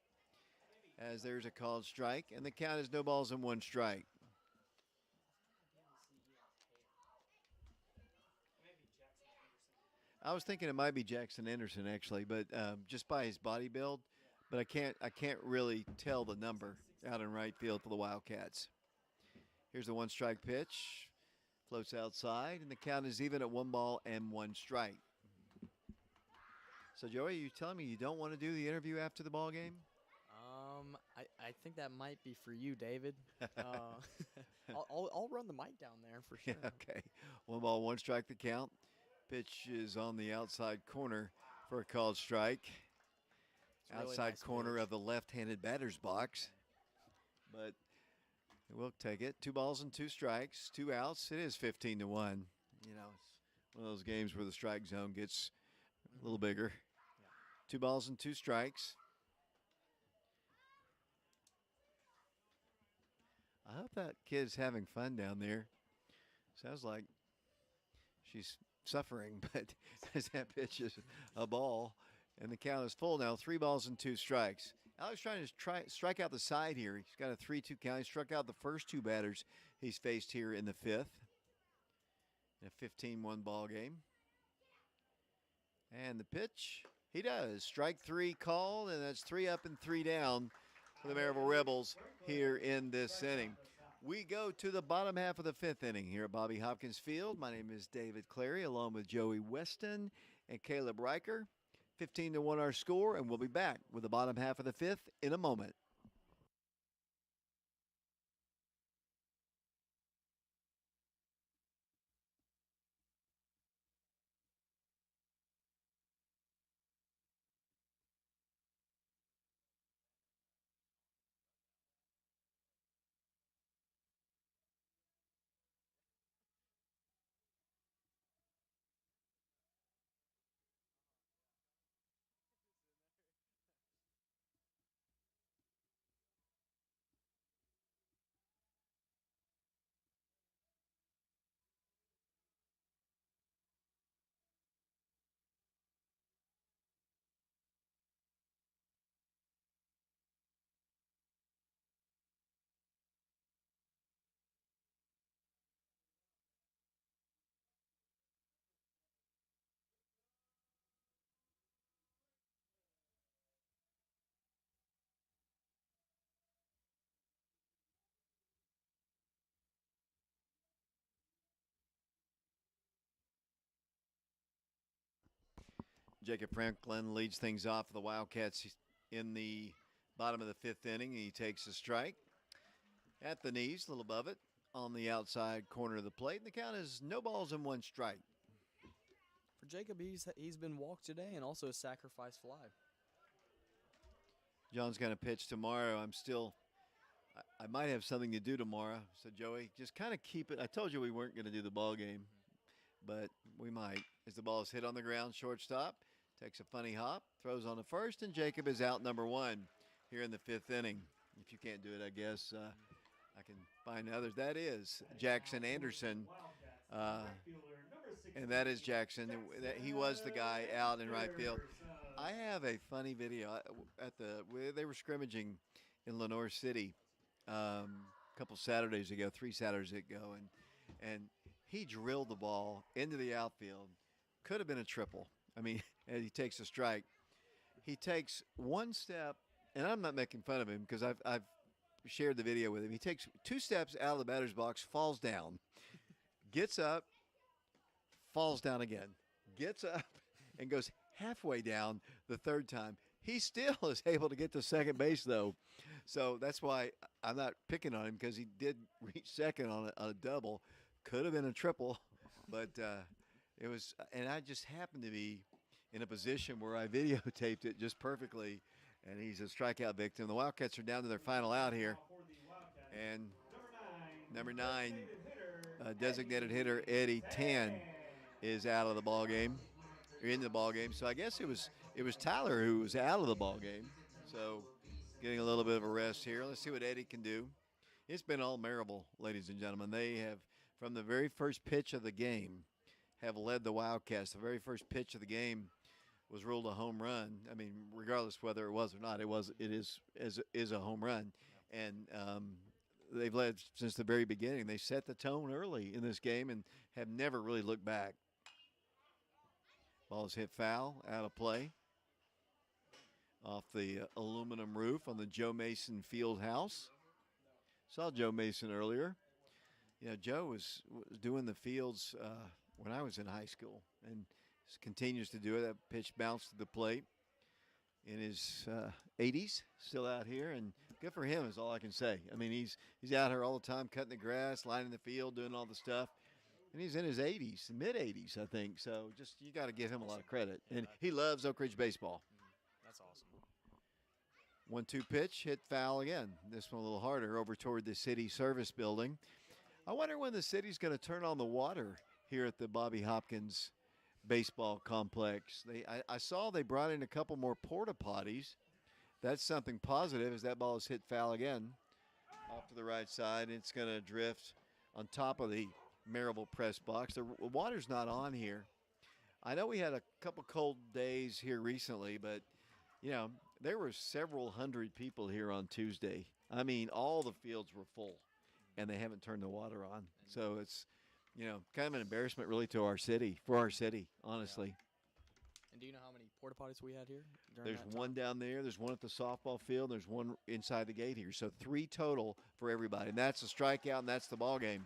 As there's a called strike, and the count is no balls and one strike. I was thinking it might be Jackson Anderson actually, but just by his body build, but I can't really tell the number out in right field for the Wildcats. Here's the one strike pitch, floats outside, and the count is even at 1 ball and 1 strike. So Joey, you telling me you don't want to do the interview after the ball game? I think that might be for you, David. I'll run the mic down there for sure. Yeah, okay. 1 ball, 1 strike the count. Pitch is on the outside corner for a called strike. It's a really Outside nice corner pitch. of the left-handed batter's box. But we'll take it. 2 balls and 2 strikes, 2 outs. It is 15-1. It's one of those games where the strike zone gets a little bigger. 2 balls and 2 strikes. I hope that kid's having fun down there. Sounds like she's suffering, but as that pitch is a ball, and the count is full now. 3 balls and 2 strikes. Alex trying to strike out the side here. He's got a 3-2 count. He struck out the first 2 batters he's faced here in the 5th. In a 15-1 ball game. And the pitch, he does. Strike 3 called, and that's 3 up and 3 down for the Maryville Rebels here in this inning. We go to the bottom half of the 5th inning here at Bobby Hopkins Field. My name is David Clary, along with Joey Weston and Caleb Riker. 15-1 our score, and we'll be back with the bottom half of the 5th in a moment. Jacob Franklin leads things off for the Wildcats in the bottom of the 5th inning. He takes a strike at the knees, a little above it, on the outside corner of the plate. And the count is no balls and 1 strike. For Jacob, he's been walked today and also a sacrifice fly. John's going to pitch tomorrow. I might have something to do tomorrow. So, Joey, just kind of keep it. I told you we weren't going to do the ball game, but we might. As the ball is hit on the ground, shortstop takes a funny hop, throws on the first, and Jacob is out number 1 here in the 5th inning. If you can't do it, I guess I can find others. That is Jackson Anderson, and that is Jackson. He was the guy out in right field. I have a funny video they were scrimmaging in Lenore City a couple Saturdays ago, 3 Saturdays ago, and he drilled the ball into the outfield. Could have been a triple. I mean, as he takes a strike, he takes 1 step, and I'm not making fun of him because I've shared the video with him. He takes 2 steps out of the batter's box, falls down, gets up, falls down again, gets up, and goes halfway down the 3rd time. He still is able to get to second base, though. So that's why I'm not picking on him, because he did reach second on a double. Could have been a triple, but it was, and I just happened to be in a position where I videotaped it just perfectly, and he's a strikeout victim. The Wildcats are down to their final out here, and number 9, designated hitter Eddie Tan is out of the ball game, or in the ball game. So I guess it was Tyler who was out of the ball game. So getting a little bit of a rest here. Let's see what Eddie can do. It's been all Maryville, ladies and gentlemen. They have, from the very first pitch of the game, have led the Wildcats. The very first pitch of the game was ruled a home run. I mean, regardless whether it was or not, it is a home run, and they've led since the very beginning. They set the tone early in this game and have never really looked back. Ball is hit foul, out of play, off the aluminum roof on the Joe Mason Field House. Saw Joe Mason earlier. You know, Joe was doing the fields when I was in high school and continues to do it. That pitch bounced to the plate in his 80s, still out here, and good for him is all I can say. I mean, he's out here all the time, cutting the grass, lining the field, doing all the stuff. And he's in his 80s, mid-80s, I think. So just you got to give him a lot of credit. And he loves Oak Ridge baseball. That's awesome. 1-2 pitch, hit foul again. This one a little harder over toward the city service building. I wonder when the city's going to turn on the water here at the Bobby Hopkins baseball complex. I saw they brought in a couple more porta potties. That's something positive as that ball is hit foul again off to the right side. It's going to drift on top of the Maryville press box. The water's not on here. I know we had a couple cold days here recently, but, you know, there were several hundred people here on Tuesday. I mean, all the fields were full, and they haven't turned the water on. So it's, you know, kind of an embarrassment really to our city, for our city, honestly. Yeah. And do you know how many porta potties we had here? There's one down there. There's one at the softball field. There's one inside the gate here. So 3 total for everybody. And that's the strikeout, and that's the ball game.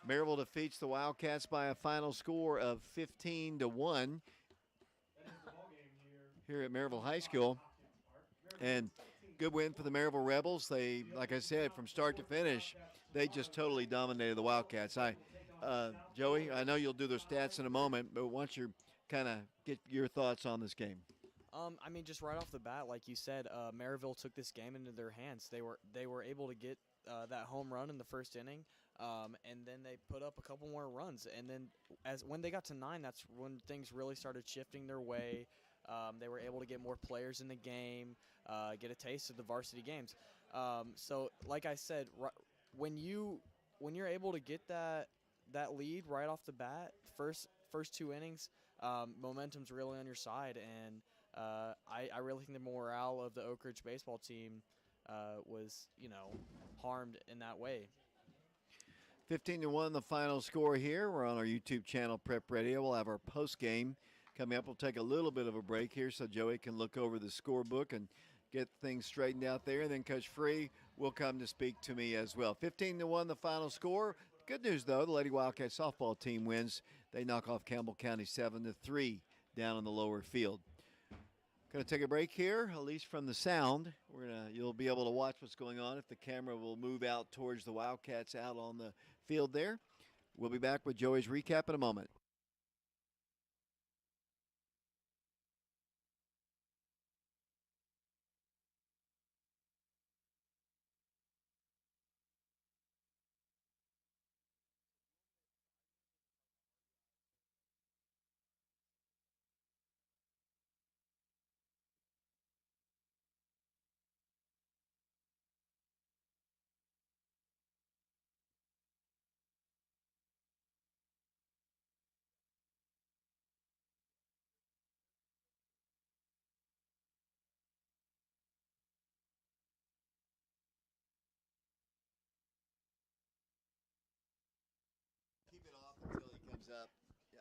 Maryville defeats the Wildcats by a final score of 15-1 here at Maryville High School. And good win for the Maryville Rebels. They, like I said, from start to finish, they just totally dominated the Wildcats. Joey, I know you'll do the stats in a moment, but once you kind of get your thoughts on this game. I mean, just right off the bat, like you said, Maryville took this game into their hands. They were able to get that home run in the first inning, and then they put up a couple more runs. And then when they got to 9, that's when things really started shifting their way. They were able to get more players in the game, get a taste of the varsity games. So, like I said, when you're able to get that lead right off the bat, first 2 innings, momentum's really on your side, and I really think the morale of the Oak Ridge baseball team was, you know, harmed in that way. 15-1, the final score here. We're on our YouTube channel, Prep Radio. We'll have our post game coming up. We'll take a little bit of a break here so Joey can look over the scorebook and get things straightened out there. And then Coach Free will come to speak to me as well. 15-1, the final score. Good news, though, the Lady Wildcat softball team wins. They knock off Campbell County 7-3 down in the lower field. Going to take a break here, at least from the sound. You'll be able to watch what's going on if the camera will move out towards the Wildcats out on the field there. We'll be back with Joey's recap in a moment. Keep it off until he comes up. Yeah.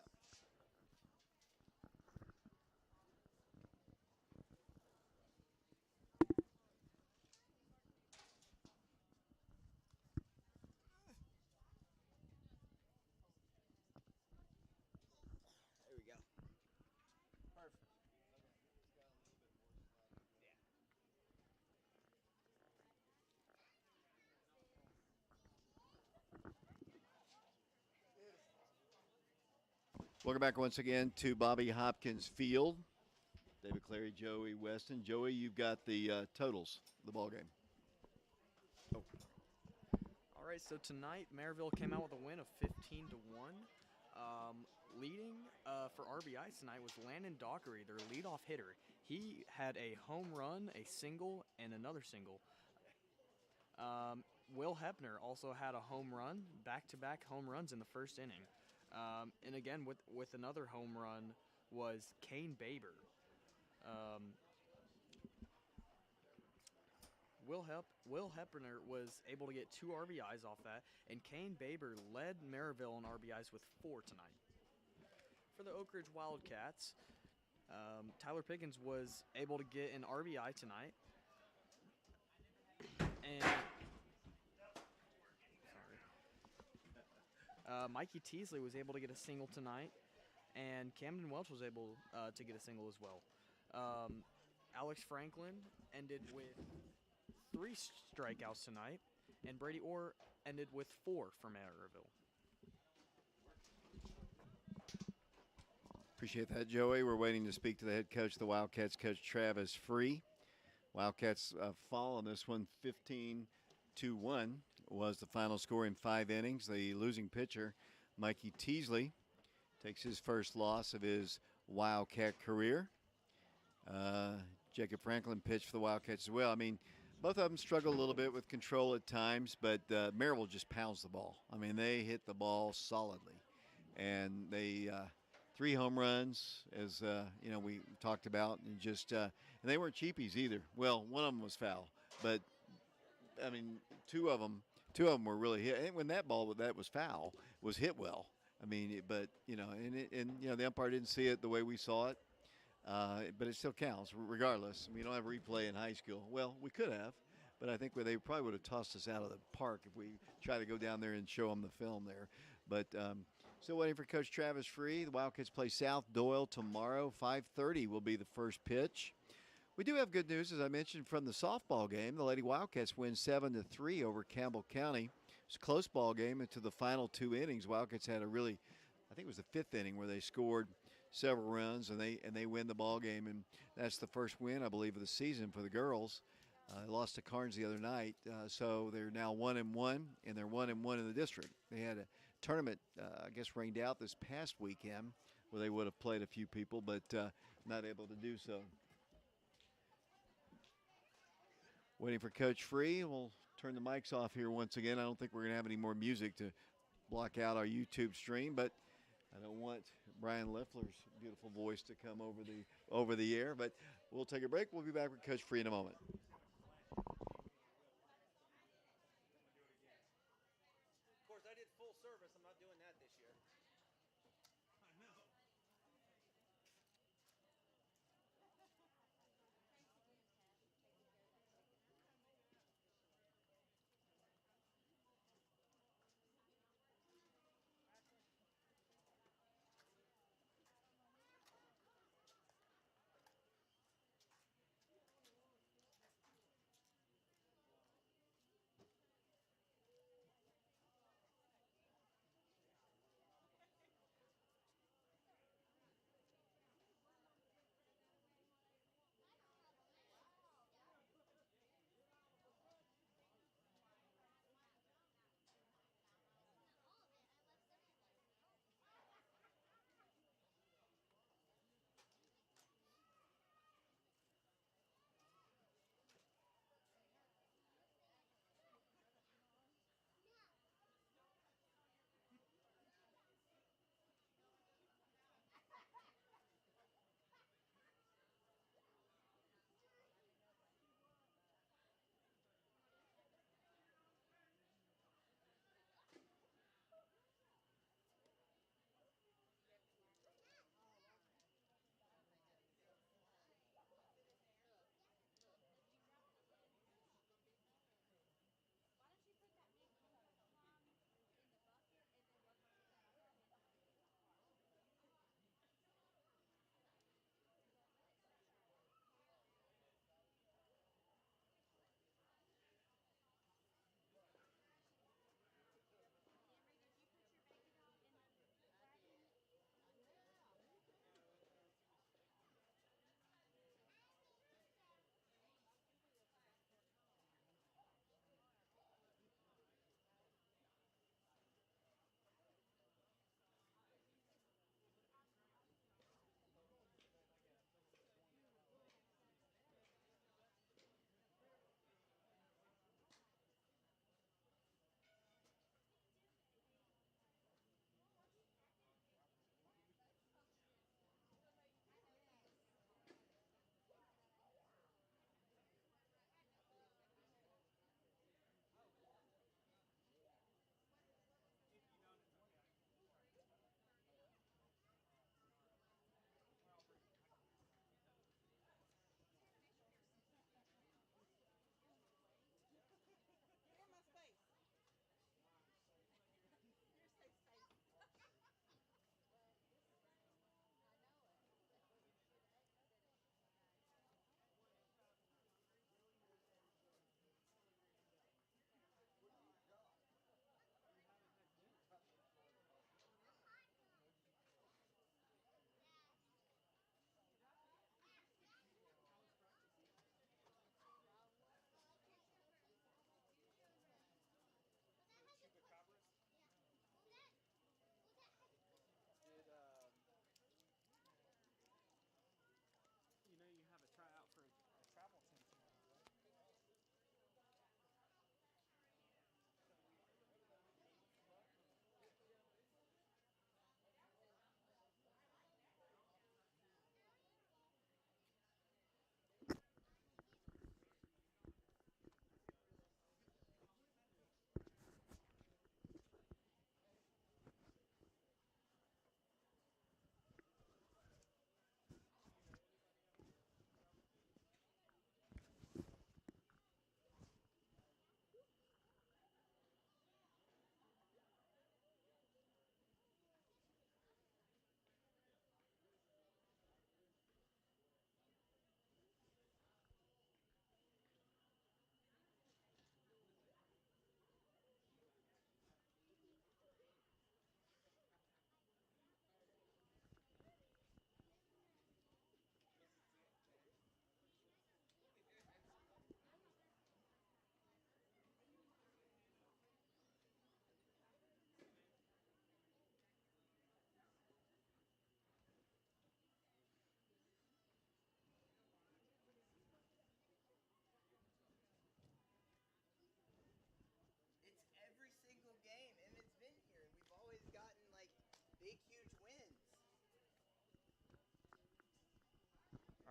There we go. Perfect. Welcome back once again to Bobby Hopkins Field. David Clary, Joey Weston. Joey, you've got the totals of the ball game. All right, so tonight Maryville came out with a win of 15-1. Leading for RBIs tonight was Landon Dockery, their leadoff hitter. He had a home run, a single, and another single. Will Hepner also had a home run, back-to-back home runs in the first inning. And again, with another home run was Kane Baber. Um, Will Hepner was able to get 2 RBIs off that, and Kane Baber led Maryville in RBIs with 4 tonight. For the Oak Ridge Wildcats, Tyler Pickens was able to get an RBI tonight, and Mikey Teasley was able to get a single tonight, and Camden Welch was able to get a single as well. Alex Franklin ended with 3 strikeouts tonight, and Brady Orr ended with 4 for Maryville. Appreciate that, Joey. We're waiting to speak to the head coach of the Wildcats, Coach Travis Free. Wildcats fall on this one 15-1 was the final score in 5 innings. The losing pitcher, Mikey Teasley, takes his first loss of his Wildcat career. Jacob Franklin pitched for the Wildcats as well. I mean, both of them struggle a little bit with control at times, but Maryville just pounds the ball. I mean, they hit the ball solidly. And they 3 home runs, as we talked about, and just and they weren't cheapies either. Well, one of them was foul, but I mean, two of them were really hit. And when that ball that was foul was hit well. I mean, but the umpire didn't see it the way we saw it, but it still counts regardless. I mean, you don't have replay in high school. Well, we could have, but I think they probably would have tossed us out of the park if we tried to go down there and show them the film there. But still waiting for Coach Travis Free. The Wildcats play South Doyle tomorrow. 5:30 will be the first pitch. We do have good news, as I mentioned, from the softball game. The Lady Wildcats win 7-3 over Campbell County. It's a close ball game into the final 2 innings. Wildcats had a really, I think it was the 5th inning where they scored several runs and they win the ball game, and that's the first win, I believe, of the season for the girls. They lost to Carnes the other night, so they're now 1-1, and they're 1-1 in the district. They had a tournament, I guess, rained out this past weekend where they would have played a few people, but not able to do so. Waiting for Coach Free. We'll turn the mics off here once again. I don't think we're going to have any more music to block out our YouTube stream, but I don't want Brian Leffler's beautiful voice to come over the air. But we'll take a break. We'll be back with Coach Free in a moment. Of course, I did full service. I'm not doing that this year.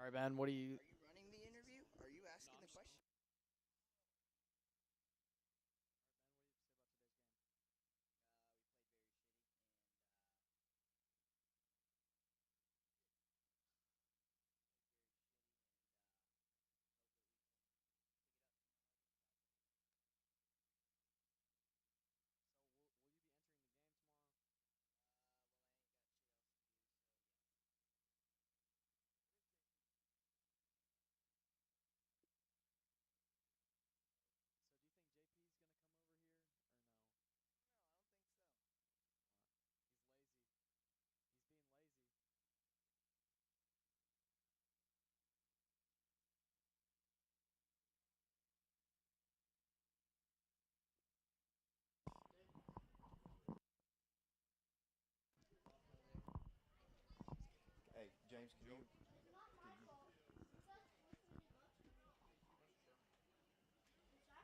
All right, Ben, what do you Are you running the interview? Are you asking the question? We played very shitty, and So will you be entering the game tomorrow? well, I ain't got shit else to do, so yeah. Where's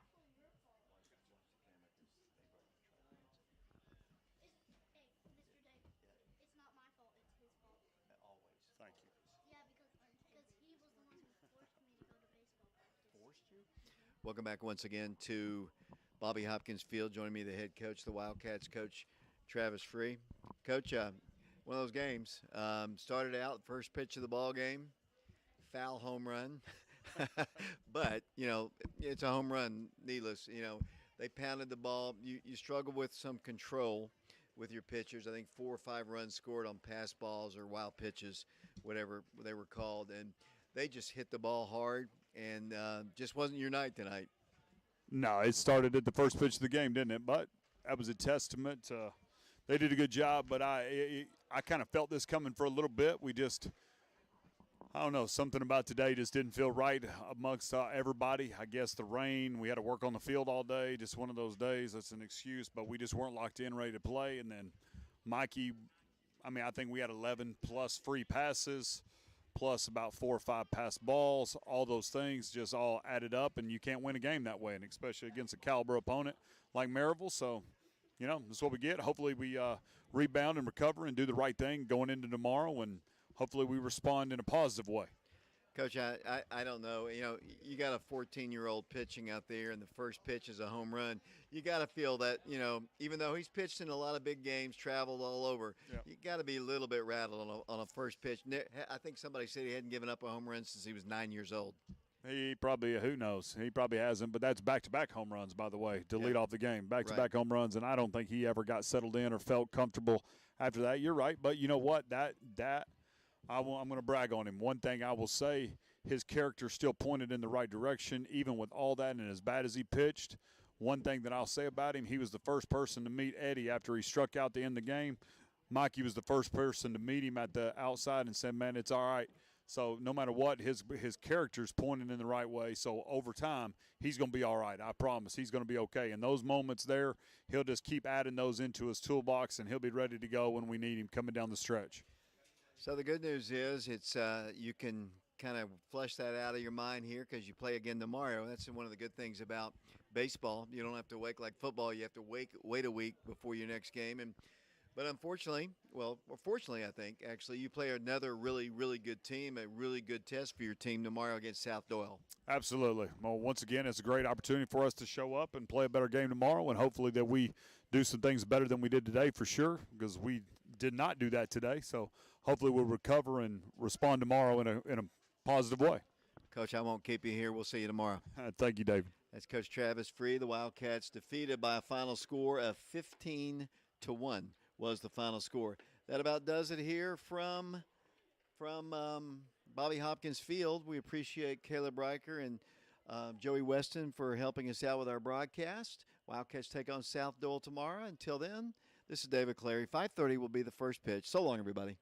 JP? So do you think JP's gonna come over here or no? No, I don't think so. He's lazy. He's being lazy. Hey, James, can you? Hey, Mr. Dave, it's not my fault, it's his fault. Always. Thank you. Yeah, because he was the one who forced me to go to baseball practice. Forced you? Welcome back once again to Bobby Hopkins Field. Joining me, the head coach, the Wildcats coach, Travis Free. Coach, one of those games. Started out first pitch of the ball game, foul home run, but it's a home run. Needless, they pounded the ball. You struggle with some control with your pitchers. I think 4 or 5 runs scored on pass balls or wild pitches, whatever they were called, and they just hit the ball hard. And just wasn't your night tonight. No, it started at the first pitch of the game, didn't it? But that was a testament. They did a good job, but I kind of felt this coming for a little bit. I don't know, something about today just didn't feel right amongst everybody. I guess the rain, we had to work on the field all day, just one of those days. That's an excuse, but we just weren't locked in, ready to play. And then Mikey, I think we had 11 plus free passes, plus about 4 or 5 pass balls. All those things just all added up, and you can't win a game that way, and especially against a caliber opponent like Maryville. So, that's what we get. Hopefully we rebound and recover and do the right thing going into tomorrow, and hopefully we respond in a positive way. Coach, I don't know. You got a 14-year-old pitching out there, and the first pitch is a home run. You got to feel that, even though he's pitched in a lot of big games, traveled all over, you got to be a little bit rattled on a first pitch. I think somebody said he hadn't given up a home run since he was 9 years old. He probably, who knows? He probably hasn't, but that's back-to-back home runs, by the way, to lead off the game. Back-to-back home runs, and I don't think he ever got settled in or felt comfortable after that. You're right, but you know what? I'm going to brag on him. One thing I will say, his character still pointed in the right direction, even with all that and as bad as he pitched. One thing that I'll say about him, he was the first person to meet Eddie after he struck out to end the game. Mikey was the first person to meet him at the outside and said, man, it's all right. So no matter what, his character's pointing in the right way. So over time, he's going to be all right. I promise. He's going to be okay. And those moments there, he'll just keep adding those into his toolbox, and he'll be ready to go when we need him coming down the stretch. So the good news is it's you can kind of flush that out of your mind here because you play again tomorrow. That's one of the good things about baseball. You don't have to wait like football. You have to wait a week before your next game. But unfortunately, fortunately, I think, actually, you play another really, really good team, a really good test for your team tomorrow against South Doyle. Absolutely. Well, once again, it's a great opportunity for us to show up and play a better game tomorrow, and hopefully that we do some things better than we did today for sure, because we did not do that today. So hopefully we'll recover and respond tomorrow in a positive way. Coach, I won't keep you here. We'll see you tomorrow. Thank you, David. That's Coach Travis Free. The Wildcats defeated by a final score of 15-1 was the final score. That about does it here from Bobby Hopkins Field. We appreciate Caleb Riker and Joey Weston for helping us out with our broadcast. Wildcats take on South Doyle tomorrow. Until then, this is David Clary. 5:30 will be the first pitch. So long, everybody.